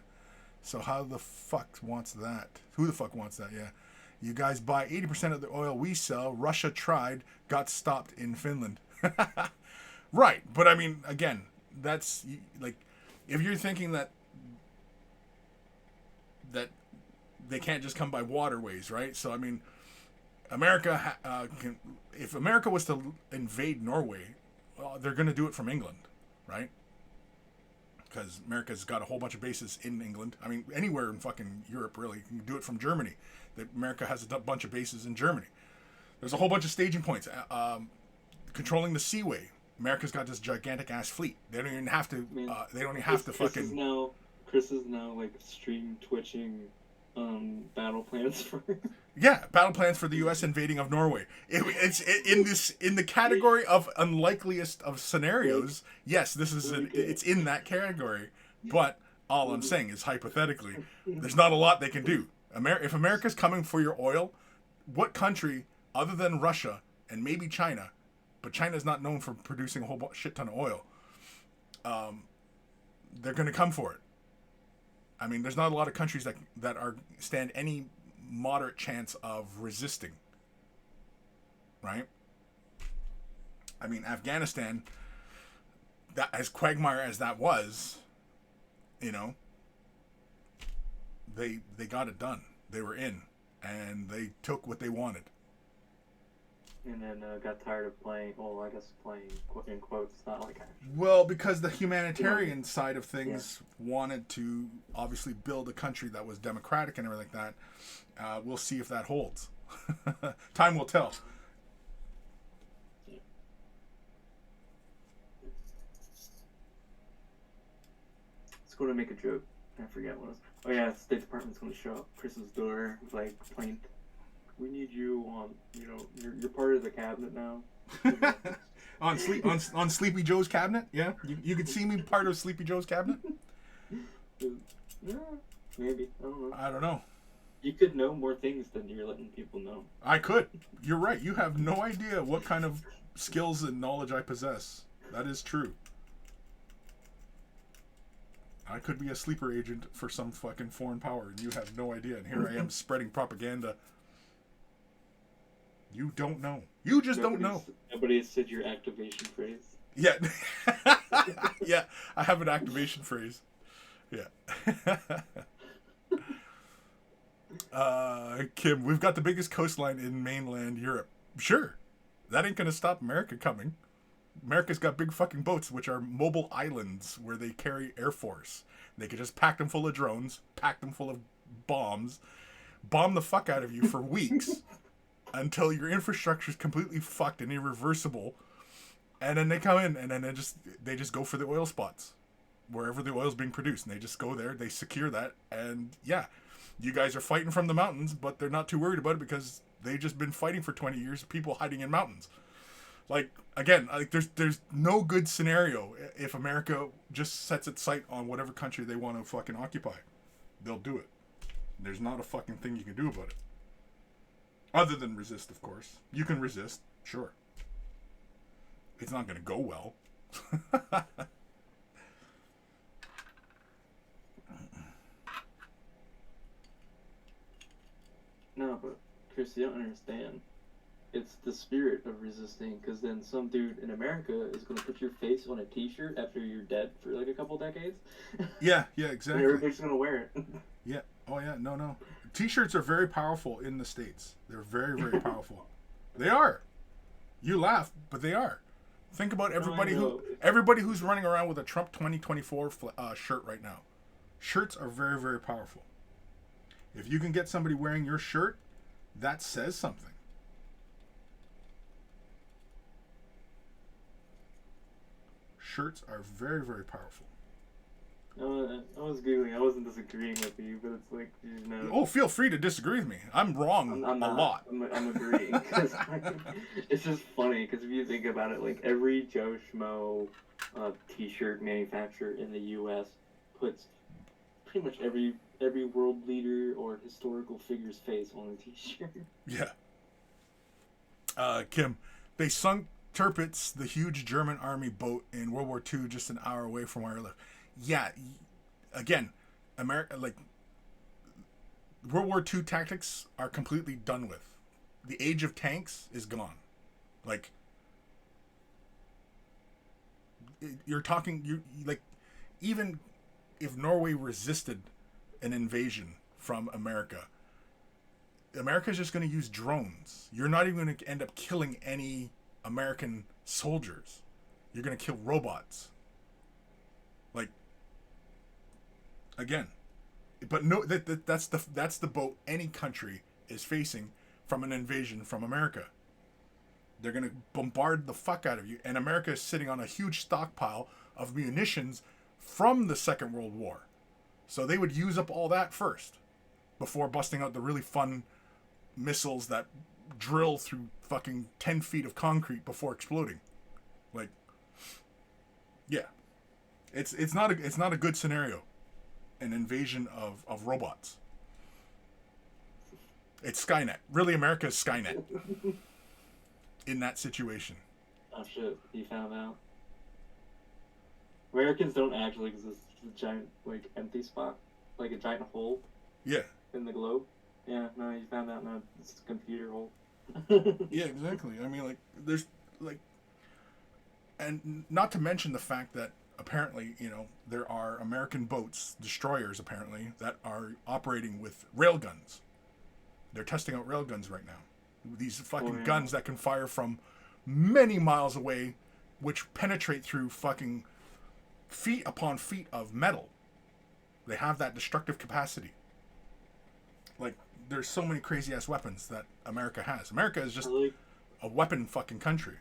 So how the fuck wants that? Who the fuck wants that? Yeah. You guys buy 80% of the oil we sell. Russia tried, got stopped in Finland. Right. But I mean, again, that's like, if you're thinking that they can't just come by waterways, right? So I mean, America if America was to invade Norway, well, they're going to do it from England, right? Because America's got a whole bunch of bases in England. I mean, anywhere in fucking Europe, really. You can do it from Germany. America has a bunch of bases in Germany. There's a whole bunch of staging points. Controlling the seaway. America's got this gigantic ass fleet. They don't even have to. They don't even have to fucking. Chris is now like stream twitching battle plans for. Yeah, battle plans for the U.S. invading of Norway. It's in the category of unlikeliest of scenarios. Yes, this is it's in that category. But all I'm saying is hypothetically, there's not a lot they can do. If America's coming for your oil, what country other than Russia and maybe China, but China's not known for producing a whole shit ton of oil, they're going to come for it. I mean, there's not a lot of countries that stand any moderate chance of resisting, right? I mean, Afghanistan, that as quagmire as that was, you know, they got it done. They were in, and they took what they wanted. And then got tired of playing. Well, I guess playing in quotes, not like actually. Well, because the humanitarian side of things wanted to obviously build a country that was democratic and everything like that. We'll see if that holds. Time will tell. Yeah. Let's go to make a joke. I forget what it was. Oh yeah, the State Department's going to show up Chris's door with like plain. We need you on, you know, you're part of the cabinet now. on Sleepy Joe's cabinet? Yeah? You could see me part of Sleepy Joe's cabinet? Yeah, maybe. I don't know. You could know more things than you're letting people know. I could. You're right. You have no idea what kind of skills and knowledge I possess. That is true. I could be a sleeper agent for some fucking foreign power, and you have no idea. And here I am spreading propaganda. You don't know. You just don't know. Nobody has said your activation phrase. Yeah. Yeah, I have an activation phrase. Yeah. Kim, we've got the biggest coastline in mainland Europe. Sure. That ain't gonna stop America coming. America's got big fucking boats, which are mobile islands where they carry air force. They could just pack them full of drones, pack them full of bombs, bomb the fuck out of you for weeks. Until your infrastructure is completely fucked and irreversible, and then they come in and then they just go for the oil spots, wherever the oil's being produced, and they just go there, they secure that, and yeah, you guys are fighting from the mountains, but they're not too worried about it because they've just been fighting for 20 years, people hiding in mountains. Like, again, like there's no good scenario if America just sets its sight on whatever country they want to fucking occupy. They'll do it. There's not a fucking thing you can do about it. Other than resist, of course. You can resist, sure. It's not going to go well. No, but Chris, you don't understand. It's the spirit of resisting, because then some dude in America is going to put your face on a t-shirt after you're dead for like a couple decades. Yeah, exactly. And everybody's going to wear it. Yeah. Oh, yeah. No. T-shirts are very powerful in the States. They're very, very powerful. They are. You laugh, but they are. Think about everybody who's running around with a Trump 2024 shirt right now. Shirts are very, very powerful. If you can get somebody wearing your shirt, that says something. Shirts are very, very powerful. I was Googling. I wasn't disagreeing with you, but it's like, you know. Oh, feel free to disagree with me. I'm wrong I'm a lot. I'm agreeing. Cause it's just funny, because if you think about it, like every Joe Schmo t-shirt manufacturer in the U.S. puts pretty much every world leader or historical figure's face on a t-shirt. Yeah. Kim, they sunk Tirpitz, the huge German army boat in World War II, just an hour away from where I live. Yeah, again, America, like, World War II tactics are completely done with. The age of tanks is gone. Like, you're talking, like, even if Norway resisted an invasion from America, America's just going to use drones. You're not even going to end up killing any American soldiers. You're going to kill robots. Like, again, but no, that's the boat any country is facing from an invasion from America. They're going to bombard the fuck out of you, and America is sitting on a huge stockpile of munitions from the Second World War. So they would use up all that first before busting out the really fun missiles that drill through fucking 10 feet of concrete before exploding. Like, yeah. It's not a good scenario. An invasion of robots. It's Skynet. Really, America's Skynet. In that situation. Oh shit, you found out. Americans don't actually exist. It's a giant, like, empty spot. Like a giant hole. Yeah. In the globe. Yeah, no, you found out. No, it's a computer hole. Yeah, exactly. I mean, like, there's, like, And not to mention the fact that apparently, there are American boats, destroyers apparently, that are operating with railguns. They're testing out railguns right now. These fucking guns that can fire from many miles away, which penetrate through fucking feet upon feet of metal. They have that destructive capacity. Like, there's so many crazy ass weapons that America has. America is just a weapon fucking country.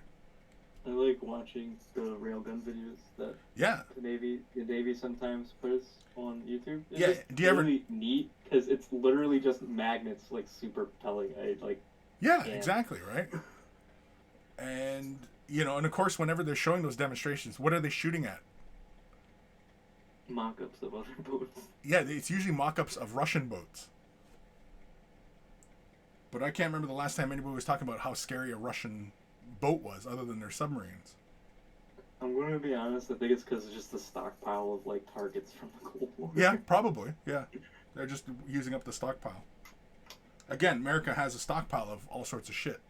I like watching the railgun videos that the Navy sometimes puts on YouTube. It's really neat because it's literally just magnets, like super propelling. Exactly, right? And and of course, whenever they're showing those demonstrations, what are they shooting at? Mock-ups of other boats. Yeah, it's usually mock-ups of Russian boats. But I can't remember the last time anybody was talking about how scary a Russian boat was, other than their submarines. I'm going to be honest, I think it's because it's just the stockpile of, like, targets from the Cold War. Yeah, probably, yeah. They're just using up the stockpile. Again, America has a stockpile of all sorts of shit.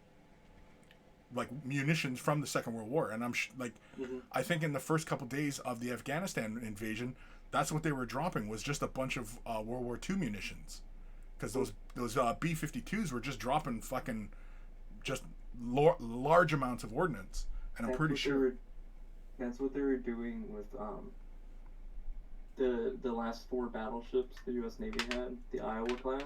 Like, munitions from the Second World War. And I think in the first couple days of the Afghanistan invasion, that's what they were dropping, was just a bunch of World War II munitions. Because those B-52s were just dropping fucking just large amounts of ordnance, and I'm pretty sure that's what they were doing with the last 4 battleships the U.S. Navy had, the Iowa class.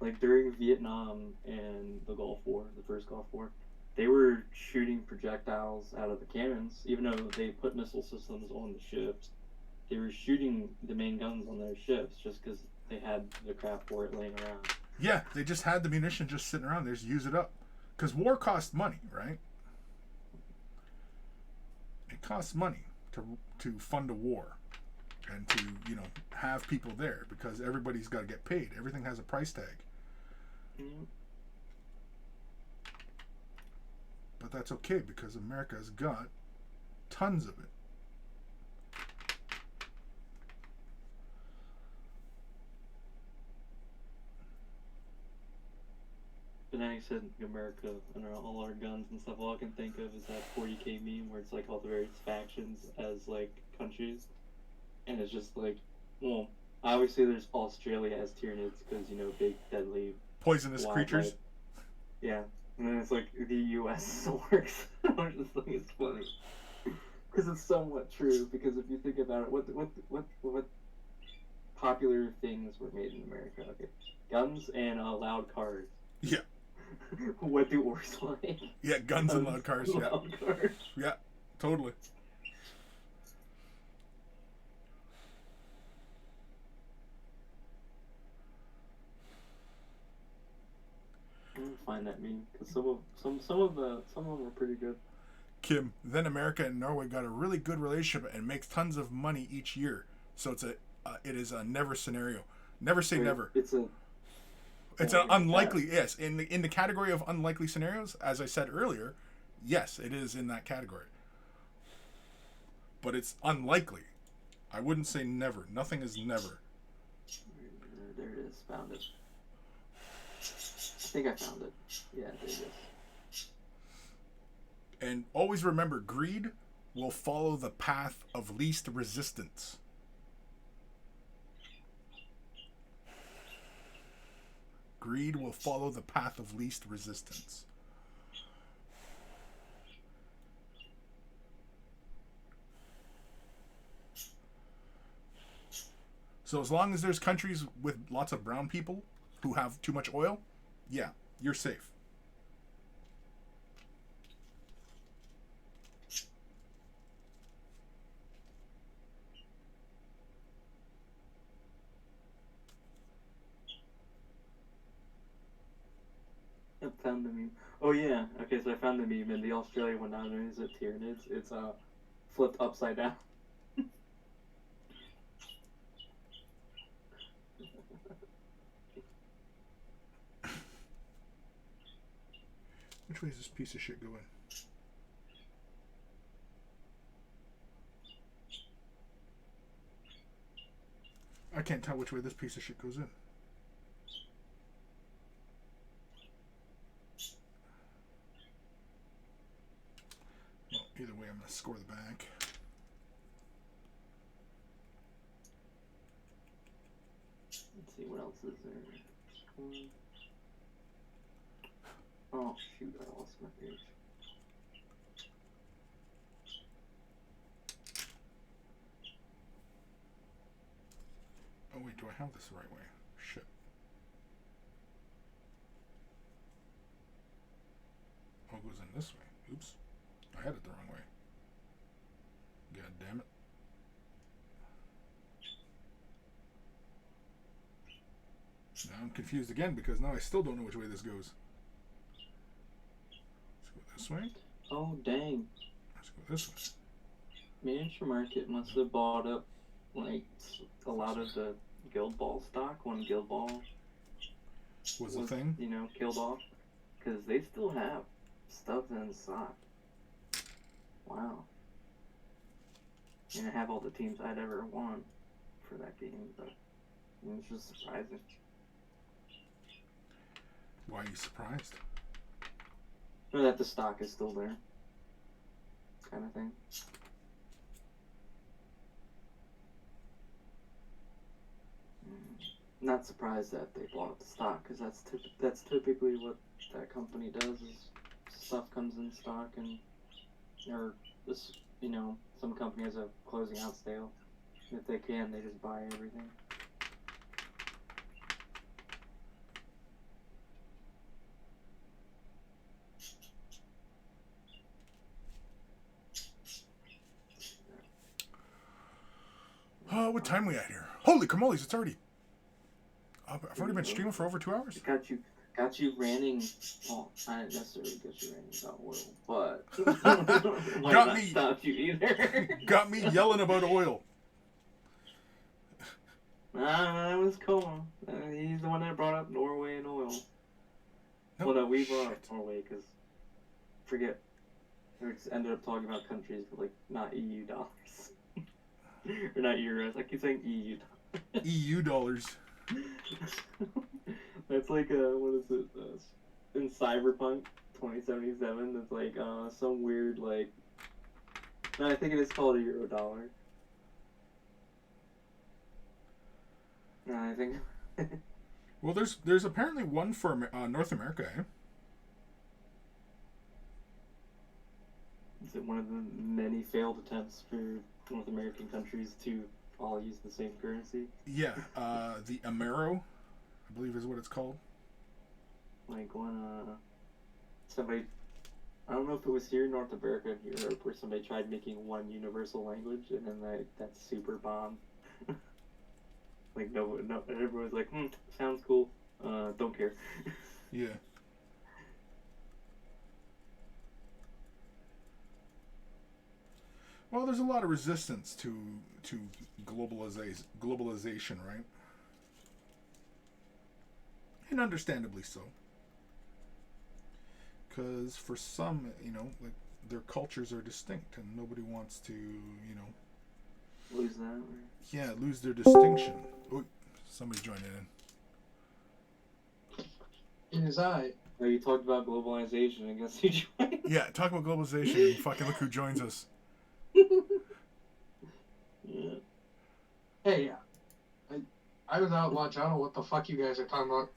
Like during Vietnam and the Gulf War, the first Gulf War, they were shooting projectiles out of the cannons, even though they put missile systems on the ships. They were shooting the main guns on their ships just because they had the crap for it laying around. Yeah, they just had the munition just sitting around. They just use it up. Because war costs money, right? It costs money to fund a war and to, have people there because everybody's got to get paid. Everything has a price tag. Mm-hmm. But that's okay because America's got tons of it. But now you said America and all our guns and stuff, all I can think of is that 40K meme where it's like all the various factions as like countries. And it's just like, well, obviously there's Australia as Tyranids because, big, deadly... poisonous creatures? Yeah. And then it's like the US orcs. I just think it's funny. Because it's somewhat true, because if you think about it, what popular things were made in America? Okay. Guns and loud cars. Yeah. What do orcs like? Yeah, guns and loud cars. Yeah. Loud cars. Yeah, totally. I'm gonna find that meme because some of them are pretty good. Kim, then America and Norway got a really good relationship and makes tons of money each year. So it is a never scenario. Never say never. It's an unlikely, yes. In the category of unlikely scenarios, as I said earlier, yes, it is in that category. But it's unlikely. I wouldn't say never. Nothing is never. There it is. Found it. I think I found it. Yeah, there it is. And always remember, greed will follow the path of least resistance. Greed will follow the path of least resistance. So as long as there's countries with lots of brown people who have too much oil, yeah, you're safe. I found the meme. Oh yeah, okay, so I found the meme, and the Australian one not only is it Tyranids, it's flipped upside down. Which way is this piece of shit going? I can't tell which way this piece of shit goes in. Well, either way, I'm gonna score the back. Let's see what else is there. Oh shoot! I lost my page. Oh wait, do I have this the right way? Shit. Oh, it goes in this way. Oops. I had it the wrong way. God damn it. Now I'm confused again because now I still don't know which way this goes. Let's go this way. Oh dang! Let's go this way. Miniature Market must have bought up like a lot of the Guild Ball stock when Guild Ball Was a thing? You know, killed off, because they still have stuff in stock. Wow. And I have all the teams I'd ever won for that game, but it's just surprising. Why are you surprised? Or that the stock is still there, kind of thing. Not surprised that they bought up the stock, because that's typically what that company does. Is stuff comes in stock, and or this, you know, some company has a closing out sale. If they can, they just buy everything. What time we at here? Holy camoles, it's already... I've already been streaming for over 2 hours. Got you ranting. Well, I didn't necessarily get you ranting about oil, but might got not me. Stop you either. Got me yelling about oil. Nah, that was cool. He's the one that brought up Norway and oil. No, well, no, we brought up Norway because forget. We just ended up talking about countries with like not EU dollars or not euros. I keep saying EU. EU dollars. That's like what is it? In Cyberpunk 2077, it's like some weird like. No, I think it is called a euro dollar. No, I think. Well, there's apparently one for North America. Eh? Is it one of the many failed attempts for North American countries to all use the same currency? Yeah, the Amero, I believe is what it's called. Like when somebody, I don't know if it was here in North America or Europe, where somebody tried making one universal language and then that super bombed. Like no, everyone was like, sounds cool. Don't care. Yeah. Well, there's a lot of resistance to globalization, right? And understandably so. Because for some, you know, like their cultures are distinct, and nobody wants to, you know, lose that. Or... Yeah, lose their distinction. Oh, somebody joined in. In his eye. Oh, you talked about globalization. I guess you joined. Yeah, talk about globalization and fucking look who joins us. Yeah. Hey, I was out at lunch. I don't know what the fuck you guys are talking about.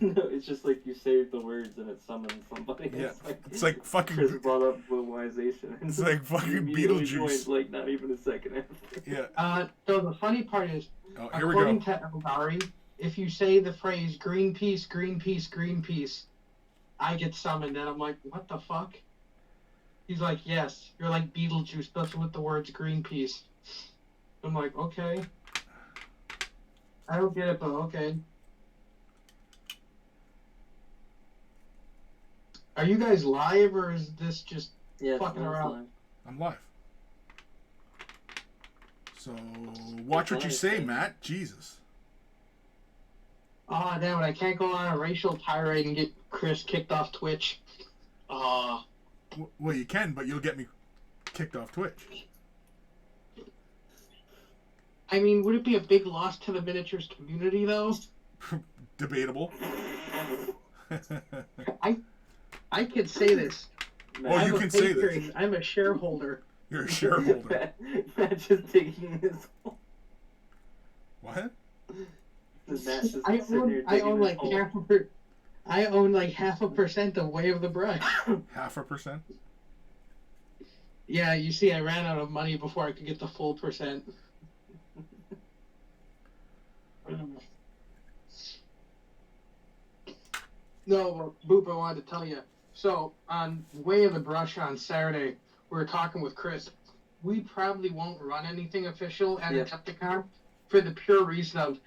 No, it's just like you say the words and it summons somebody. Yeah, it's like fucking... Chris brought up globalization. It's like fucking Beetlejuice. Joined, like, not even a second after. Yeah. So the funny part is, here we according go. to Eldari, if you say the phrase Greenpeace, Greenpeace, Greenpeace, I get summoned, and I'm like, what the fuck? He's like, yes, you're like Beetlejuice, that's with the words Greenpeace. I'm like, okay. I don't get it, but okay. Are you guys live, or is this just fucking around? Live. I'm live. So, watch what you say, Matt. Jesus. Oh, damn it, I can't go on a racial tirade and get Chris kicked off Twitch. Well, you can, but you'll get me kicked off Twitch. I mean, would it be a big loss to the miniatures community, though? Debatable. I could say this. Oh, you can say this. I'm a shareholder. You're a shareholder. Matt just taking his hole. What? Matt just I sitting here own digging his like hole. I own like 0.5% of Way of the Brush. 0.5%? Yeah, you see, I ran out of money before I could get the full percent. No, Boop, I wanted to tell you. So, on Way of the Brush on Saturday, we were talking with Chris. We probably won't run anything official at Adepticon for the pure reason of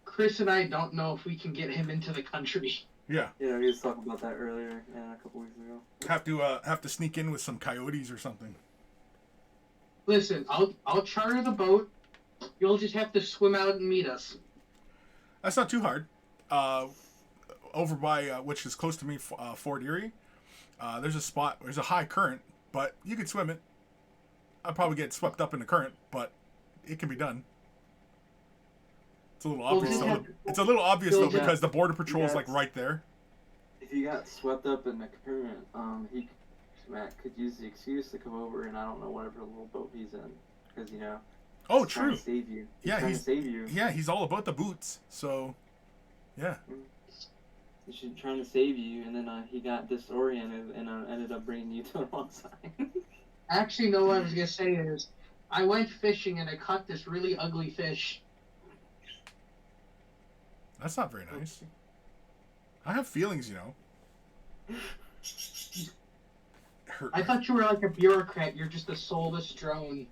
Chris and I don't know if we can get him into the country. Yeah. Yeah, we was talking about that earlier, a couple weeks ago. Have to sneak in with some coyotes or something. Listen, I'll charter the boat. You'll just have to swim out and meet us. That's not too hard. Over by, which is close to me, Fort Erie, there's a spot, there's a high current, but you can swim it. I'll probably get swept up in the current, but it can be done. It's a little obvious, though. It's a little obvious, though, because the Border Patrol is, like, right there. If you got swept up in the current, Matt could use the excuse to come over and I don't know whatever little boat he's in, because, you know. Oh, he's trying true. to save you. He's trying to save you. Yeah, he's all about the boots, so, yeah. He's trying to save you, and then he got disoriented and ended up bringing you to the wrong side. Actually, no, what I was going to say is, I went fishing and I caught this really ugly fish. That's not very nice. I have feelings, you know. Hurt. I thought you were like a bureaucrat. You're just a soulless drone.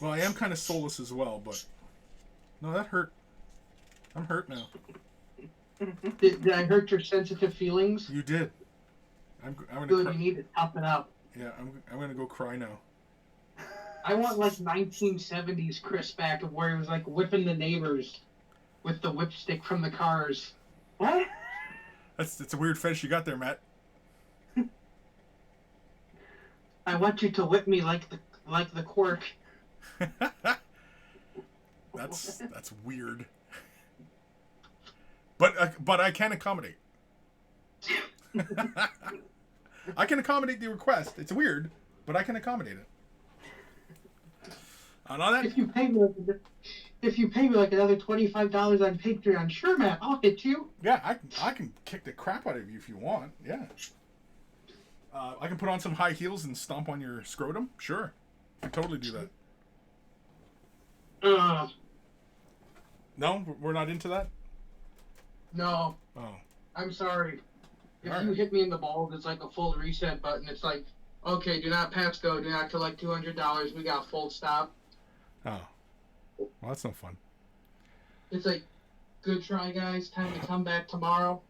Well, I am kind of soulless as well, but... No, that hurt. I'm hurt now. Did I hurt your sensitive feelings? You did. I'm gonna Good, cry. you need to toughen up. Yeah, I'm gonna go cry now. I want like 1970s Chris back of where he was like whipping the neighbors with the whipstick from the cars. What? That's a weird fetish you got there, Matt. I want you to whip me like the quirk. That's weird. But I can accommodate. I can accommodate the request. It's weird, but I can accommodate it. On that. If you pay me like another $25 on Patreon, sure, Matt, I'll hit you. Yeah, I can kick the crap out of you if you want. Yeah. I can put on some high heels and stomp on your scrotum. Sure, I can totally do that. No, we're not into that. No. Oh. I'm sorry. If All you right. hit me in the balls, it's like a full reset button. It's like, okay, do not pass go, do not collect $200. We got full stop. Oh. Well, that's no fun. It's like, good try, guys. Time to come back tomorrow.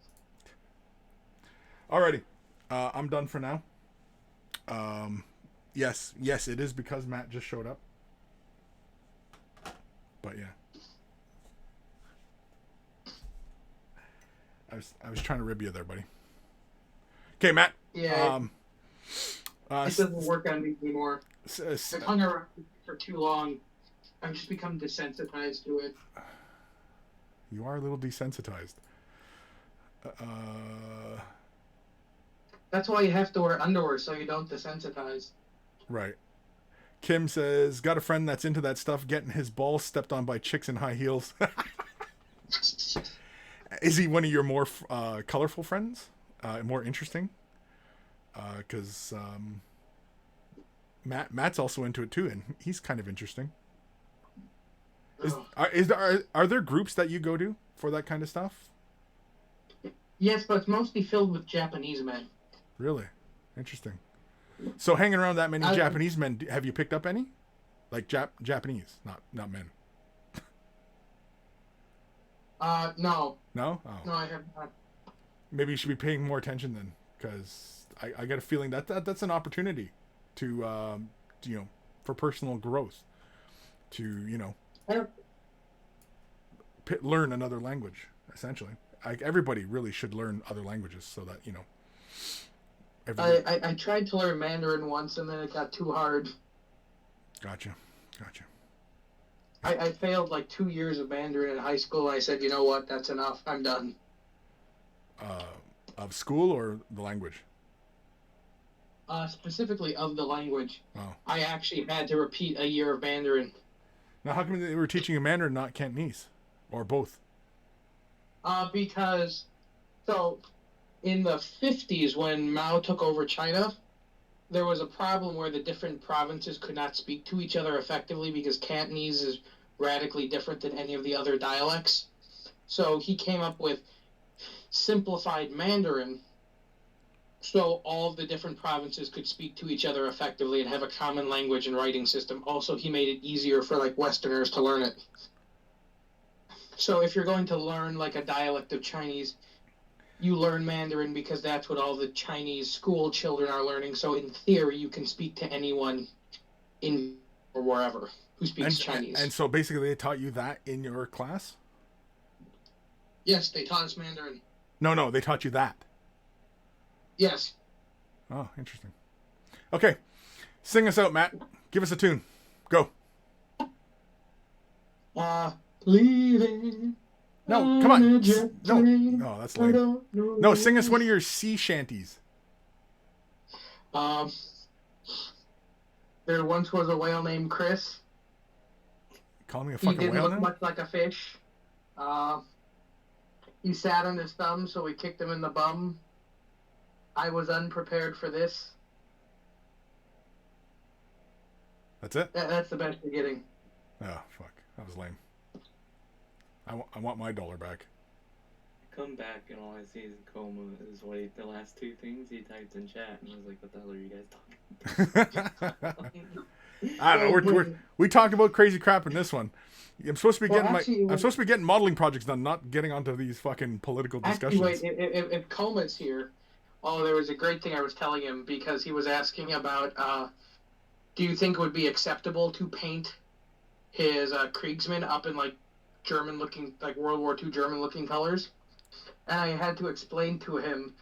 Alrighty. I'm done for now. Yes, it is because Matt just showed up. But yeah. I was trying to rib you there, buddy. Okay, Matt. Yeah. It doesn't work on me anymore. I've hung around for too long. I've just become desensitized to it. You are a little desensitized. That's why you have to wear underwear so you don't desensitize. Right. Kim says, got a friend that's into that stuff, getting his balls stepped on by chicks in high heels. Is he one of your more colorful friends? More interesting? Because Matt's also into it too, and he's kind of interesting. Are there groups that you go to for that kind of stuff? Yes, but it's mostly filled with Japanese men. Really? Interesting. So hanging around that many Japanese men, have you picked up any? Like Japanese, not men. No. No? Oh. No, I have not. Maybe you should be paying more attention then, because I get a feeling that's an opportunity to, for personal growth, to, learn another language, essentially. Everybody really should learn other languages so that, I tried to learn Mandarin once and then it got too hard. Gotcha. I failed like 2 years of Mandarin in high school. I said, you know what, that's enough. I'm done. Of school or the language? specifically of the language. Oh. I actually had to repeat a year of Mandarin. Now, how come they were teaching you Mandarin, not Cantonese? Or both? Because, so, in the 50s, when Mao took over China, there was a problem where the different provinces could not speak to each other effectively because Cantonese is radically different than any of the other dialects. So he came up with simplified Mandarin so all of the different provinces could speak to each other effectively and have a common language and writing system. Also, he made it easier for like Westerners to learn it. So if you're going to learn like a dialect of Chinese, you learn Mandarin because that's what all the Chinese school children are learning. So in theory, you can speak to anyone in or wherever who speaks Chinese. And so basically they taught you that in your class? Yes, they taught us Mandarin. No, they taught you that. Yes. Oh, interesting. Okay. Sing us out, Matt. Give us a tune. Go. Leaving. No, come on. No, that's lame. No, sing us one of your sea shanties. There once was a whale named Chris. Call me a He fucking didn't whale look now? much like a fish. He sat on his thumb, so we kicked him in the bum. I was unprepared for this. That's it? That's the best you're getting. Oh, fuck. That was lame. I want my $1 back. Come back and all I see is coma is what the last two things he typed in chat, and I was like, what the hell are you guys talking about? I don't know. We talked about crazy crap in this one. I'm supposed to be I'm supposed to be getting modeling projects done, not getting onto these fucking political discussions. Actually, wait, if Coma's here, there was a great thing I was telling him because he was asking about, do you think it would be acceptable to paint his Kriegsman up in like German-looking, like World War II German-looking colors? And I had to explain to him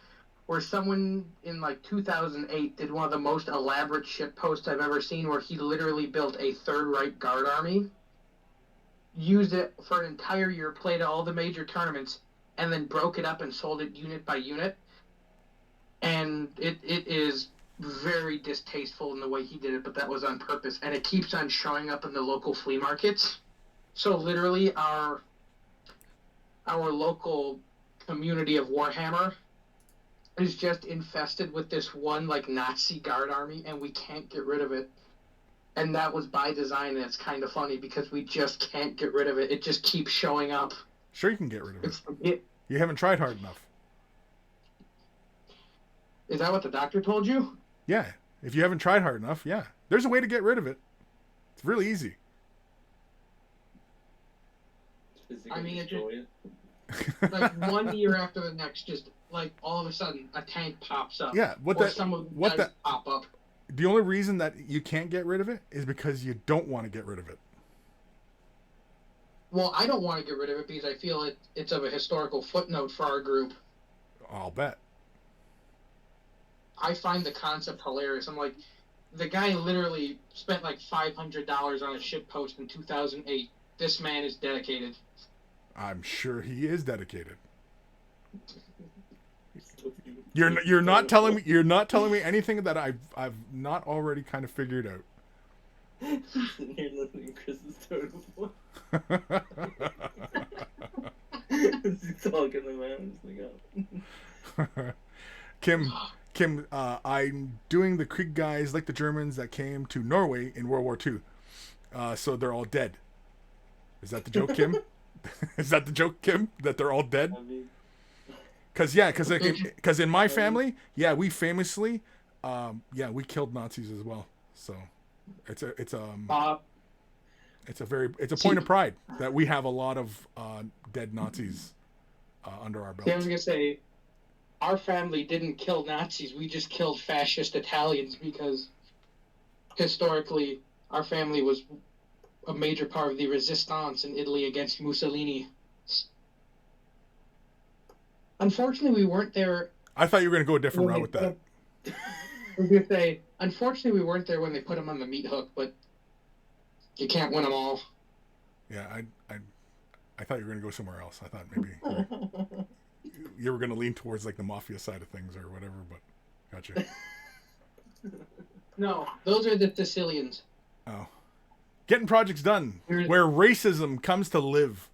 where someone in like 2008 did one of the most elaborate shit posts I've ever seen, where he literally built a Third Reich Guard army, used it for an entire year, played at all the major tournaments, and then broke it up and sold it unit by unit. And it is very distasteful in the way he did it, but that was on purpose. And it keeps on showing up in the local flea markets. So literally our local community of Warhammer is just infested with this one like Nazi guard army, and we can't get rid of it. And that was by design, and it's kind of funny because we just can't get rid of it. It just keeps showing up. Sure, you can get rid of it. You haven't tried hard enough. Is that what the doctor told you? Yeah. If you haven't tried hard enough, yeah. There's a way to get rid of it. It's really easy. I mean, it just... like 1 year after the next, just like all of a sudden a tank pops up. Yeah, pop up. The only reason that you can't get rid of it is because you don't want to get rid of it. Well, I don't want to get rid of it because I feel it's of a historical footnote for our group. I'll bet. I find the concept hilarious. I'm like, the guy literally spent like $500 on a shit post in 2008. This man is dedicated. I'm sure he is dedicated. You're not telling me anything that I've not already kind of figured out. You're listening to Chris's totem. He's talking about. I'm just like, oh. Kim, I'm doing the Krieg guys like the Germans that came to Norway in World War II. So they're all dead. Is that the joke, Kim? Is that the joke, Kim? That they're all dead? Because in my family, we famously, we killed Nazis as well. So it's a point of pride that we have a lot of dead Nazis under our belt. I was gonna say, our family didn't kill Nazis. We just killed fascist Italians because historically our family was a major part of the resistance in Italy against Mussolini. Unfortunately, we weren't there. I thought you were going to go a different route with that. I was going to say, unfortunately, we weren't there when they put him on the meat hook, but you can't win them all. Yeah, I thought you were going to go somewhere else. I thought maybe you were going to lean towards like the mafia side of things or whatever, but gotcha. No, those are the Sicilians. Oh. Getting projects done. Here's- Where racism comes to live.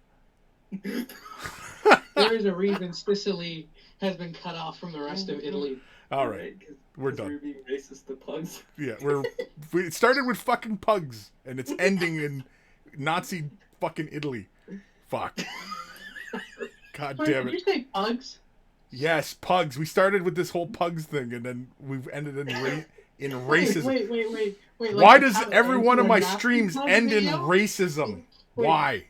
There is a reason Sicily has been cut off from the rest of Italy. All right. We're done. We're being racist to pugs. Yeah, it started with fucking pugs, and it's ending in Nazi fucking Italy. Fuck. God Wait, damn did it. you say pugs? Yes, pugs. We started with this whole pugs thing, and then we've ended in racism. Wait. Why like does how every ends one of in a my Nazi streams pug end in video? racism? Wait. Why?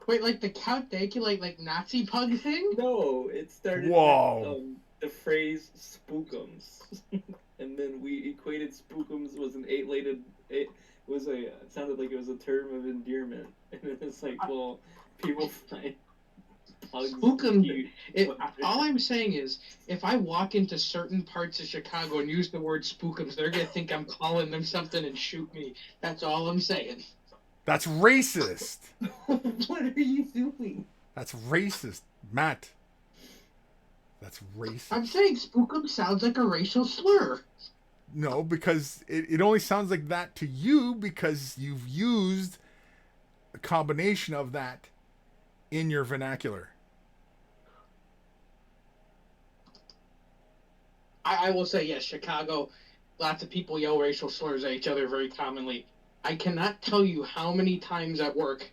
Wait, like the Count Dankula like Nazi pug thing? No, it started Whoa. with the phrase spookums. And then we equated spookums was it sounded like it was a term of endearment. And then it's like, well, people find pugs Spookums. cute. All I'm saying is, if I walk into certain parts of Chicago and use the word spookums, they're gonna think I'm calling them something and shoot me. That's all I'm saying. That's racist. What are you doing? That's racist, Matt. That's I'm racist. saying spookum sounds like a racial slur. No, because it only sounds like that to you because you've used a combination of that in your vernacular. I will say, yes, Chicago, lots of people yell racial slurs at each other very commonly. I cannot tell you how many times at work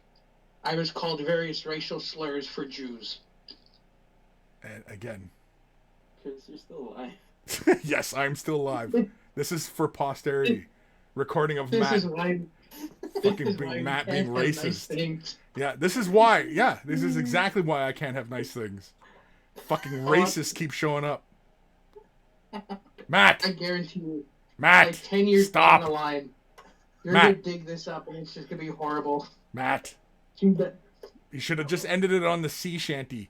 I was called various racial slurs for Jews. And again, Because you're still alive. yes, I'm still alive. This is for posterity. Recording of This Matt is why... fucking this is being why Matt we being can't have nice racist. things. Yeah, this is why. Yeah, this is exactly why I can't have nice things. Fucking racists keep showing up. Matt, I guarantee you, Matt, like 10 years stop. down the line, you're Matt. going to dig this up and it's just going to be horrible. Matt, You bet. you should have just ended it on the sea shanty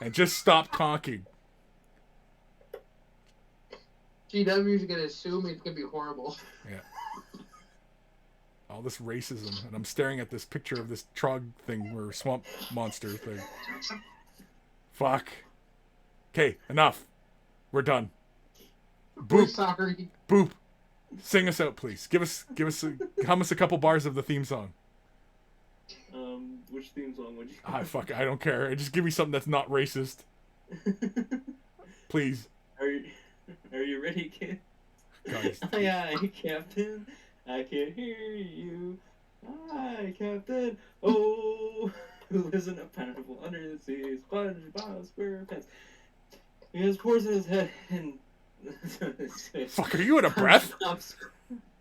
and just stopped talking. GW's going to assume it's going to be horrible. Yeah. All this racism, and I'm staring at this picture of this trog thing or swamp monster thing. Fuck. Okay, enough. We're done. We're Boop, sorry. boop. Sing us out, please. Hum us a couple bars of the theme song. Which theme song would you? Ah, fuck, I don't care. Just give me something that's not racist, please. Are you ready, kid? Guys. Aye, aye, Captain. I can hear you. Aye, Captain. Oh, who lives in a pineapple under the sea? SpongeBob SquarePants. He has pores in his head and. Fuck, are you out of breath?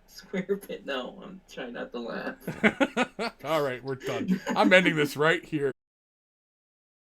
SquarePants. No, I'm trying not to laugh. All right, we're done. I'm ending this right here.